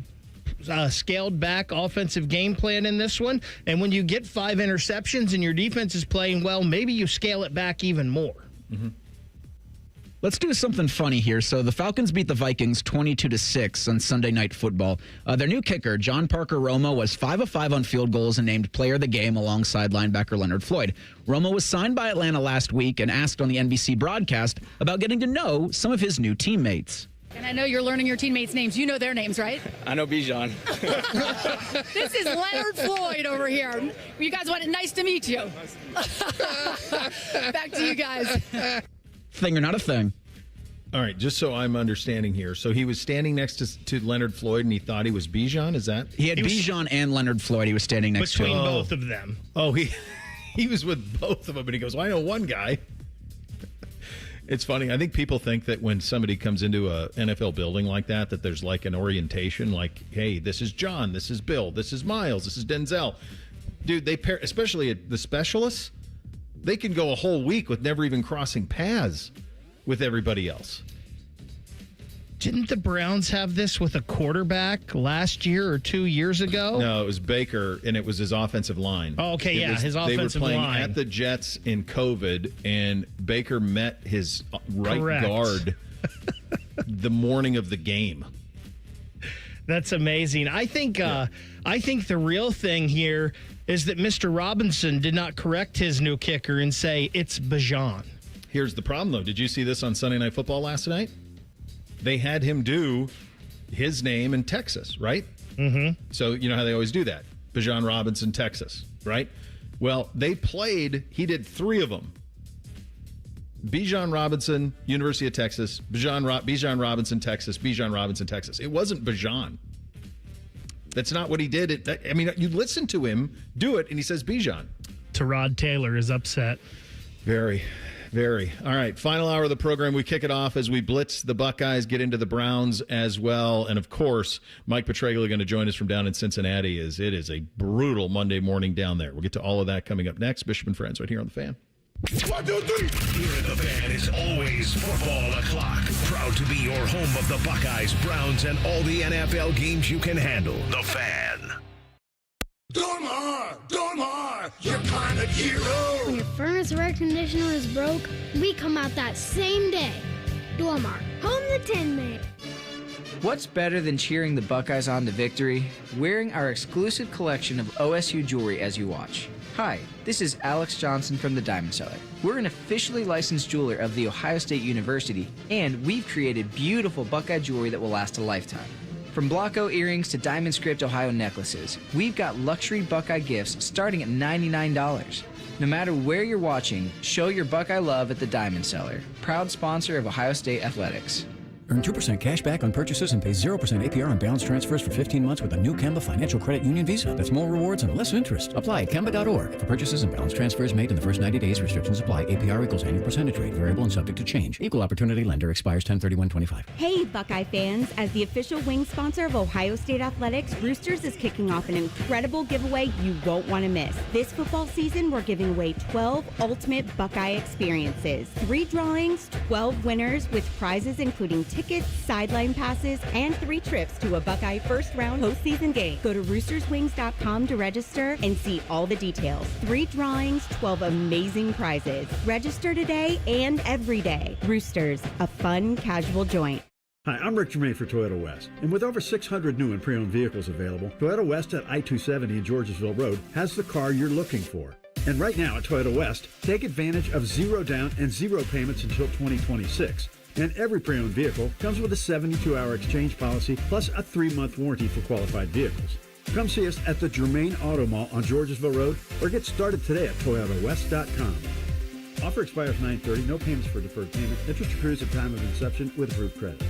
scaled back offensive game plan in this one. And when you get 5 interceptions and your defense is playing well, maybe you scale it back even more. Mm-hmm. Let's do something funny here. So the Falcons beat the Vikings 22-6 on Sunday Night Football. Their new kicker, John Parker Roma, was 5 of 5 on field goals and named player of the game alongside linebacker Leonard Floyd. Roma was signed by Atlanta last week and asked on the NBC broadcast about getting to know some of his new teammates. And I know you're learning your teammates' names. You know their names, right? I know Bijan. This is Leonard Floyd over here. You guys want it? Nice to meet you. Back to you guys. Thing or not a thing? All right, just so I'm understanding here. So he was standing next to Leonard Floyd, and he thought he was Bijan? Is that? He had Bijan and Leonard Floyd. He was standing next to him. Between both of them. Oh, he was with both of them, and he goes, well, I know one guy. It's funny. I think people think that when somebody comes into a NFL building like that there's like an orientation, like, hey, this is John, this is Bill, this is Miles, this is Denzel. Dude, they pair, especially the specialists, they can go a whole week with never even crossing paths with everybody else. Didn't the Browns have this with a quarterback last year or 2 years ago? No, it was Baker, and it was his offensive line. Oh, okay, his offensive line. They were playing at the Jets in COVID, and Baker met his right guard the morning of the game. That's amazing. I think the real thing here is that Mr. Robinson did not correct his new kicker and say it's Bijan. Here's the problem, though. Did you see this on Sunday Night Football last night? They had him do his name in Texas, right? Mm-hmm. So you know how they always do that. Bijan Robinson, Texas, right? Well, he did 3 of them. Bijan Robinson, University of Texas, Bijan Robinson, Texas, Bijan Robinson, Texas. It wasn't Bijan. That's not what he did. You listen to him do it, and he says Bijan. Tyrod Taylor is upset. Very, very. All right, final hour of the program. We kick it off as we blitz the Buckeyes, get into the Browns as well. And, of course, Mike Petraglia going to join us from down in Cincinnati. It is a brutal Monday morning down there. We'll get to all of that coming up next. Bishop and Friends right here on The Fan. 1, 2, 3. Here in The Fan is always football o'clock. Proud to be your home of the Buckeyes, Browns, and all the NFL games you can handle. The Fan. Dormar, you're Climate Hero. When your furnace or air conditioner is broke, we come out that same day. Dormar, home the Tin Man. What's better than cheering the Buckeyes on to victory? Wearing our exclusive collection of OSU jewelry as you watch. Hi, this is Alex Johnson from the Diamond Cellar. We're an officially licensed jeweler of The Ohio State University, and we've created beautiful Buckeye jewelry that will last a lifetime. From Blocko earrings to Diamond Script Ohio necklaces, we've got luxury Buckeye gifts starting at $99. No matter where you're watching, show your Buckeye love at the Diamond Cellar, proud sponsor of Ohio State Athletics. Earn 2% cash back on purchases and pay 0% APR on balance transfers for 15 months with a new Kemba Financial Credit Union Visa. That's more rewards and less interest. Apply at Kemba.org. For purchases and balance transfers made in the first 90 days, restrictions apply. APR equals annual percentage rate. Variable and subject to change. Equal opportunity lender. Expires 10/31/25. Hey, Buckeye fans. As the official wing sponsor of Ohio State Athletics, Roosters is kicking off an incredible giveaway you won't want to miss. This football season, we're giving away 12 ultimate Buckeye experiences. 3 drawings, 12 winners with prizes including tickets, sideline passes, and 3 trips to a Buckeye first-round postseason game. Go to roosterswings.com to register and see all the details. 3 drawings, 12 amazing prizes. Register today and every day. Roosters, a fun, casual joint. Hi, I'm Rick Germain for Toyota West. And with over 600 new and pre-owned vehicles available, Toyota West at I-270 and Georgesville Road has the car you're looking for. And right now at Toyota West, take advantage of 0 down and 0 payments until 2026. And every pre-owned vehicle comes with a 72-hour exchange policy plus a 3-month warranty for qualified vehicles. Come see us at the Germain Auto Mall on Georgesville Road or get started today at ToyotaWest.com. Offer expires 9/30. No payments for deferred payment. Interest accrues at time of inception with approved credit.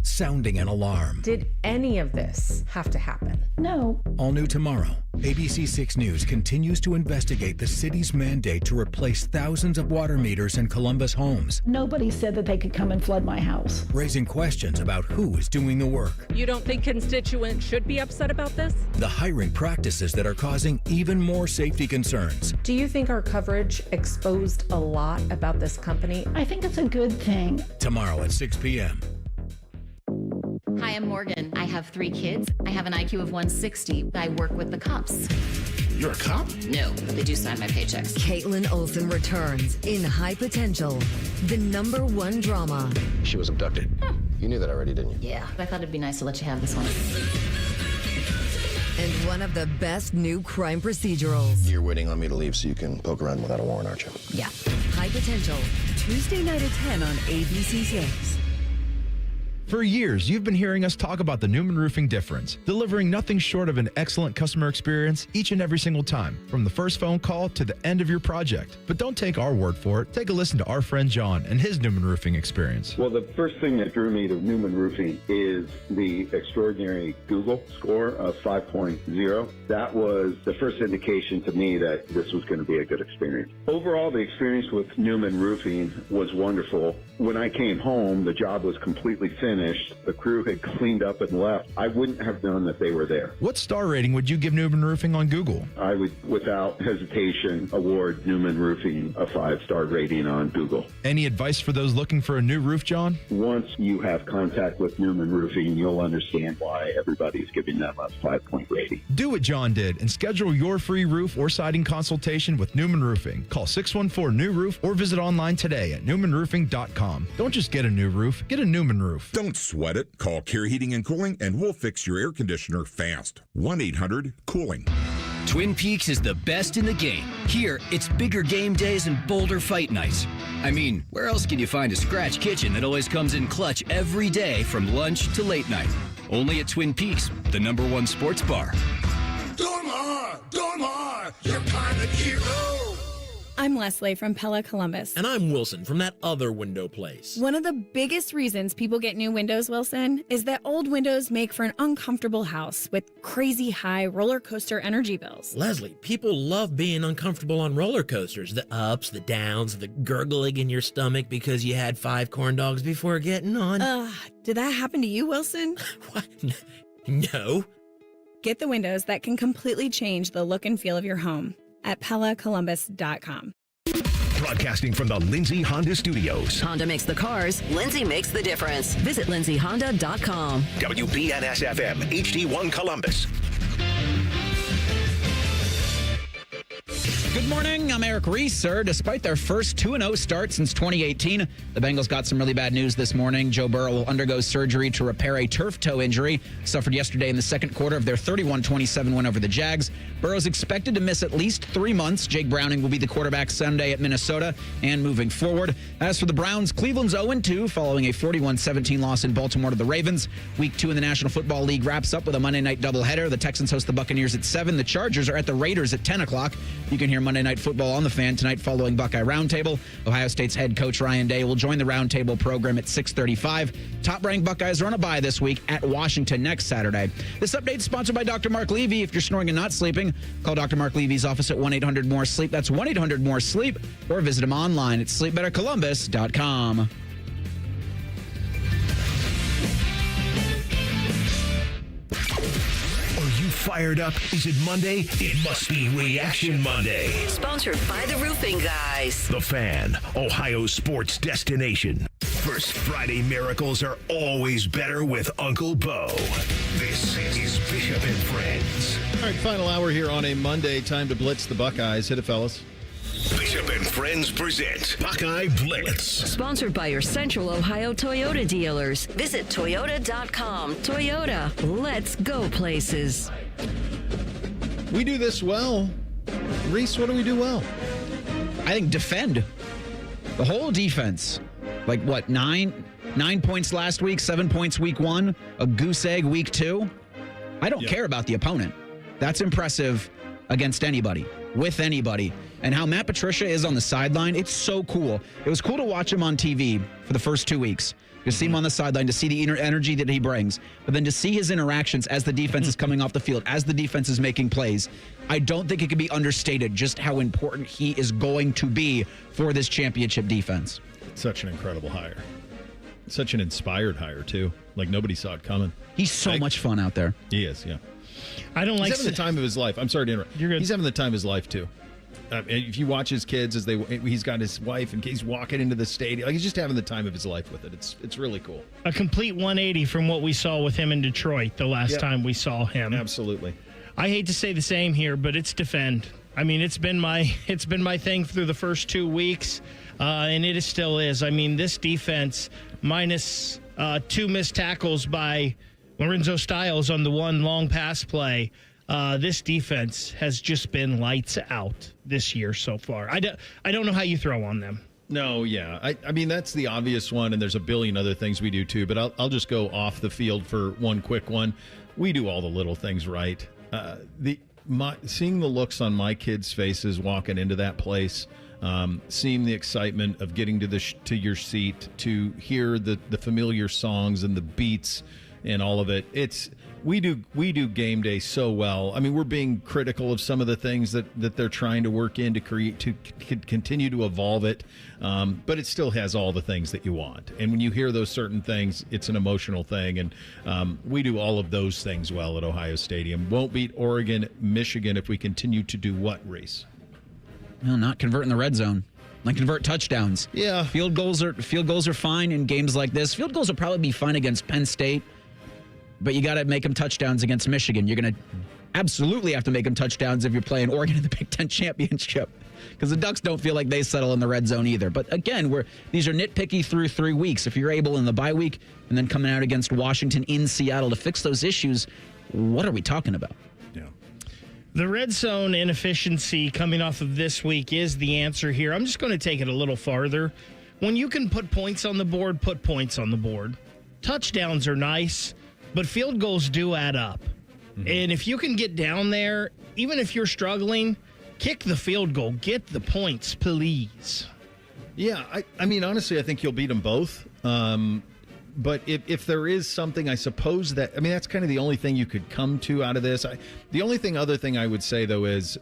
Sounding an alarm. Did any of this have to happen? No. All new tomorrow. ABC 6 News continues to investigate the city's mandate to replace thousands of water meters in Columbus homes, Nobody said that they could come and flood my house. raising questions about who is doing the work. You don't think constituents should be upset about this? The hiring practices that are causing even more safety concerns. Do you think our coverage exposed a lot about this company? I think it's a good thing. Tomorrow at 6 p.m. Hi, I'm Morgan. I have 3 kids. I have an IQ of 160. I work with the cops. You're a cop? No, they do sign my paychecks. Caitlin Olsen returns in High Potential, the #1 drama. She was abducted. You knew that already, didn't you? Yeah, I thought it'd be nice to let you have this one. And one of the best new crime procedurals. You're waiting on me to leave so you can poke around without a warrant, aren't you? Yeah. High Potential, Tuesday night at 10 on ABC 6. For years, you've been hearing us talk about the Newman Roofing difference, delivering nothing short of an excellent customer experience each and every single time, from the first phone call to the end of your project. But don't take our word for it. Take a listen to our friend John and his Newman Roofing experience. Well, the first thing that drew me to Newman Roofing is the extraordinary Google score of 5.0. That was the first indication to me that this was going to be a good experience. Overall, the experience with Newman Roofing was wonderful. When I came home, the job was completely finished. finished, the crew had cleaned up and left, I wouldn't have known that they were there. What star rating would you give Newman Roofing on Google? I would, without hesitation, award Newman Roofing a 5-star rating on Google. Any advice for those looking for a new roof, John? Once you have contact with Newman Roofing, you'll understand why everybody's giving them a 5-point rating. Do what John did and schedule your free roof or siding consultation with Newman Roofing. Call 614-NEW-ROOF or visit online today at newmanroofing.com. Don't just get a new roof, get a Newman roof. Don't sweat it. Call Care Heating and Cooling and we'll fix your air conditioner fast. 1-800-COOLING. Twin Peaks is the best in the game. Here, it's bigger game days and bolder fight nights. I mean, where else can you find a scratch kitchen that always comes in clutch every day from lunch to late night? Only at Twin Peaks, the #1 sports bar. Dormar, your kind of hero. I'm Leslie from Pella Columbus. And I'm Wilson from that other window place. One of the biggest reasons people get new windows, Wilson, is that old windows make for an uncomfortable house with crazy high roller coaster energy bills. Leslie, people love being uncomfortable on roller coasters. The ups, the downs, the gurgling in your stomach because you had 5 corn dogs before getting on. Did that happen to you, Wilson? What? No. Get the windows that can completely change the look and feel of your home at PellaColumbus.com. Broadcasting from the Lindsay Honda Studios. Honda makes the cars. Lindsay makes the difference. Visit lindsayhonda.com. WBNS-FM, HD1 Columbus. Good morning. I'm Eric Reeser. Despite their first 2-0 start since 2018, the Bengals got some really bad news this morning. Joe Burrow will undergo surgery to repair a turf toe injury suffered yesterday in the second quarter of their 31-27 win over the Jags. Burrow's expected to miss at least 3 months. Jake Browning will be the quarterback Sunday at Minnesota and moving forward. As for the Browns, Cleveland's 0-2 following a 41-17 loss in Baltimore to the Ravens. Week 2 in the National Football League wraps up with a Monday night doubleheader. The Texans host the Buccaneers at 7. The Chargers are at the Raiders at 10 o'clock. You can hear Monday Night Football on the Fan tonight following Buckeye Roundtable. Ohio State's head coach Ryan Day will join the Roundtable program at 6:35. Top-ranked Buckeyes are on a bye this week at Washington next Saturday. This update is sponsored by Dr. Mark Levy. If you're snoring and not sleeping, call Dr. Mark Levy's office at 1-800-MORE-SLEEP. That's 1-800-MORE-SLEEP. Or visit him online at sleepbettercolumbus.com. Fired up? Is it Monday? It must be Reaction Monday. Sponsored by the Roofing Guys. The Fan, Ohio sports destination. First Friday miracles are always better with Uncle Bo. This is Bishop and Friends. All right, final hour here on a Monday. Time to blitz the Buckeyes. Hit it, fellas. Bishop and Friends present Buckeye Blitz. Sponsored by your Central Ohio Toyota dealers. Visit Toyota.com. Toyota, let's go places. We do this well. Reese, what do we do well? I think defend. The whole defense. Like what, 9 points last week, 7 points week 1, a goose egg week 2. I don't care about the opponent. That's impressive against anybody, with anybody. And how Matt Patricia is on the sideline, it's so cool. It was cool to watch him on TV for the first 2 weeks. To see him on the sideline, to see the energy that he brings, but then to see his interactions as the defense is coming off the field, as the defense is making plays, I don't think it can be understated just how important he is going to be for this championship defense. Such an incredible hire. Such an inspired hire, too. Like, nobody saw it coming. He's so much fun out there. He is, yeah. I don't like... He's having the time of his life. I'm sorry to interrupt. You're good. He's having the time of his life, too. If you watch his kids as he's got his wife and he's walking into the stadium, like he's just having the time of his life with it. It's really cool. A complete 180 from what we saw with him in Detroit the last time we saw him. Absolutely. I hate to say the same here, but it's defend. I mean, it's been my thing through the first 2 weeks, and it still is. I mean, this defense minus 2 missed tackles by Lorenzo Styles on the one long pass play. This defense has just been lights out this year so far. I don't know how you throw on them. No, yeah. I mean, that's the obvious one, and there's a billion other things we do too, but I'll just go off the field for one quick one. We do all the little things right. Seeing the looks on my kids' faces walking into that place, seeing the excitement of getting to your seat, to hear the familiar songs and the beats and all of it, We do game day so well. I mean, we're being critical of some of the things that they're trying to work in to create, to continue to evolve it. But it still has all the things that you want. And when you hear those certain things, it's an emotional thing. And we do all of those things well at Ohio Stadium. Won't beat Oregon, Michigan if we continue to do what, Reese? Well, not convert in the red zone. Like convert touchdowns. Yeah. Field goals are fine in games like this. Field goals will probably be fine against Penn State. But you got to make them touchdowns against Michigan. You're going to absolutely have to make them touchdowns if you're playing Oregon in the Big Ten Championship, because the Ducks don't feel like they settle in the red zone either. But again, these are nitpicky through 3 weeks. If you're able in the bye week and then coming out against Washington in Seattle to fix those issues, what are we talking about? Yeah. The red zone inefficiency coming off of this week is the answer here. I'm just going to take it a little farther. When you can put points on the board, put points on the board. Touchdowns are nice, but field goals do add up. Mm-hmm. And if you can get down there, even if you're struggling, kick the field goal. Get the points, please. Yeah, I mean, honestly, I think you'll beat them both. But if there is something, I suppose that's kind of the only thing you could come to out of this. The only other thing I would say, though, is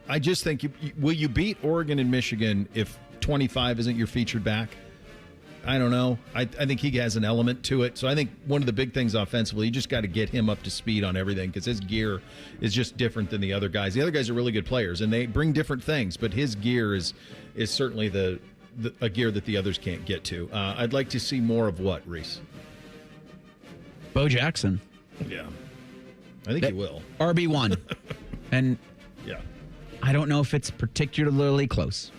I just think, will you beat Oregon and Michigan if 25 isn't your featured back? I don't know. I think he has an element to it. So I think one of the big things offensively, you just got to get him up to speed on everything, because his gear is just different than the other guys. The other guys are really good players, and they bring different things, but his gear is certainly a gear that the others can't get to. I'd like to see more of what, Reese? Bo Jackson. Yeah. I think he will. RB1. And yeah, I don't know if it's particularly close.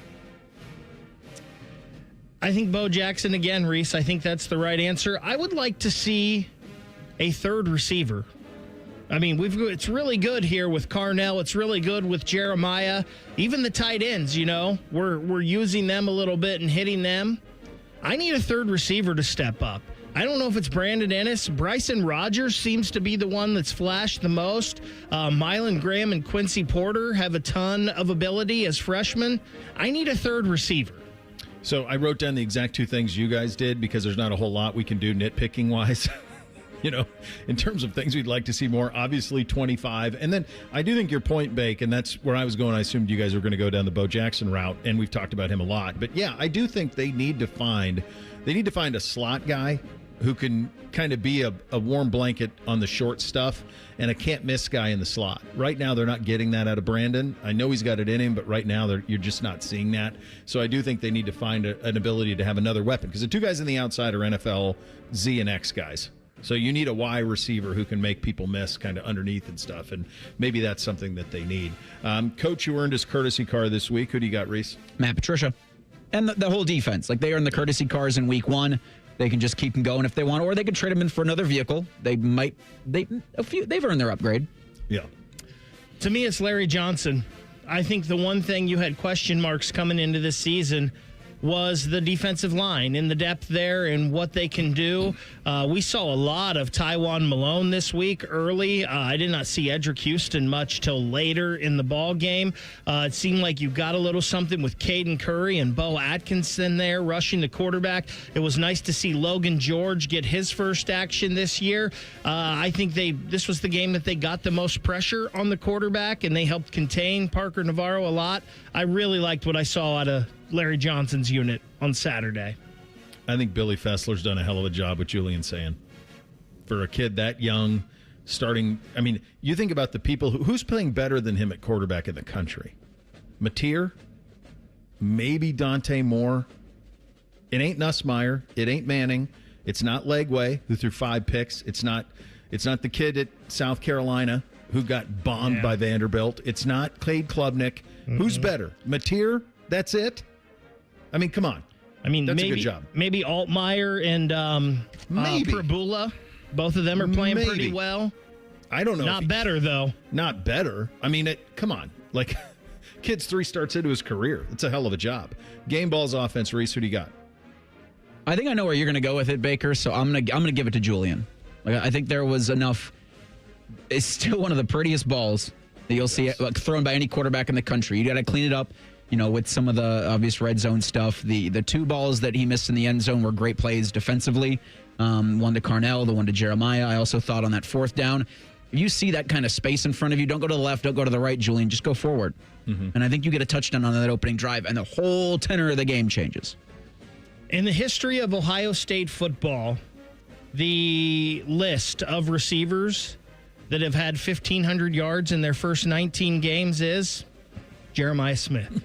I think Bo Jackson again, Reese. I think that's the right answer. I would like to see a third receiver. I mean, it's really good here with Carnell. It's really good with Jeremiah. Even the tight ends, we're using them a little bit and hitting them. I need a third receiver to step up. I don't know if it's Brandon Ennis. Bryson Rogers seems to be the one that's flashed the most. Mylan Graham and Quincy Porter have a ton of ability as freshmen. I need a third receiver. So I wrote down the exact two things you guys did, because there's not a whole lot we can do nitpicking-wise. In terms of things we'd like to see more, obviously 25. And then I do think your point, Bake, and that's where I was going. I assumed you guys were going to go down the Bo Jackson route, and we've talked about him a lot. But yeah, I do think they need to find a slot guy who can kind of be a warm blanket on the short stuff and a can't-miss guy in the slot. Right now, they're not getting that out of Brandon. I know he's got it in him, but right now you're just not seeing that. So I do think they need to find an ability to have another weapon, because the two guys on the outside are NFL Z and X guys. So you need a Y receiver who can make people miss kind of underneath and stuff, and maybe that's something that they need. Coach, who earned his courtesy car this week, who do you got, Reese? Matt Patricia. And the whole defense. Like, they earned the courtesy cars in week 1. They can just keep them going if they want, or they could trade them in for another vehicle. They've earned their upgrade. Yeah. To me, it's Larry Johnson. I think the one thing you had question marks coming into this season was the defensive line and the depth there and what they can do. We saw a lot of Tywan Malone this week early. I did not see Edric Houston much till later in the ball game. It seemed like you got a little something with Caden Curry and Bo Atkinson there rushing the quarterback. It was nice to see Logan George get his first action this year. I think this was the game that they got the most pressure on the quarterback, and they helped contain Parker Navarro a lot. I really liked what I saw out of Larry Johnson's unit on Saturday. I think Billy Fessler's done a hell of a job with Julian Sand. For a kid that young, starting, I mean, you think about the people who's playing better than him at quarterback in the country. Mateer, maybe Dante Moore. It ain't Nussmeier. It ain't Manning. It's not Legway, who threw 5 picks. It's not the kid at South Carolina who got bombed by Vanderbilt. It's not Cade Klubnik. Mm-hmm. Who's better? Mateer? That's it? I mean, come on. I mean, that's maybe, a good job. Maybe Altmaier and Prabula. Both of them are playing pretty well. I don't know. Not better, though. Not better. I mean, come on. Like, kid's 3 starts into his career. It's a hell of a job. Game ball's offense, Reese, who do you got? I think I know where you're going to go with it, Baker, so I'm gonna give it to Julian. Like, I think there was enough. It's still one of the prettiest balls that you'll see thrown by any quarterback in the country. You got to clean it up. with some of the obvious red zone stuff. The 2 balls that he missed in the end zone were great plays defensively. One to Carnell, the one to Jeremiah. I also thought on that 4th down, if you see that kind of space in front of you, don't go to the left, don't go to the right, Julian. Just go forward. And I think you get a touchdown on that opening drive, and the whole tenor of the game changes. In the history of Ohio State football, the list of receivers that have had 1,500 yards in their first 19 games is Jeremiah Smith.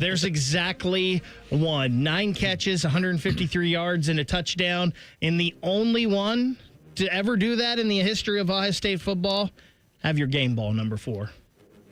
There's exactly one. 9 catches, 153 yards, and a touchdown. And the only one to ever do that in the history of Ohio State football, have your game ball number 4.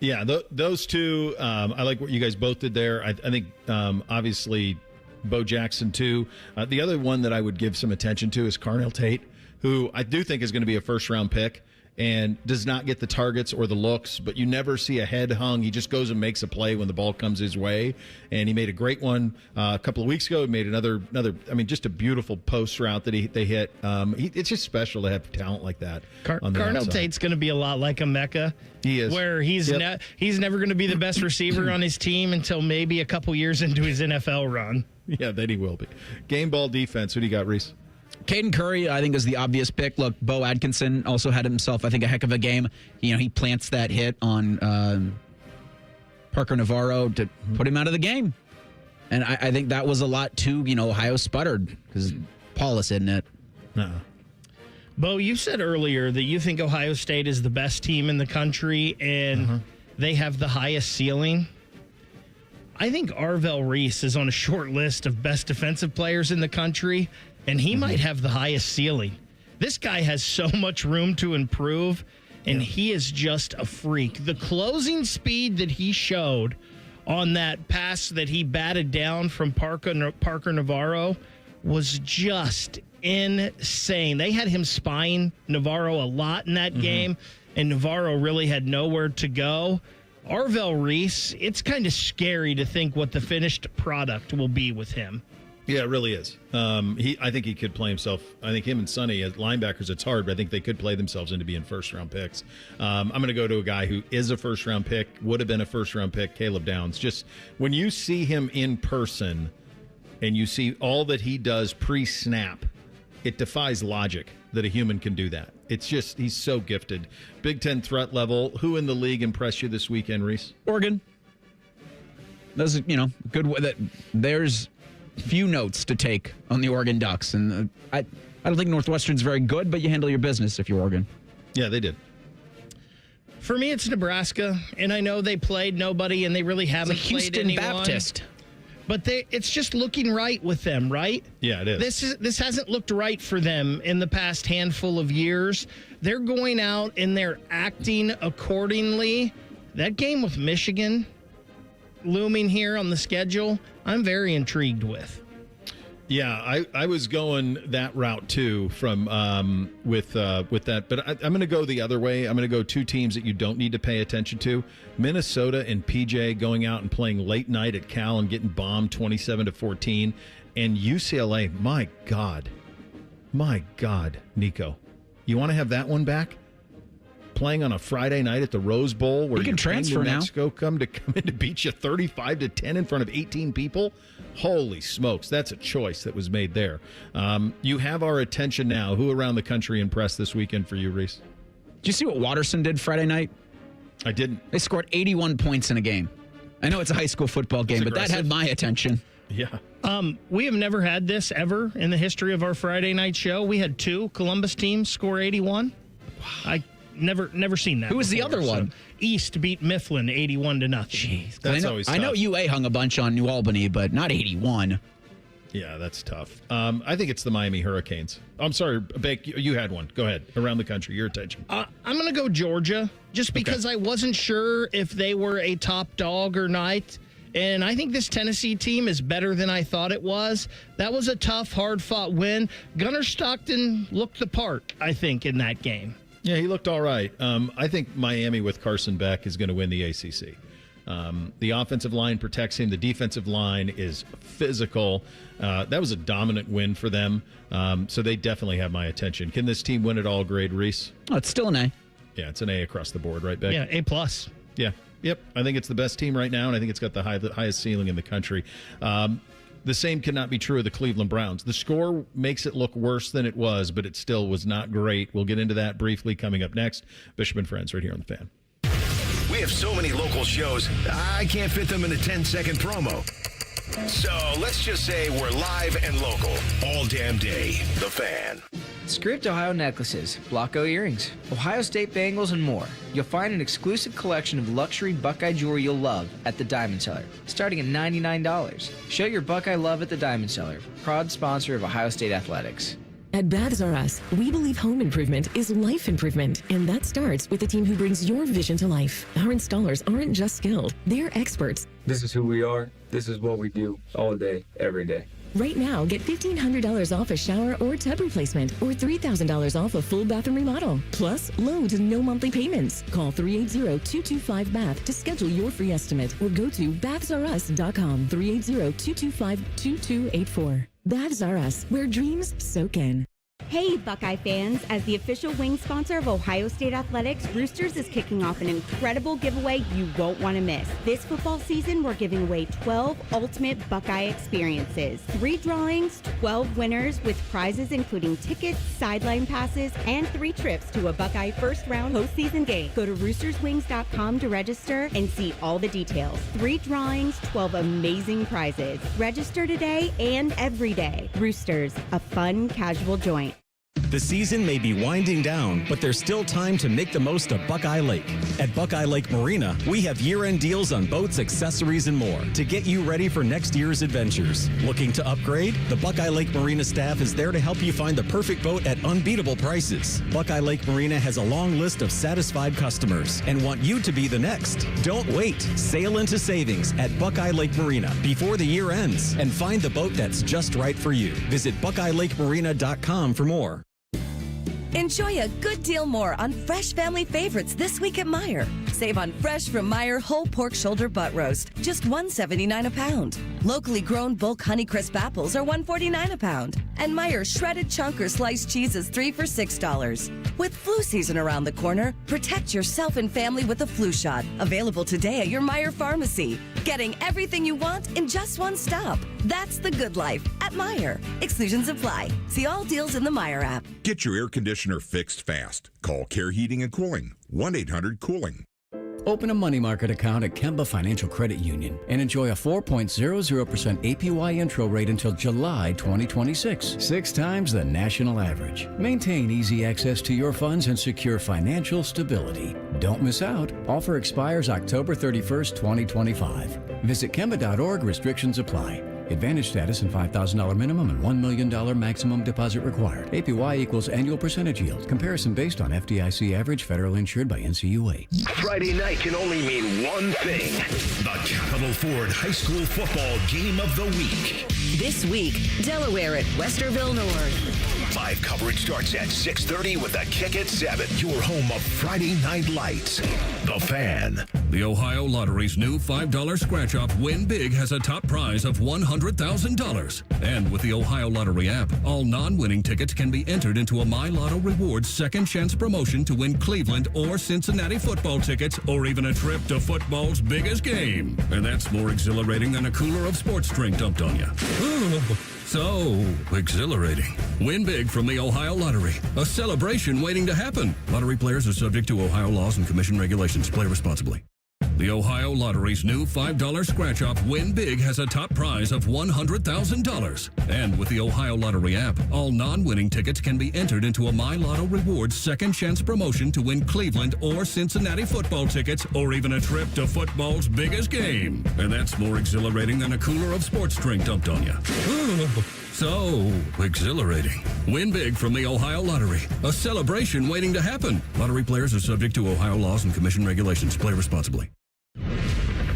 Yeah, those two, I like what you guys both did there. I think, obviously, Bo Jackson, too. The other one that I would give some attention to is Carnell Tate, who I do think is going to be a first-round pick and does not get the targets or the looks, but you never see a head hung. He just goes and makes a play when the ball comes his way, and he made a great one a couple of weeks ago. He made another. I mean, just a beautiful post route that they hit. It's just special to have talent like that. Carnell Tate's going to be a lot like a Mecca. He is. Where he's never going to be the best receiver on his team until maybe a couple years into his NFL run. Yeah, then he will be. Game ball defense. Who do you got, Reese? Caden Curry, I think, is the obvious pick. Look, Bo Atkinson also had himself, I think, a heck of a game. He plants that hit on Parker Navarro to put him out of the game. And I think that was a lot, too. Ohio sputtered because Paulus isn't it. Bo, you said earlier that you think Ohio State is the best team in the country and they have the highest ceiling. I think Arvell Reese is on a short list of best defensive players in the country, and he might have the highest ceiling. This guy has so much room to improve, and he is just a freak. The closing speed that he showed on that pass that he batted down from Parker Navarro was just insane. They had him spying Navarro a lot in that game, and Navarro really had nowhere to go. Arvell Reese, it's kind of scary to think what the finished product will be with him. Yeah, it really is. I think he could play himself. I think him and Sonny as linebackers, it's hard, but I think they could play themselves into being first-round picks. I'm going to go to a guy who is a first-round pick, would have been a first-round pick, Caleb Downs. Just when you see him in person and you see all that he does pre-snap, it defies logic that a human can do that. It's just, he's so gifted. Big Ten threat level. Who in the league impressed you this weekend, Reese? Oregon. That's, good. There's few notes to take on the Oregon Ducks. And I don't think Northwestern's very good, but you handle your business if you're Oregon. Yeah, they did. For me, it's Nebraska. And I know they played nobody, and they really haven't played anyone. Houston Baptist. But it's just looking right with them, right? Yeah, it is. This hasn't looked right for them in the past handful of years. They're going out and they're acting accordingly. That game with Michigan looming here on the schedule, I'm very intrigued with. Yeah, I was going that route too from with that, but I'm going to go the other way. I'm going to go 2 teams that you don't need to pay attention to: Minnesota and PJ going out and playing late night at Cal and getting bombed 27-14, and UCLA. My God, Nico, you want to have that one back? Playing on a Friday night at the Rose Bowl, where you can transfer New now. Mexico come in to beat you 35-10 in front of 18 people. Holy smokes, that's a choice that was made there. You have our attention now. Who around the country impressed this weekend for you, Reese? Did you see what Watterson did Friday night? I didn't. They scored 81 points in a game. I know it's a high school football game, but that had my attention. Yeah. We have never had this ever in the history of our Friday night show. We had 2 Columbus teams score 81. Wow. Never seen that. Who was the other one? East beat Mifflin 81-0. Jeez, that's always tough. I know UA hung a bunch on New Albany, but not 81. Yeah, that's tough. I think it's the Miami Hurricanes. I'm sorry, Bake, you had one. Go ahead. Around the country, your attention. I'm going to go Georgia, just because I wasn't sure if they were a top dog or not. And I think this Tennessee team is better than I thought it was. That was a tough, hard-fought win. Gunnar Stockton looked the part, I think, in that game. Yeah, he looked all right. I think Miami with Carson Beck is going to win the ACC. The offensive line protects him. The defensive line is physical. That was a dominant win for them. So they definitely have my attention. Can this team win at all grade, Reese? Oh, it's still an A. Yeah, it's an A across the board, right, Beck? Yeah, A+. Yeah. Yep, I think it's the best team right now, and I think it's got the highest ceiling in the country. The same cannot be true of the Cleveland Browns. The score makes it look worse than it was, but it still was not great. We'll get into that briefly coming up next. Bishop and Friends right here on The Fan. We have so many local shows, I can't fit them in a 10-second promo. So let's just say we're live and local all damn day. The Fan. Script Ohio necklaces, Blocko earrings, Ohio State Bengals, and more. You'll find an exclusive collection of luxury Buckeye jewelry you'll love at the Diamond Cellar, starting at $99. Show your Buckeye love at the Diamond Cellar, proud sponsor of Ohio State Athletics. At Baths R Us, we believe home improvement is life improvement, and that starts with a team who brings your vision to life. Our installers aren't just skilled, they're experts. This is who we are. This is what we do all day, every day. Right now, get $1,500 off a shower or tub replacement, or $3,000 off a full bathroom remodel. Plus, low to no monthly payments. Call 380-225-BATH to schedule your free estimate, or go to bathsrus.com, 380-225-2284. Baths R Us, where dreams soak in. Hey, Buckeye fans! As the official wing sponsor of Ohio State Athletics, Roosters is kicking off an incredible giveaway you won't want to miss. This football season, we're giving away 12 ultimate Buckeye experiences. 3 drawings, 12 winners, with prizes including tickets, sideline passes, and 3 trips to a Buckeye first-round postseason game. Go to roosterswings.com to register and see all the details. 3 drawings, 12 amazing prizes. Register today and every day. Roosters, a fun, casual joint. The season may be winding down, but there's still time to make the most of Buckeye Lake. At Buckeye Lake Marina, we have year-end deals on boats, accessories, and more to get you ready for next year's adventures. Looking to upgrade? The Buckeye Lake Marina staff is there to help you find the perfect boat at unbeatable prices. Buckeye Lake Marina has a long list of satisfied customers and want you to be the next. Don't wait. Sail into savings at Buckeye Lake Marina before the year ends and find the boat that's just right for you. Visit BuckeyeLakeMarina.com for more. Enjoy a good deal more on fresh family favorites this week at Meijer. Save on fresh from Meijer whole pork shoulder butt roast, just $1.79 a pound. Locally grown bulk Honeycrisp apples are $1.49 a pound. And Meijer shredded chunk or sliced cheeses 3 for $6. With flu season around the corner, protect yourself and family with a flu shot. Available today at your Meijer pharmacy. Getting everything you want in just one stop. That's the good life at Meijer. Exclusions apply. See all deals in the Meijer app. Get your air conditioner fixed fast. Call Care Heating and Cooling, 1-800-COOLING. Open a money market account at Kemba Financial Credit Union and enjoy a 4.00% APY intro rate until July 2026, 6 times the national average. Maintain easy access to your funds and secure financial stability. Don't miss out. Offer expires October 31st, 2025. Visit Kemba.org. Restrictions apply. Advantage status and $5,000 minimum and $1 million maximum deposit required. APY equals annual percentage yield. Comparison based on FDIC average, federal insured by NCUA. Friday night can only mean one thing. The Capital Ford High School Football Game of the Week. This week, Delaware at Westerville North. Live coverage starts at 6:30 with a kick at 7. Your home of Friday Night Lights. The Fan. The Ohio Lottery's new $5 scratch-off Win Big has a top prize of $100,000. And with the Ohio Lottery app, all non-winning tickets can be entered into a My Lotto Rewards second chance promotion to win Cleveland or Cincinnati football tickets or even a trip to football's biggest game. And that's more exhilarating than a cooler of sports drink dumped on you. So exhilarating. Win big from the Ohio Lottery. A celebration waiting to happen. Lottery players are subject to Ohio laws and commission regulations. Play responsibly. The Ohio Lottery's new $5 scratch-off Win Big has a top prize of $100,000. And with the Ohio Lottery app, all non-winning tickets can be entered into a My Lotto Rewards second chance promotion to win Cleveland or Cincinnati football tickets or even a trip to football's biggest game. And that's more exhilarating than a cooler of sports drink dumped on you. So exhilarating. Win big from the Ohio Lottery. A celebration waiting to happen. Lottery players are subject to Ohio laws and commission regulations. Play responsibly.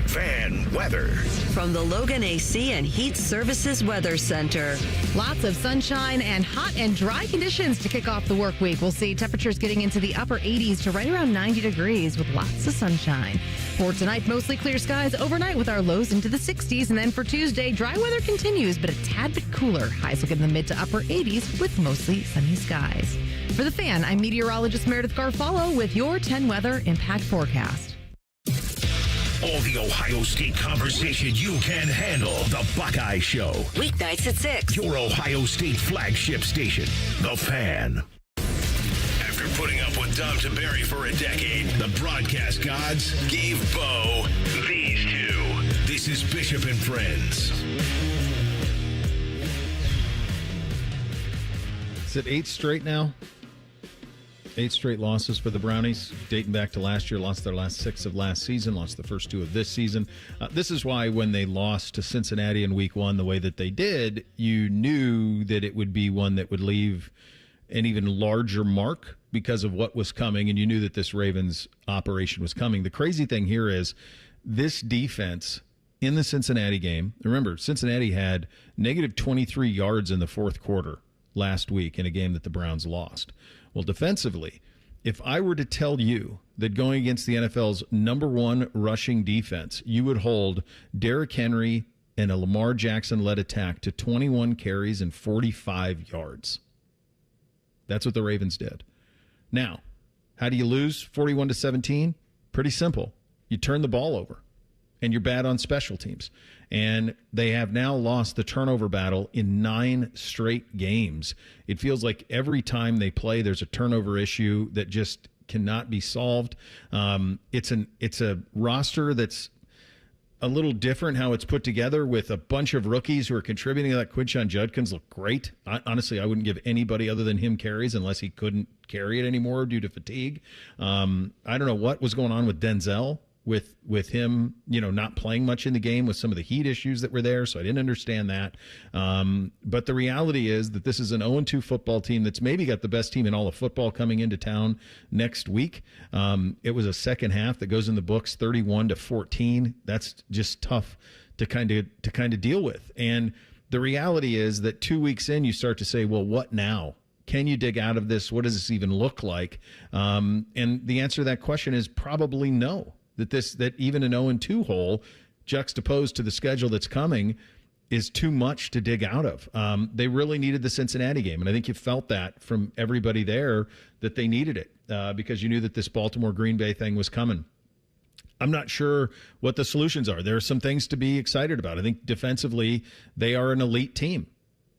Fan weather. From the Logan AC and Heat Services Weather Center. Lots of sunshine and hot and dry conditions to kick off the work week. We'll see temperatures getting into the upper 80s to right around 90 degrees with lots of sunshine. For tonight, mostly clear skies overnight with our lows into the 60s. And then for Tuesday, dry weather continues, but a tad bit cooler. Highs will get in the mid to upper 80s with mostly sunny skies. For The Fan, I'm meteorologist Meredith Garfalo with your 10 weather impact forecast. All the Ohio State conversation you can handle. The Buckeye Show. Weeknights at 6. Your Ohio State flagship station. The Fan. After putting up with Dom Tiberi for a decade, the broadcast gods gave Bo these two. This is Bishop and Friends. Is it 8 straight now? 8 straight losses for the Brownies, dating back to last year. Lost their last 6 of last season, lost the first 2 of this season. This is why when they lost to Cincinnati in week 1 the way that they did, you knew that it would be one that would leave an even larger mark because of what was coming, and you knew that this Ravens operation was coming. The crazy thing here is this defense in the Cincinnati game, remember, Cincinnati had negative 23 yards in the fourth quarter last week in a game that the Browns lost. Well, defensively, if I were to tell you that going against the NFL's number 1 rushing defense, you would hold Derrick Henry and a Lamar Jackson-led attack to 21 carries and 45 yards. That's what the Ravens did. Now, how do you lose 41-17? Pretty simple. You turn the ball over, and you're bad on special teams. And they have now lost the turnover battle in 9 straight games. It feels like every time they play, there's a turnover issue that just cannot be solved. It's a roster that's a little different how it's put together with a bunch of rookies who are contributing to that. Quinshon Judkins looked great. Honestly, I wouldn't give anybody other than him carries unless he couldn't carry it anymore due to fatigue. I don't know what was going on with Denzel with him, not playing much in the game with some of the heat issues that were there. So I didn't understand that. But the reality is that this is an 0-2 football team that's maybe got the best team in all of football coming into town next week. It was a second half that goes in the books 31-14. That's just tough to kind of deal with. And the reality is that 2 weeks in, you start to say, well, what now? Can you dig out of this? What does this even look like? And the answer to that question is probably no. That even an 0-2 hole juxtaposed to the schedule that's coming is too much to dig out of. They really needed the Cincinnati game, and I think you felt that from everybody there that they needed it because you knew that this Baltimore-Green Bay thing was coming. I'm not sure what the solutions are. There are some things to be excited about. I think defensively they are an elite team.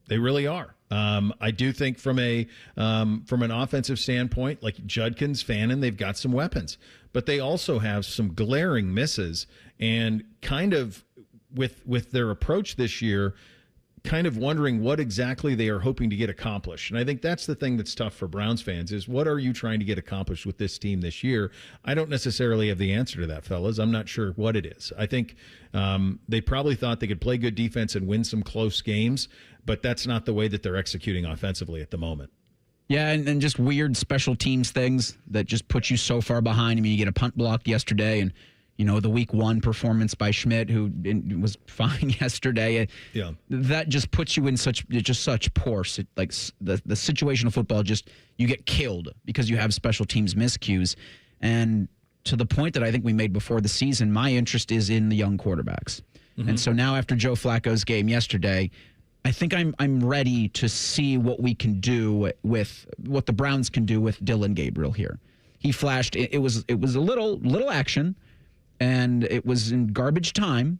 They really are. I do think from an offensive standpoint, like Judkins, Fannin, they've got some weapons, but they also have some glaring misses and kind of with their approach this year, kind of wondering what exactly they are hoping to get accomplished. And I think that's the thing that's tough for Browns fans is what are you trying to get accomplished with this team this year? I don't necessarily have the answer to that, fellas. I'm not sure what it is. I think they probably thought they could play good defense and win some close games, but that's not the way that they're executing offensively at the moment. Yeah, and just weird special teams things that just put you so far behind. I mean, you get a punt blocked yesterday, and the week 1 performance by Schmidt, who was fine yesterday. Yeah, that just puts you in such poor. Like the situation of football, just you get killed because you have special teams miscues, and to the point that I think we made before the season, my interest is in the young quarterbacks, and so now after Joe Flacco's game yesterday, I think I'm ready to see what we can do with what the Browns can do with Dylan Gabriel here. He flashed. It was a little action. And it was in garbage time,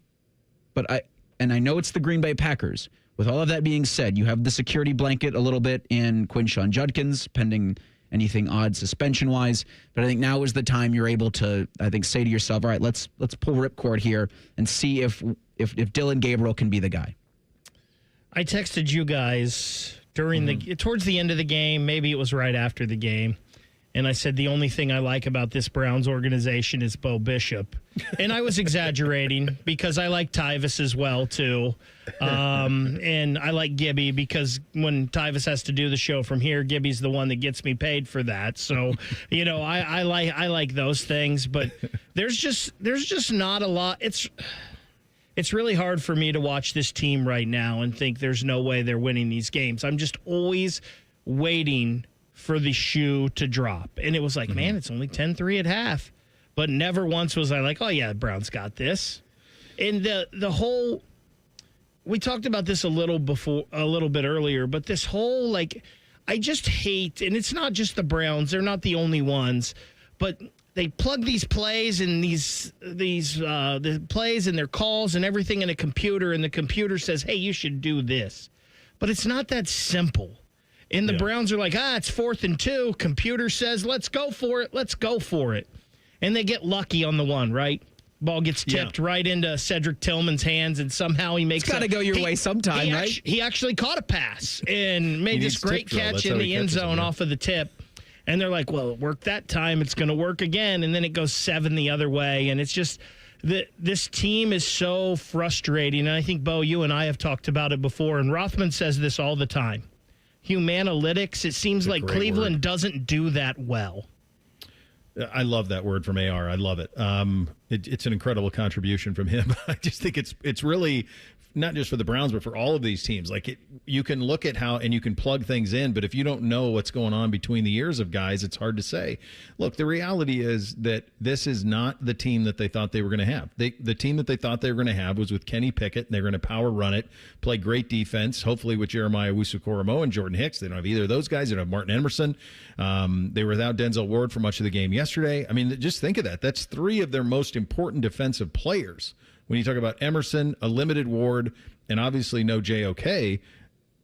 but I know it's the Green Bay Packers. With all of that being said, you have the security blanket a little bit in Quinshon Judkins, pending anything odd suspension-wise. But I think now is the time you're able to, I think, say to yourself, all right, let's pull ripcord here and see if Dylan Gabriel can be the guy. I texted you guys towards the end of the game, maybe it was right after the game. And I said, the only thing I like about this Browns organization is Bo Bishop. And I was exaggerating because I like Tyvis as well, too. And I like Gibby because when Tyvis has to do the show from here, Gibby's the one that gets me paid for that. So, I like those things. But there's just not a lot. It's really hard for me to watch this team right now and think there's no way they're winning these games. I'm just always waiting for the shoe to drop. And it was like, man, it's only 10-3 at half. But never once was I like, oh, yeah, Browns got this. And the whole – we talked about this a little bit earlier, but this whole, I just hate – and it's not just the Browns. They're not the only ones. But they plug these plays and the plays and their calls and everything in a computer, and the computer says, hey, you should do this. But it's not that simple. And the Browns are like, it's 4th and 2. Computer says, let's go for it. Let's go for it. And they get lucky on the one, right? Ball gets tipped right into Cedric Tillman's hands, and somehow he makes it's got to go your way sometime, right? He actually caught a pass and made this great catch in the end zone off of the tip. And they're like, well, it worked that time. It's going to work again. And then it goes 7 the other way. And it's just this team is so frustrating. And I think, Bo, you and I have talked about it before. And Rothman says this all the time. Humanalytics, it seems like Cleveland doesn't do that well. I love that word from AR. I love it. It's an incredible contribution from him. I just think it's really not just for the Browns, but for all of these teams. Like you can look at how and you can plug things in, but if you don't know what's going on between the ears of guys, it's hard to say. Look, the reality is that this is not the team that they thought they were going to have. The team that they thought they were going to have was with Kenny Pickett, and they're going to power run it, play great defense, hopefully with Jeremiah Owusu-Koramoah and Jordan Hicks. They don't have either of those guys. They don't have Martin Emerson. They were without Denzel Ward for much of the game yesterday. I mean, just think of that. That's 3 of their most important defensive players. When you talk about Emerson, a limited Ward, and obviously no JOK.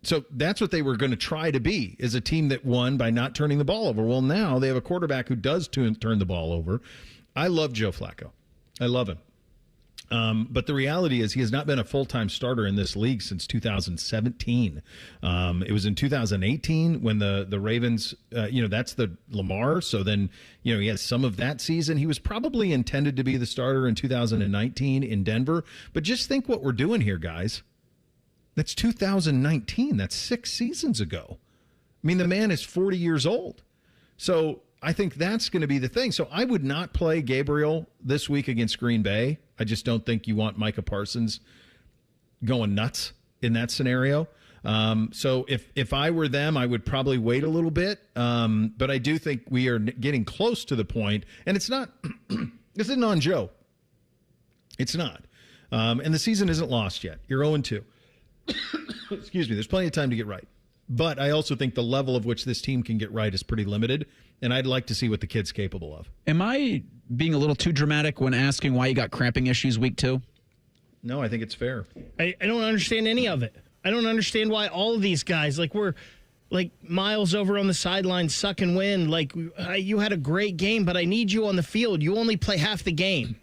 So that's what they were going to try to be, is a team that won by not turning the ball over. Well, now they have a quarterback who does turn the ball over. I love Joe Flacco. I love him. But the reality is he has not been a full-time starter in this league since 2017. It was in 2018 when the Ravens, that's the Lamar. So then, he had some of that season. He was probably intended to be the starter in 2019 in Denver. But just think what we're doing here, guys. That's 2019. That's 6 seasons ago. I mean, the man is 40 years old. So I think that's going to be the thing. So I would not play Gabriel this week against Green Bay. I just don't think you want Micah Parsons going nuts in that scenario. So if I were them, I would probably wait a little bit. But I do think we are getting close to the point, and it's not this isn't on Joe. It's not. And the season isn't lost yet. You're 0-2. Excuse me. There's plenty of time to get right. But I also think the level of which this team can get right is pretty limited, and I'd like to see what the kid's capable of. Am I being a little too dramatic when asking why you got cramping issues week 2? No, I think it's fair. I don't understand any of it. I don't understand why all of these guys, we're like Miles over on the sideline, suck and win. Like, you had a great game, but I need you on the field. You only play half the game.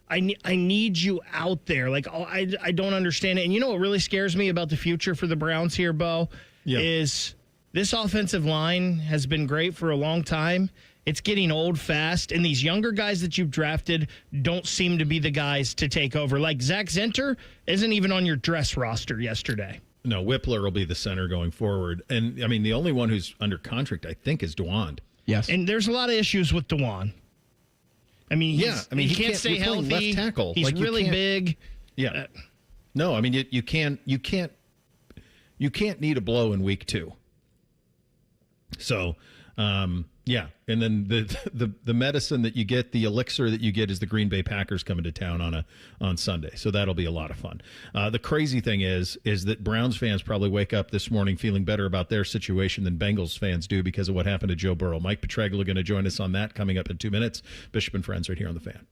I need you out there. Like, I don't understand it. And you know what really scares me about the future for the Browns here, Bo? Is this offensive line has been great for a long time. It's getting old fast, and these younger guys that you've drafted don't seem to be the guys to take over. Like Zach Zinter isn't even on your dress roster yesterday. No, Whippler will be the center going forward. And, I mean, the only one who's under contract, I think, is DeWand. Yes. And there's a lot of issues with DeWand. I mean, he can't stay healthy. Left tackle. He's really big. Yeah. No, I mean, you can't need a blow in week 2. So, and then the medicine that you get, the elixir that you get, is the Green Bay Packers coming to town on Sunday. So that'll be a lot of fun. The crazy thing is that Browns fans probably wake up this morning feeling better about their situation than Bengals fans do because of what happened to Joe Burrow. Mike Petraglia going to join us on that coming up in 2 minutes. Bishop and Friends right here on The Fan.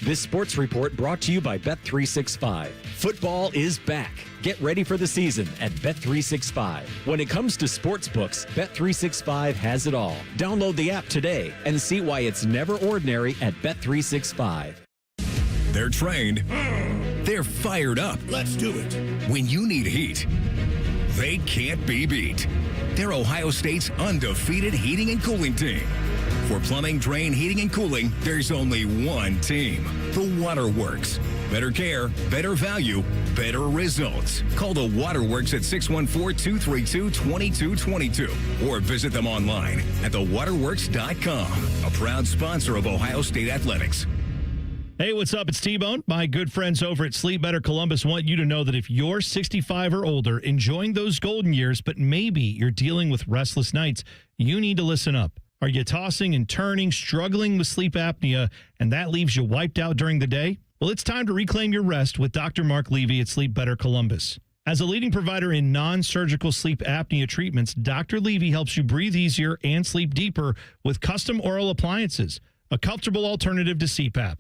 This sports report brought to you by Bet365. Football is back. Get ready for the season at Bet365. When it comes to sports books, Bet365 has it all. Download the app today and see why it's never ordinary at Bet365. They're trained. They're fired up. Let's do it. When you need heat, they can't be beat. They're Ohio State's undefeated heating and cooling team. For plumbing, drain, heating, and cooling, there's only one team, the Waterworks. Better care, better value, better results. Call the Waterworks at 614-232-2222 or visit them online at thewaterworks.com. A proud sponsor of Ohio State Athletics. Hey, what's up? It's T-Bone. My good friends over at Sleep Better Columbus want you to know that if you're 65 or older, enjoying those golden years, but maybe you're dealing with restless nights, you need to listen up. Are you tossing and turning, struggling with sleep apnea, and that leaves you wiped out during the day? Well, it's time to reclaim your rest with Dr. Mark Levy at Sleep Better Columbus. As a leading provider in non-surgical sleep apnea treatments, Dr. Levy helps you breathe easier and sleep deeper with custom oral appliances. a comfortable alternative to CPAP.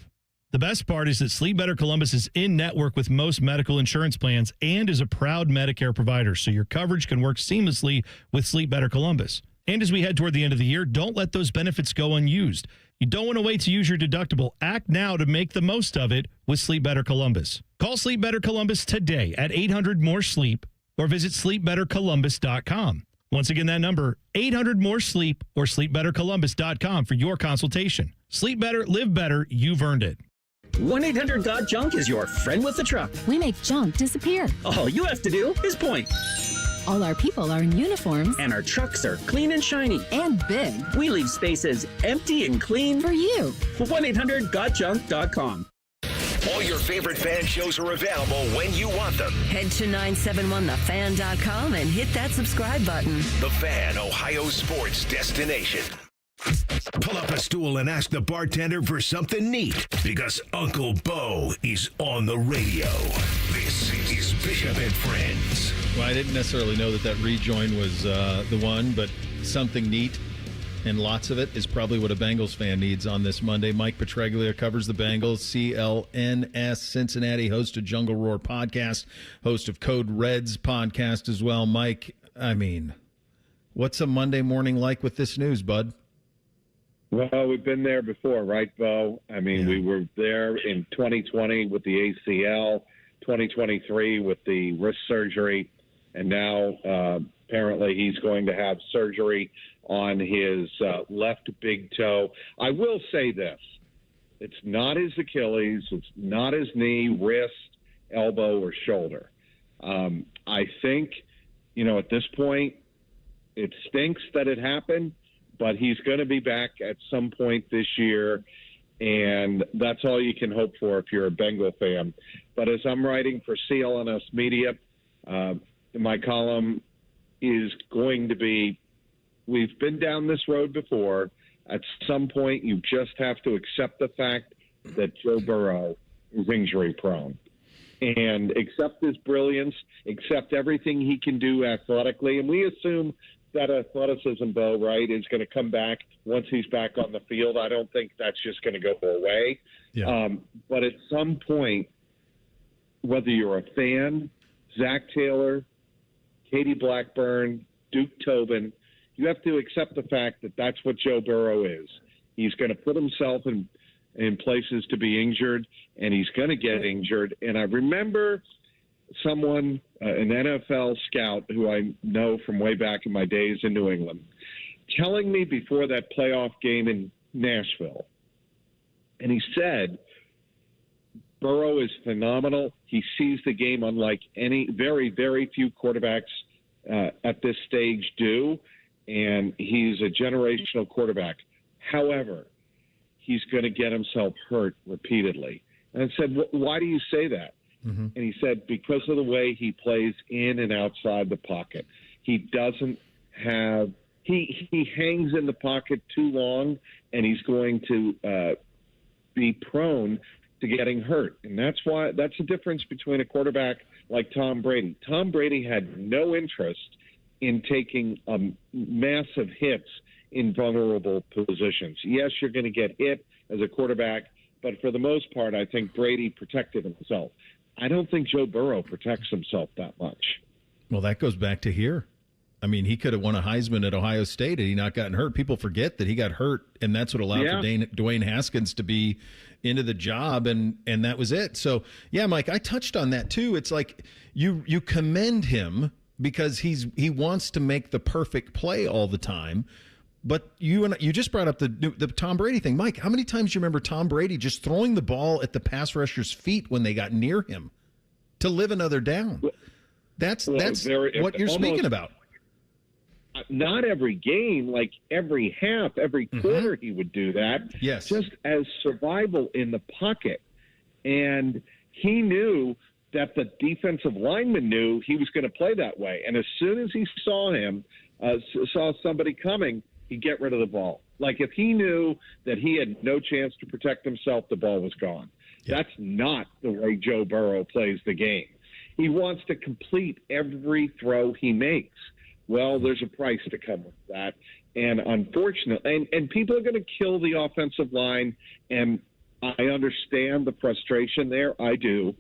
The best part is that Sleep Better Columbus is in network with most medical insurance plans and is a proud Medicare provider, so your coverage can work seamlessly with Sleep Better Columbus. And as we head toward the end of the year, don't let those benefits go unused. You don't want to wait to use your deductible. Act now to make the most of it with Sleep Better Columbus. Call Sleep Better Columbus today at 800-MORE-SLEEP or visit sleepbettercolumbus.com. Once again, that number, 800-MORE-SLEEP or sleepbettercolumbus.com for your consultation. Sleep better, live better, you've earned it. 1-800-GOT-JUNK is your friend with the truck. We make junk disappear. All you have to do is point. All our people are in uniforms. And our trucks are clean and shiny. And big. We leave spaces empty and clean. For you. 1-800-GOT-JUNK.com. All your favorite fan shows are available when you want them. Head to 971thefan.com and hit that subscribe button. The Fan, Ohio sports destination. Pull up a stool and ask the bartender for something neat, because Uncle Bo is on the radio. This is Bishop and Friends. Well, I didn't necessarily know that rejoin was the one, but something neat and lots of it is probably what a Bengals fan needs on this Monday. Mike Petraglia covers the Bengals, CLNS Cincinnati, host of Jungle Roar podcast, host of Code Reds podcast as well. Mike, I mean, what's a Monday morning like with this news, bud? Well, we've been there before, right, Bo? I mean, we were there in 2020 with the ACL, 2023 with the wrist surgery, and now apparently he's going to have surgery on his left big toe. I will say this. It's not his Achilles. It's not his knee, wrist, elbow, or shoulder. I think, at this point, it stinks that it happened, but he's going to be back at some point this year, and that's all you can hope for if you're a Bengal fan. But as I'm writing for CLNS Media, my column is going to be, we've been down this road before. At some point, you just have to accept the fact that Joe Burrow is injury-prone and accept his brilliance, accept everything he can do athletically. And we assume that athleticism, Bo, right, is going to come back once he's back on the field. I don't think that's just going to go away. Yeah. But at some point, whether you're a fan, Zach Taylor, Katie Blackburn, Duke Tobin, you have to accept the fact that that's what Joe Burrow is. He's going to put himself in places to be injured, and he's going to get injured. And I remember someone, an NFL scout who I know from way back in my days in New England, telling me before that playoff game in Nashville, and he said, Burrow is phenomenal. He sees the game unlike any, very, very few quarterbacks at this stage do, and he's a generational quarterback. However, he's going to get himself hurt repeatedly. And I said, why do you say that? Mm-hmm. And he said, because of the way he plays in and outside the pocket. He doesn't have – he hangs in the pocket too long, and he's going to be prone to getting hurt. And that's the difference between a quarterback like Tom Brady. Tom Brady had no interest in taking massive hits in vulnerable positions. Yes, you're going to get hit as a quarterback, but for the most part, I think Brady protected himself. I don't think Joe Burrow protects himself that much. Well, that goes back to here. I mean, he could have won a Heisman at Ohio State had he not gotten hurt. People forget that he got hurt, and that's what allowed for Dwayne Haskins to be into the job, and that was it. So, yeah, Mike, I touched on that too. It's like you commend him because he wants to make the perfect play all the time. But you just brought up the Tom Brady thing. Mike, how many times do you remember Tom Brady just throwing the ball at the pass rusher's feet when they got near him to live another down? That's what you're speaking about. Not every game, like every half, every quarter he would do that. Yes. Just as survival in the pocket. And he knew that the defensive lineman knew he was going to play that way. And as soon as he saw somebody coming, he'd get rid of the ball. Like if he knew that he had no chance to protect himself, the ball was gone. Yeah. That's not the way Joe Burrow plays the game. He wants to complete every throw he makes. Well, there's a price to come with that. And unfortunately, and people are going to kill the offensive line, and I understand the frustration there. I do.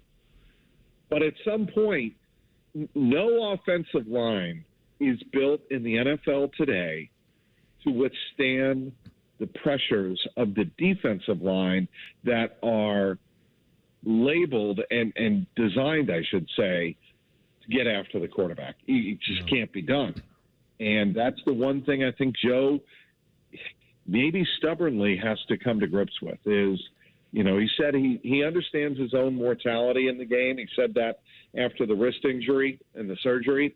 But at some point, no offensive line is built in the NFL today to withstand the pressures of the defensive line that are labeled and designed, I should say, to get after the quarterback. It just can't be done. And that's the one thing I think Joe maybe stubbornly has to come to grips with is, he said he understands his own mortality in the game. He said that after the wrist injury and the surgery.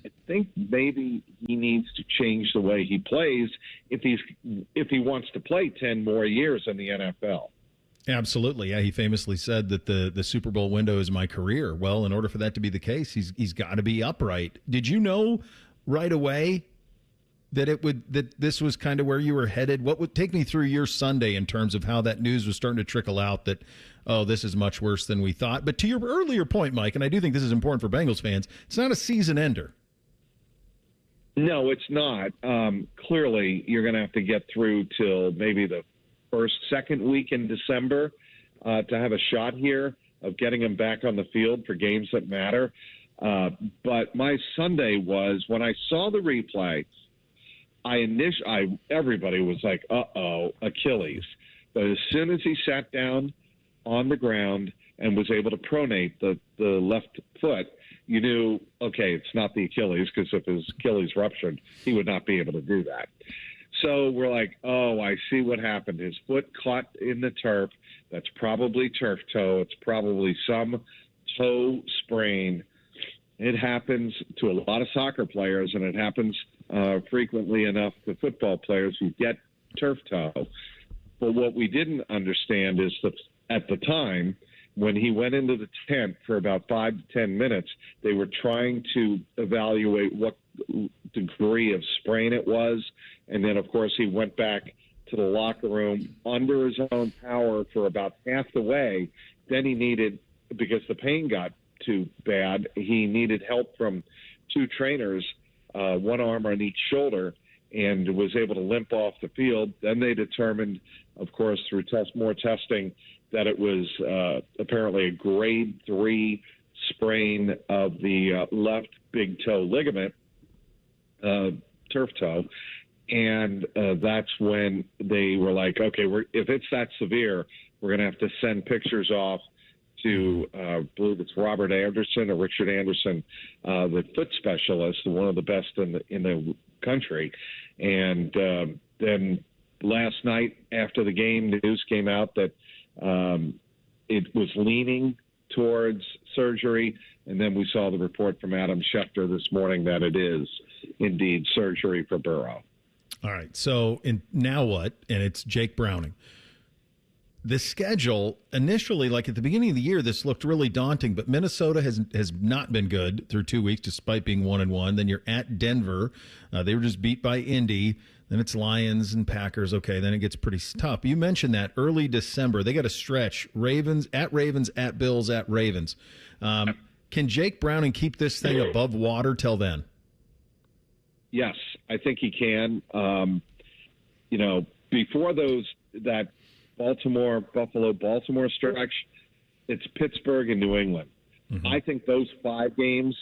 I think maybe he needs to change the way he plays if he wants to play 10 more years in the NFL. Absolutely. Yeah, he famously said that the Super Bowl window is my career. Well, in order for that to be the case, he's got to be upright. Did you know right away that this was kind of where you were headed? What would take me through your Sunday in terms of how that news was starting to trickle out that, this is much worse than we thought? But to your earlier point, Mike, and I do think this is important for Bengals fans, it's not a season ender. No, it's not. Clearly, you're going to have to get through till maybe the second week in December to have a shot here of getting them back on the field for games that matter. But my Sunday was when I saw the replay, everybody was like, uh-oh, Achilles. But as soon as he sat down on the ground and was able to pronate the left foot, you knew, okay, it's not the Achilles, because if his Achilles ruptured, he would not be able to do that. So we're like, oh, I see what happened. His foot caught in the turf. That's probably turf toe. It's probably some toe sprain. It happens to a lot of soccer players, and it happens frequently enough to football players who get turf toe. But what we didn't understand is that at the time, when he went into the tent for about 5 to 10 minutes, they were trying to evaluate what degree of sprain it was. And then, of course, he went back to the locker room under his own power for about half the way. Then he needed, because the pain got too bad, he needed help from 2 trainers, one arm on each shoulder, and was able to limp off the field. Then they determined, of course, through more testing, that it was apparently a grade 3 sprain of the left big toe ligament, turf toe. And that's when they were like, okay, if it's that severe, we're going to have to send pictures off to, I believe it's Robert Anderson or Richard Anderson, the foot specialist, one of the best in the country. And then last night after the game, news came out that it was leaning towards surgery, and then we saw the report from Adam Schefter this morning that it is indeed surgery for Burrow. All right, so now what? And it's Jake Browning. The schedule, initially, like at the beginning of the year, this looked really daunting, but Minnesota has not been good through 2 weeks, despite being 1-1. Then you're at Denver. They were just beat by Indy. Then it's Lions and Packers. Okay, then it gets pretty tough. You mentioned that early December. They got a stretch. Ravens, at Bills, at Ravens. Can Jake Browning keep this thing above water till then? Yes, I think he can. Before that Buffalo-Baltimore stretch, it's Pittsburgh and New England. Mm-hmm. I think those 5 games,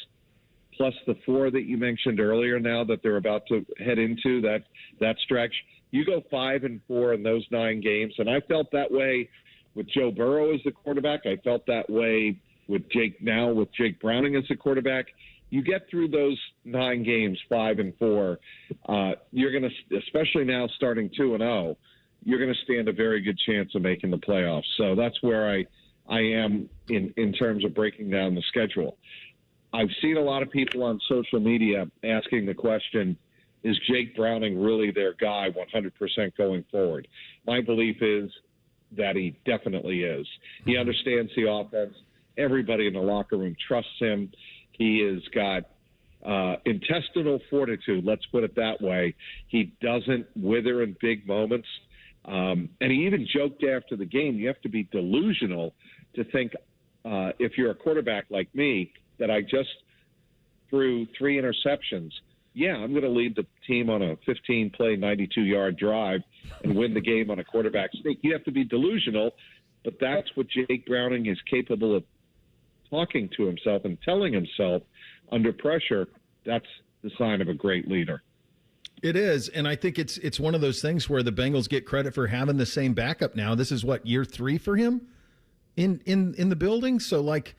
plus the 4 that you mentioned earlier now that they're about to head into that stretch, you go 5-4 in those 9 games. And I felt that way with Joe Burrow as the quarterback. I felt that way with Jake Browning as the quarterback. You get through those 9 games, 5-4, you're going to, especially now starting 2-0, you're going to stand a very good chance of making the playoffs. So that's where I am in terms of breaking down the schedule. I've seen a lot of people on social media asking the question, is Jake Browning really their guy 100% going forward? My belief is that he definitely is. He understands the offense. Everybody in the locker room trusts him. He has got intestinal fortitude, let's put it that way. He doesn't wither in big moments. And he even joked after the game, you have to be delusional to think, if you're a quarterback like me, that I just threw 3 interceptions. yeah, I'm going to lead the team on a 15-play, 92-yard drive and win the game on a quarterback sneak. You have to be delusional, but that's what Jake Browning is capable of talking to himself and telling himself under pressure. That's the sign of a great leader. It is, and I think it's one of those things where the Bengals get credit for having the same backup now. This is what, year 3 for him in the building? So, like,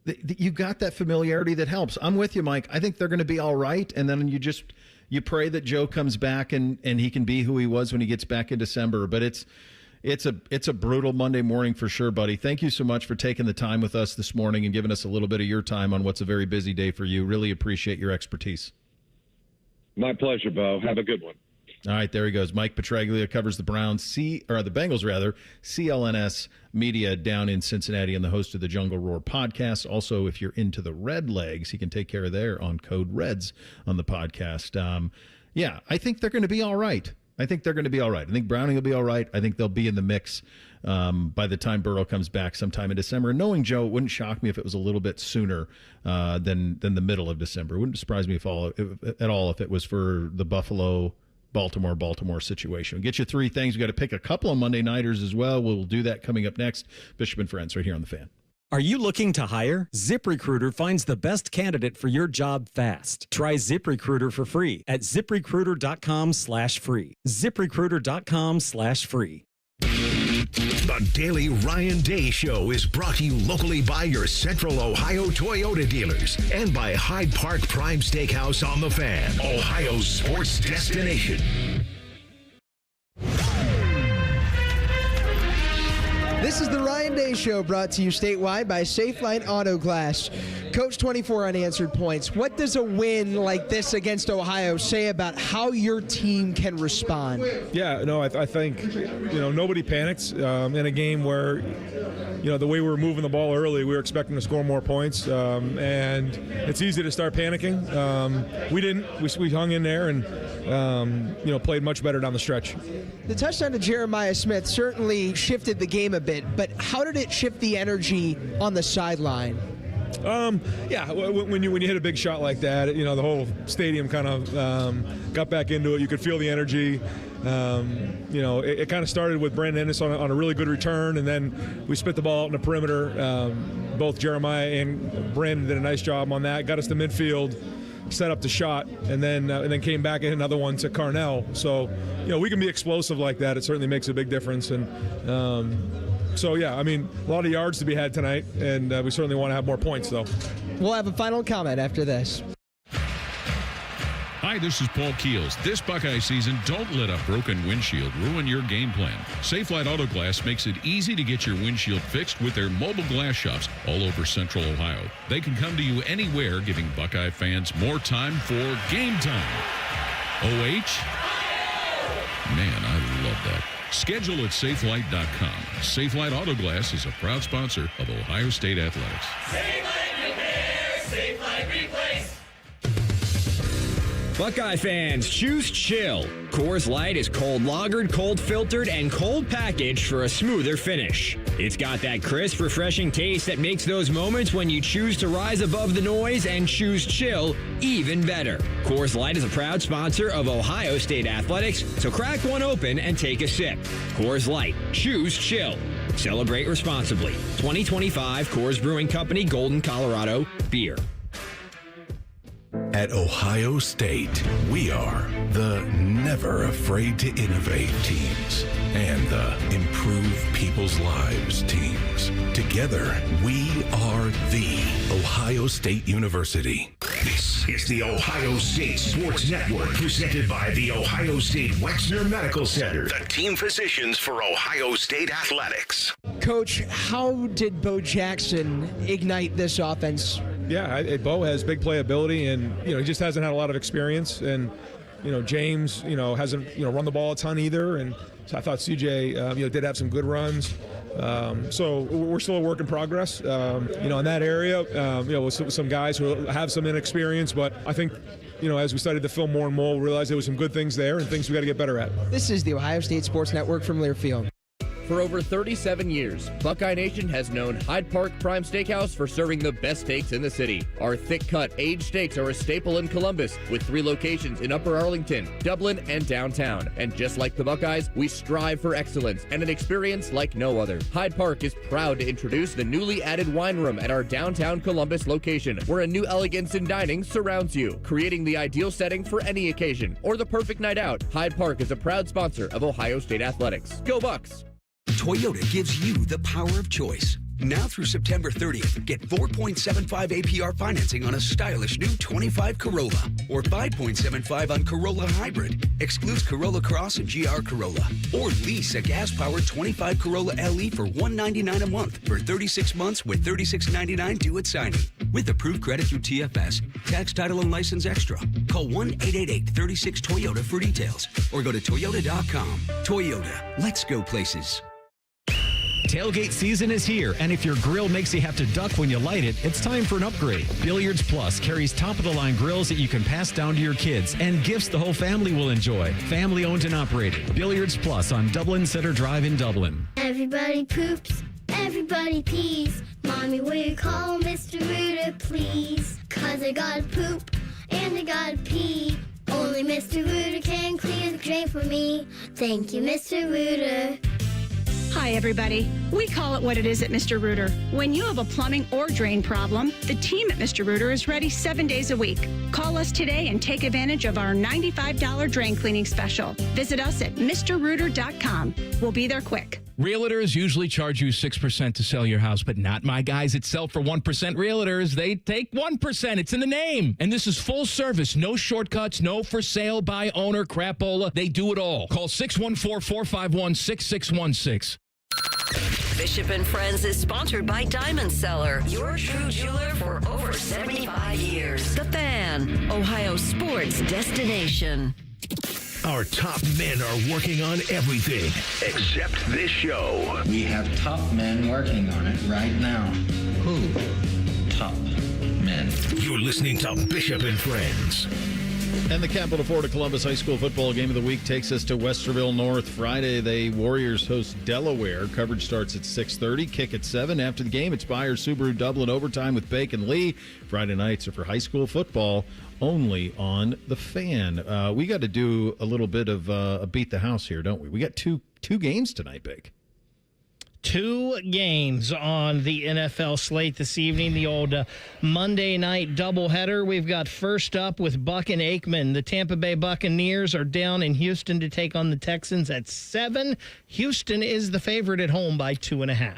you got that familiarity that helps. I'm with you, Mike. I think they're going to be all right, and then you pray that Joe comes back and he can be who he was when he gets back in December. But it's a brutal Monday morning for sure, buddy. Thank you so much for taking the time with us this morning and giving us a little bit of your time on what's a very busy day for you. Really appreciate your expertise. My pleasure, Bo. Have a good one. All right, there he goes. Mike Petraglia covers the Bengals, CLNS Media down in Cincinnati, and the host of the Jungle Roar podcast. Also, if you're into the Red Legs, he can take care of there on Code Reds on the podcast. Yeah, I think they're going to be all right. I think Browning will be all right. I think they'll be in the mix by the time Burrow comes back sometime in December. Knowing Joe, it wouldn't shock me if it was a little bit sooner than the middle of December. It wouldn't surprise me at all if it was for the Baltimore situation. We'll get you 3 things. We've got to pick a couple of Monday Nighters as well. We'll do that coming up next. Bishop and Friends right here on The Fan. Are you looking to hire? ZipRecruiter finds the best candidate for your job fast. Try ZipRecruiter for free at ZipRecruiter.com/free. ZipRecruiter.com/free. The Daily Ryan Day Show is brought to you locally by your Central Ohio Toyota dealers and by Hyde Park Prime Steakhouse on The Fan, Ohio's sports destination. This is the Ryan Day Show, brought to you statewide by Safelite Auto Glass. Coach, 24 unanswered points. What does a win like this against Ohio say about how your team can respond? Yeah, no, I think, nobody panics in a game where, the way we were moving the ball early, we were expecting to score more points, and it's easy to start panicking. We didn't. We hung in there and, played much better down the stretch. The touchdown to Jeremiah Smith certainly shifted the game a bit, but how did it shift the energy on the sideline? When you hit a big shot like that, the whole stadium kind of got back into it. You could feel the energy. It kind of started with Brandon Ennis on a really good return, and then we spit the ball out in the perimeter. Both Jeremiah and Brandon did a nice job on that. Got us to midfield, set up the shot, and then came back in another one to Carnell. So, we can be explosive like that. It certainly makes a big difference. And a lot of yards to be had tonight, and we certainly want to have more points, though. We'll have a final comment after this. Hi, this is Paul Keels. This Buckeye season, don't let a broken windshield ruin your game plan. Safelite Auto Glass makes it easy to get your windshield fixed with their mobile glass shops all over Central Ohio. They can come to you anywhere, giving Buckeye fans more time for game time. OH? Man, I love that. Schedule at Safelite.com. Safelite Auto Glass is a proud sponsor of Ohio State Athletics. Safelite Repair, Safelite Replace. Buckeye fans, choose chill. Coors Light is cold lagered, cold filtered, and cold packaged for a smoother finish. It's got that crisp, refreshing taste that makes those moments when you choose to rise above the noise and choose chill even better. Coors Light is a proud sponsor of Ohio State Athletics, so crack one open and take a sip. Coors Light, choose chill. Celebrate responsibly. 2025 Coors Brewing Company, Golden, Colorado, beer. At Ohio State, we are the never afraid to innovate teams and the improve people's lives teams. Together, we are the Ohio State University. This is the Ohio State Sports Network, presented by the Ohio State Wexner Medical Center, the team physicians for Ohio State Athletics. Coach, how did Bo Jackson ignite this offense? Yeah, Bo has big playability, and he just hasn't had a lot of experience. And James, hasn't run the ball a ton either. And so I thought CJ, did have some good runs. So we're still a work in progress. In that area, with some guys who have some inexperience, but I think, as we studied the film more and more, we realized there was some good things there and things we got to get better at. This is the Ohio State Sports Network from Learfield. For over 37 years, Buckeye Nation has known Hyde Park Prime Steakhouse for serving the best steaks in the city. Our thick-cut, aged steaks are a staple in Columbus, with 3 locations in Upper Arlington, Dublin, and downtown. And just like the Buckeyes, we strive for excellence and an experience like no other. Hyde Park is proud to introduce the newly added wine room at our downtown Columbus location, where a new elegance in dining surrounds you, creating the ideal setting for any occasion or the perfect night out. Hyde Park is a proud sponsor of Ohio State Athletics. Go Bucks! Toyota gives you the power of choice. Now through September 30th, get 4.75 APR financing on a stylish new 25 Corolla or 5.75 on Corolla Hybrid. Excludes Corolla Cross and GR Corolla. Or lease a gas-powered 25 Corolla LE for $199 a month for 36 months with $36.99 due at signing. With approved credit through TFS, tax, title, and license extra. Call 1-888-36-TOYOTA for details or go to Toyota.com. Toyota, let's go places. Tailgate season is here, and if your grill makes you have to duck when you light it, it's time for an upgrade. Billiards Plus carries top-of-the-line grills that you can pass down to your kids and gifts the whole family will enjoy. Family owned and operated. Billiards Plus on Dublin Center Drive in Dublin. Everybody poops, everybody pees. Mommy, will you call Mr. Rooter, please? 'Cause I gotta poop and I gotta pee. Only Mr. Rooter can clear the drain for me. Thank you, Mr. Rooter. Hi, everybody. We call it what it is at Mr. Rooter. When you have a plumbing or drain problem, the team at Mr. Rooter is ready 7 days a week. Call us today and take advantage of our $95 drain cleaning special. Visit us at MrRooter.com. We'll be there quick. Realtors usually charge you 6% to sell your house, but not my guys at Sell for 1% Realtors. They take 1%. It's in the name. And this is full service. No shortcuts, no for sale by owner crapola. They do it all. Call 614-451-6616. Bishop and Friends is sponsored by Diamond Seller, your true jeweler for over 75 years. The Fan, Ohio sports destination. Our top men are working on everything except this show. We have top men working on it right now. Who? Top men. You're listening to Bishop and Friends. And the Capital Florida Columbus High School football game of the week takes us to Westerville North. Friday, the Warriors host Delaware. Coverage starts at 6:30, kick at 7. After the game, it's Bayer Subaru Dublin overtime with Bacon Lee. Friday nights are for high school football only on The Fan. We got to do a little bit of a beat the house here, don't we? We got two games tonight, Bake. 2 games on the NFL slate this evening. The old Monday night doubleheader. We've got first up with Buck and Aikman. The Tampa Bay Buccaneers are down in Houston to take on the Texans at 7. Houston is the favorite at home by 2.5.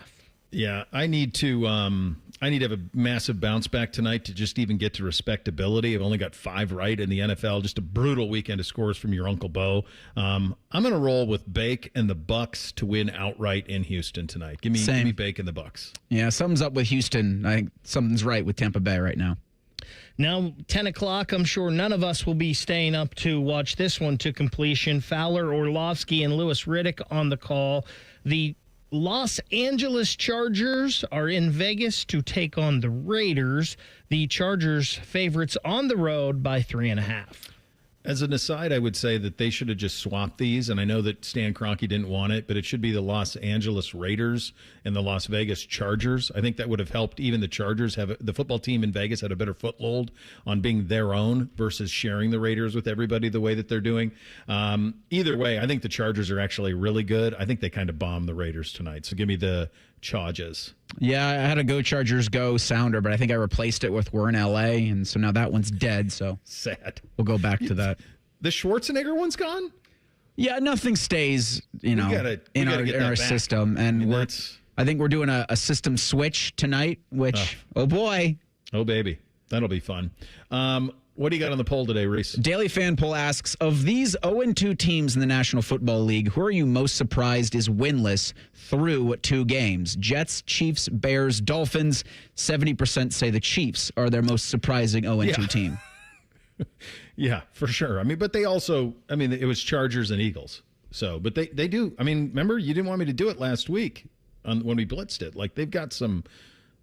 Yeah, I need to have a massive bounce back tonight to just even get to respectability. I've only got 5 right in the NFL. Just a brutal weekend of scores from your Uncle Bo. I'm going to roll with Bake and the Bucks to win outright in Houston tonight. Give me Bake and the Bucks. Yeah, something's up with Houston. I think something's right with Tampa Bay right now. Now, 10 o'clock, I'm sure none of us will be staying up to watch this one to completion. Fowler, Orlovsky, and Lewis Riddick on the call. The Los Angeles Chargers are in Vegas to take on the Raiders. The Chargers favorites on the road by 3.5. As an aside, I would say that they should have just swapped these, and I know that Stan Kroenke didn't want it, but it should be the Los Angeles Raiders and the Las Vegas Chargers. I think that would have helped even the Chargers have the football team in Vegas had a better foothold on being their own versus sharing the Raiders with everybody the way that they're doing. Either way, I think the Chargers are actually really good. I think they kind of bombed the Raiders tonight, so give me the Chargers. Yeah, I had a Go Chargers Go sounder, but I think I replaced it with We're in L.A., and so now that one's dead, so sad. We'll go back to that. The Schwarzenegger one's gone? Yeah, nothing stays, in our system, and I think we're doing a system switch tonight, which, oh boy. Oh, baby. That'll be fun. What do you got on the poll today, Reese? Daily Fan Poll asks, of these 0-2 teams in the National Football League, who are you most surprised is winless through 2 games? Jets, Chiefs, Bears, Dolphins. 70% say the Chiefs are their most surprising 0-2 team. Yeah, for sure. I mean, but they also, it was Chargers and Eagles. So, but they do. Remember, you didn't want me to do it last week when we blitzed it. Like, they've got some...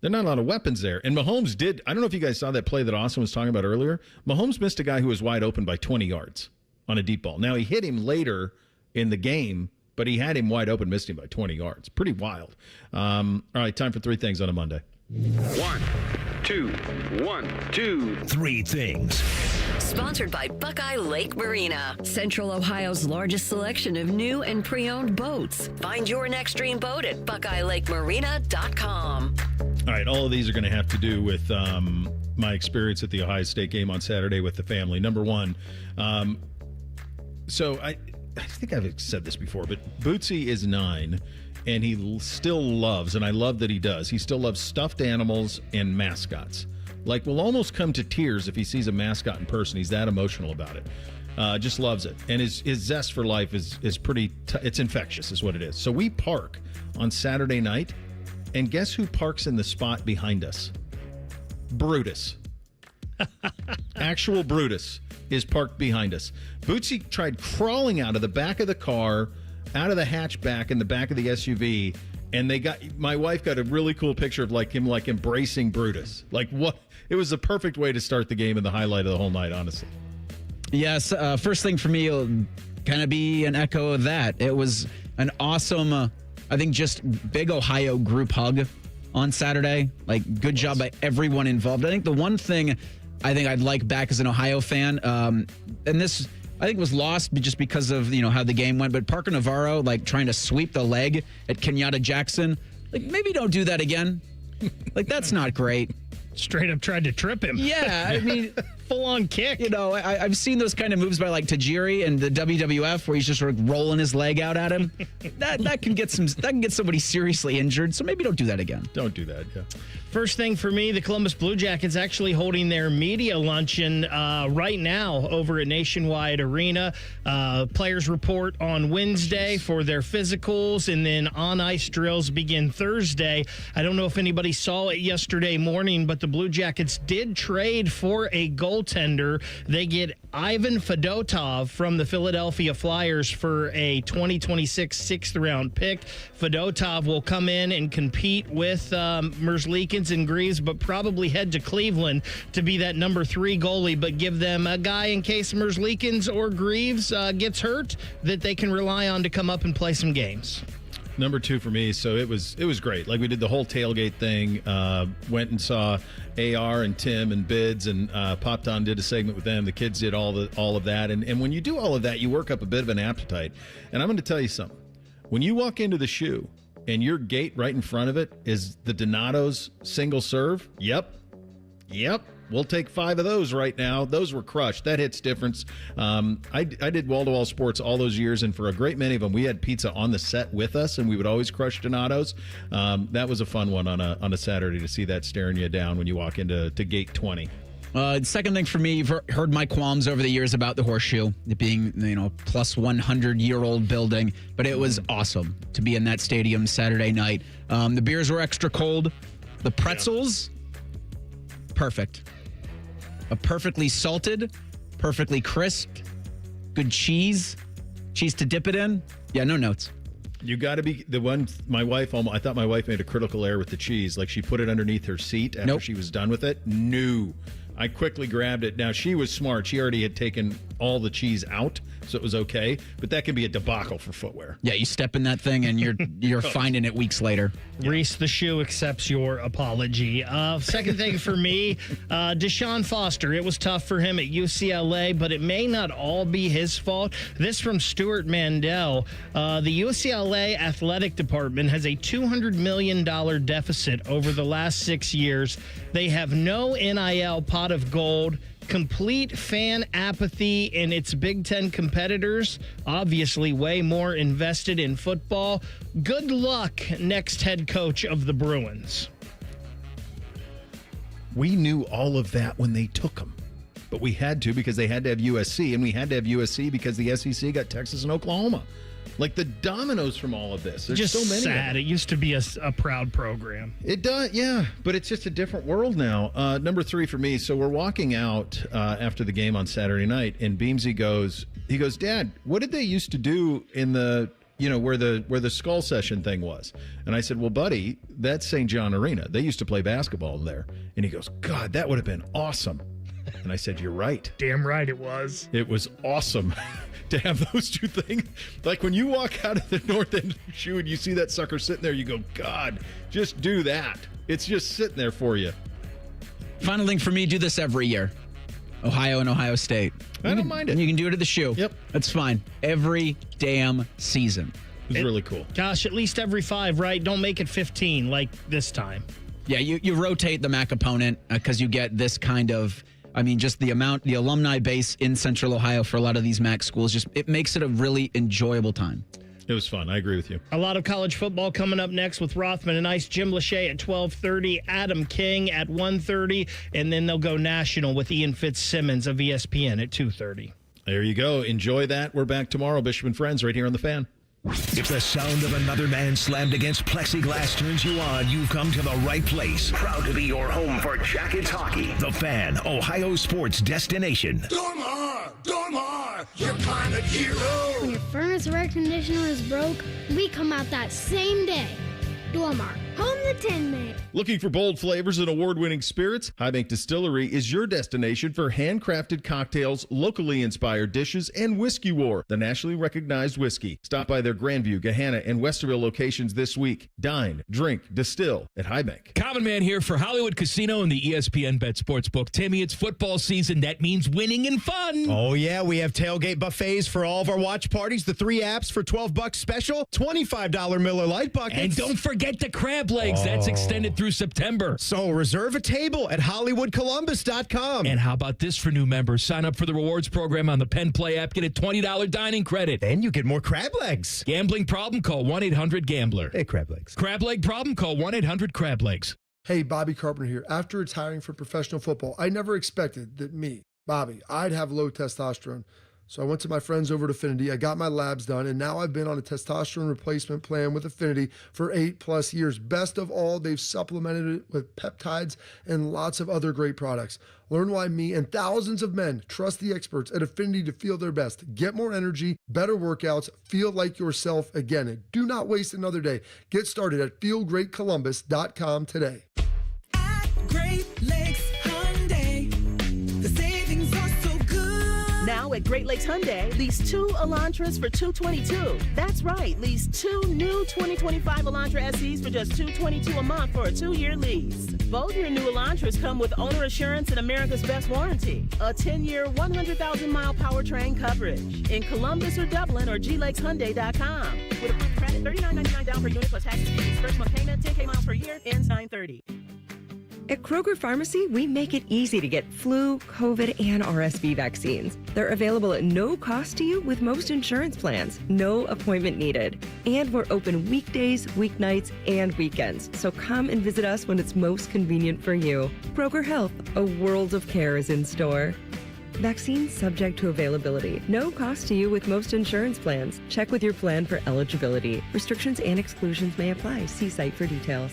There are not a lot of weapons there. And Mahomes did. I don't know if you guys saw that play that Austin was talking about earlier. Mahomes missed a guy who was wide open by 20 yards on a deep ball. Now, he hit him later in the game, but he had him wide open, missed him by 20 yards. Pretty wild. All right, time for 3 things on a Monday. 1, 2, 3 things. Sponsored by Buckeye Lake Marina, Central Ohio's largest selection of new and pre-owned boats. Find your next dream boat at BuckeyeLakeMarina.com. All right, all of these are going to have to do with my experience at the Ohio State game on Saturday with the family. Number one, so I think I've said this before, but Bootsy is 9, and he still loves, and I love that he does, he still loves stuffed animals and mascots. Like, will almost come to tears if he sees a mascot in person. He's that emotional about it. Just loves it. And his zest for life is pretty, it's infectious is what it is. So we park on Saturday night, and guess who parks in the spot behind us? Brutus. Actual Brutus is parked behind us. Bootsy tried crawling out of the back of the car, out of the hatchback in the back of the SUV, and my wife got a really cool picture of him embracing Brutus. Like, what? It was the perfect way to start the game and the highlight of the whole night, honestly. Yes, first thing for me will kind of be an echo of that. It was an awesome, I think, just big Ohio group hug on Saturday. Like, good job by everyone involved. I think the one thing I think I'd like back as an Ohio fan, and this I think was lost just because of how the game went, but Parker Navarro trying to sweep the leg at Kenyatta Jackson, maybe don't do that again. That's not great. Straight up tried to trip him. Yeah, I mean, full-on kick. I've seen those kind of moves by Tajiri and the WWF where he's just sort of rolling his leg out at him. that can get somebody seriously injured. So maybe don't do that again. Don't do that. Yeah. First thing for me, the Columbus Blue Jackets actually holding their media luncheon right now over at Nationwide Arena. Players report on Wednesday for their physicals, and then on-ice drills begin Thursday. I don't know if anybody saw it yesterday morning, but the Blue Jackets did trade for a goaltender. They get Ivan Fedotov from the Philadelphia Flyers for a 2026 6th-round pick. Fedotov will come in and compete with Merzlikins and Greaves, but probably head to Cleveland to be that number 3 goalie, but give them a guy in case Merzlikins or Greaves gets hurt that they can rely on to come up and play some games. Number 2 for me, so it was great. We did the whole tailgate thing, went and saw AR and Tim and Bids, and popped on, did a segment with them. The kids did all of that, and when you do all of that, you work up a bit of an appetite. And I'm going to tell you something. When you walk into the shoe and your gate right in front of it is the Donato's single serve, yep, we'll take 5 of those right now. Those were crushed. That hits difference. I did wall-to-wall sports all those years, and for a great many of them, we had pizza on the set with us, and we would always crush Donato's. That was a fun one on a Saturday to see that staring you down when you walk into gate 20. Second thing for me, you've heard my qualms over the years about the Horseshoe, it being, plus 100-year-old building, but it was awesome to be in that stadium Saturday night. The beers were extra cold. The pretzels, perfect. Perfectly salted, perfectly crisped, good cheese to dip it in. Yeah, no notes. You got to be the one. My wife, I thought my wife made a critical error with the cheese. She put it underneath her seat after she was done with it. No. I quickly grabbed it. Now, she was smart. She already had taken all the cheese out, so it was okay. But that can be a debacle for footwear. Yeah, you step in that thing and you're finding it weeks later. Reese the Shoe accepts your apology. Second thing for me, Deshaun Foster. It was tough for him at UCLA, but it may not all be his fault. This from Stuart Mandel. The UCLA athletic department has a $200 million deficit over the last 6 years. They have no NIL pot of gold, complete fan apathy, and its Big Ten competitors obviously way more invested in football. Good luck, next head coach of the Bruins. We knew all of that when they took them, but we had to because they had to have USC, and we had to have USC because the SEC got Texas and Oklahoma. The dominoes from all of this. There's just so many. Sad. It used to be a proud program. It does, yeah, but it's just a different world now. Number 3 for me. So we're walking out after the game on Saturday night, and Beamsy goes, Dad, what did they used to do in the, where the skull session thing was? And I said, well, buddy, that's St. John Arena. They used to play basketball there. And he goes, God, that would have been awesome. And I said, you're right. Damn right it was. It was awesome. to have those two things. Like when you walk out of the north end shoe and you see that sucker sitting there, you go, God, just do that. It's just sitting there for you. Final thing for me, do this every year. Ohio and Ohio State. I don't mind it. You can do it at the shoe. Yep. That's fine. Every damn season. It's really cool. Gosh, at least every 5, right? Don't make it 15 like this time. Yeah, you rotate the MAC opponent because you get this kind of, just the alumni base in Central Ohio for a lot of these MAC schools, it makes it a really enjoyable time. It was fun. I agree with you. A lot of college football coming up next with Rothman and Ice. Jim Lachey at 12:30, Adam King at 1:30, and then they'll go national with Ian Fitzsimmons of ESPN at 2:30. There you go. Enjoy that. We're back tomorrow, Bishop and Friends, right here on The Fan. If the sound of another man slammed against plexiglass turns you on, you've come to the right place. Proud to be your home for Jackets hockey. The Fan, Ohio sports destination. Dormar, your climate hero. When your furnace or air conditioner is broke, we come out that same day. Dormar, home the Tin Man. Looking for bold flavors and award-winning spirits? High Bank Distillery is your destination for handcrafted cocktails, locally inspired dishes, and Whiskey War, the nationally recognized whiskey. Stop by their Grandview, Gahanna, and Westerville locations this week. Dine, drink, distill at High Bank. Common Man here for Hollywood Casino and the ESPN Bet Sportsbook. Timmy, it's football season. That means winning and fun. Oh, yeah. We have tailgate buffets for all of our watch parties. The 3 apps for $12 special. $25 Miller Lite buckets. And don't forget the crab legs. That's extended through September. So reserve a table at HollywoodColumbus.com. And how about this for new members? Sign up for the rewards program on the Penn Play app. Get a $20 dining credit. Then you get more crab legs. Gambling problem? Call 1-800-GAMBLER. Hey, crab legs. Crab leg problem? Call 1-800-CRAB-LEGS. Hey, Bobby Carpenter here. After retiring from professional football, I never expected that me, Bobby, I'd have low testosterone. So I went to my friends over at Affinity. I got my labs done, and now I've been on a testosterone replacement plan with Affinity for 8+ years. Best of all, they've supplemented it with peptides and lots of other great products. Learn why me and thousands of men trust the experts at Affinity to feel their best. Get more energy, better workouts, feel like yourself again. And do not waste another day. Get started at feelgreatcolumbus.com today. Great Lakes Hyundai. The savings are so good. Now at Great Lakes Hyundai, lease 2 Elantras for $222. That's right, lease 2 new 2025 Elantra SEs for just $222 a month for a 2-year lease. Both your new Elantras come with owner assurance and America's Best Warranty. A 10-year, 100,000-mile powertrain coverage. In Columbus or Dublin or glakeshyundai.com. With approved credit, $39.99 down per unit plus taxes and fees. First month payment, 10K miles per year, ends 9/30. At Kroger Pharmacy, we make it easy to get flu, COVID, and RSV vaccines. They're available at no cost to you with most insurance plans. No appointment needed. And we're open weekdays, weeknights, and weekends. So come and visit us when it's most convenient for you. Kroger Health, a world of care is in store. Vaccines subject to availability. No cost to you with most insurance plans. Check with your plan for eligibility. Restrictions and exclusions may apply. See site for details.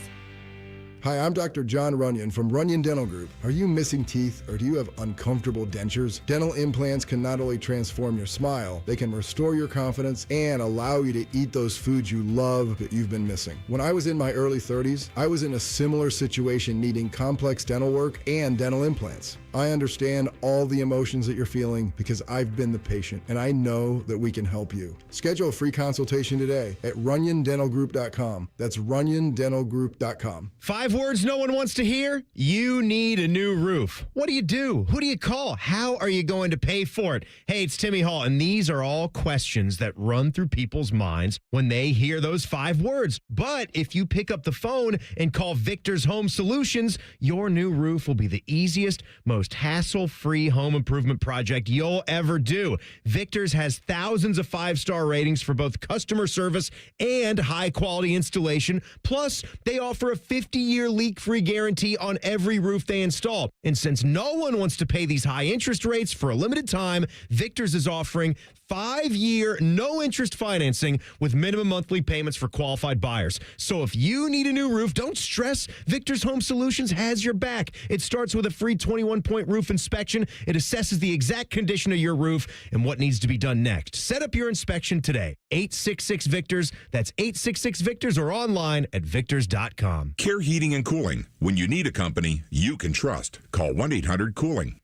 Hi, I'm Dr. John Runyon from Runyon Dental Group. Are you missing teeth or do you have uncomfortable dentures? Dental implants can not only transform your smile, they can restore your confidence and allow you to eat those foods you love that you've been missing. When I was in my early 30s, I was in a similar situation needing complex dental work and dental implants. I understand all the emotions that you're feeling because I've been the patient and I know that we can help you. Schedule a free consultation today at runyondentalgroup.com. That's runyondentalgroup.com. 5 words no one wants to hear? You need a new roof. What do you do? Who do you call? How are you going to pay for it? Hey, it's Timmy Hall, and these are all questions that run through people's minds when they hear those 5 words. But if you pick up the phone and call Victor's Home Solutions, your new roof will be the easiest, most hassle-free home improvement project you'll ever do. Victor's has thousands of 5-star ratings for both customer service and high-quality installation. Plus, they offer a 50-year leak-free guarantee on every roof they install. And since no one wants to pay these high interest rates for a limited time, Victor's is offering 5-year, no-interest financing with minimum monthly payments for qualified buyers. So if you need a new roof, don't stress. Victor's Home Solutions has your back. It starts with a free 21-point roof inspection. It assesses the exact condition of your roof and what needs to be done next. Set up your inspection today. 866-VICTORS. That's 866-VICTORS or online at victors.com. Care Heating and Cooling. When you need a company you can trust, call 1-800-COOLING.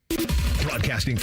Broadcasting from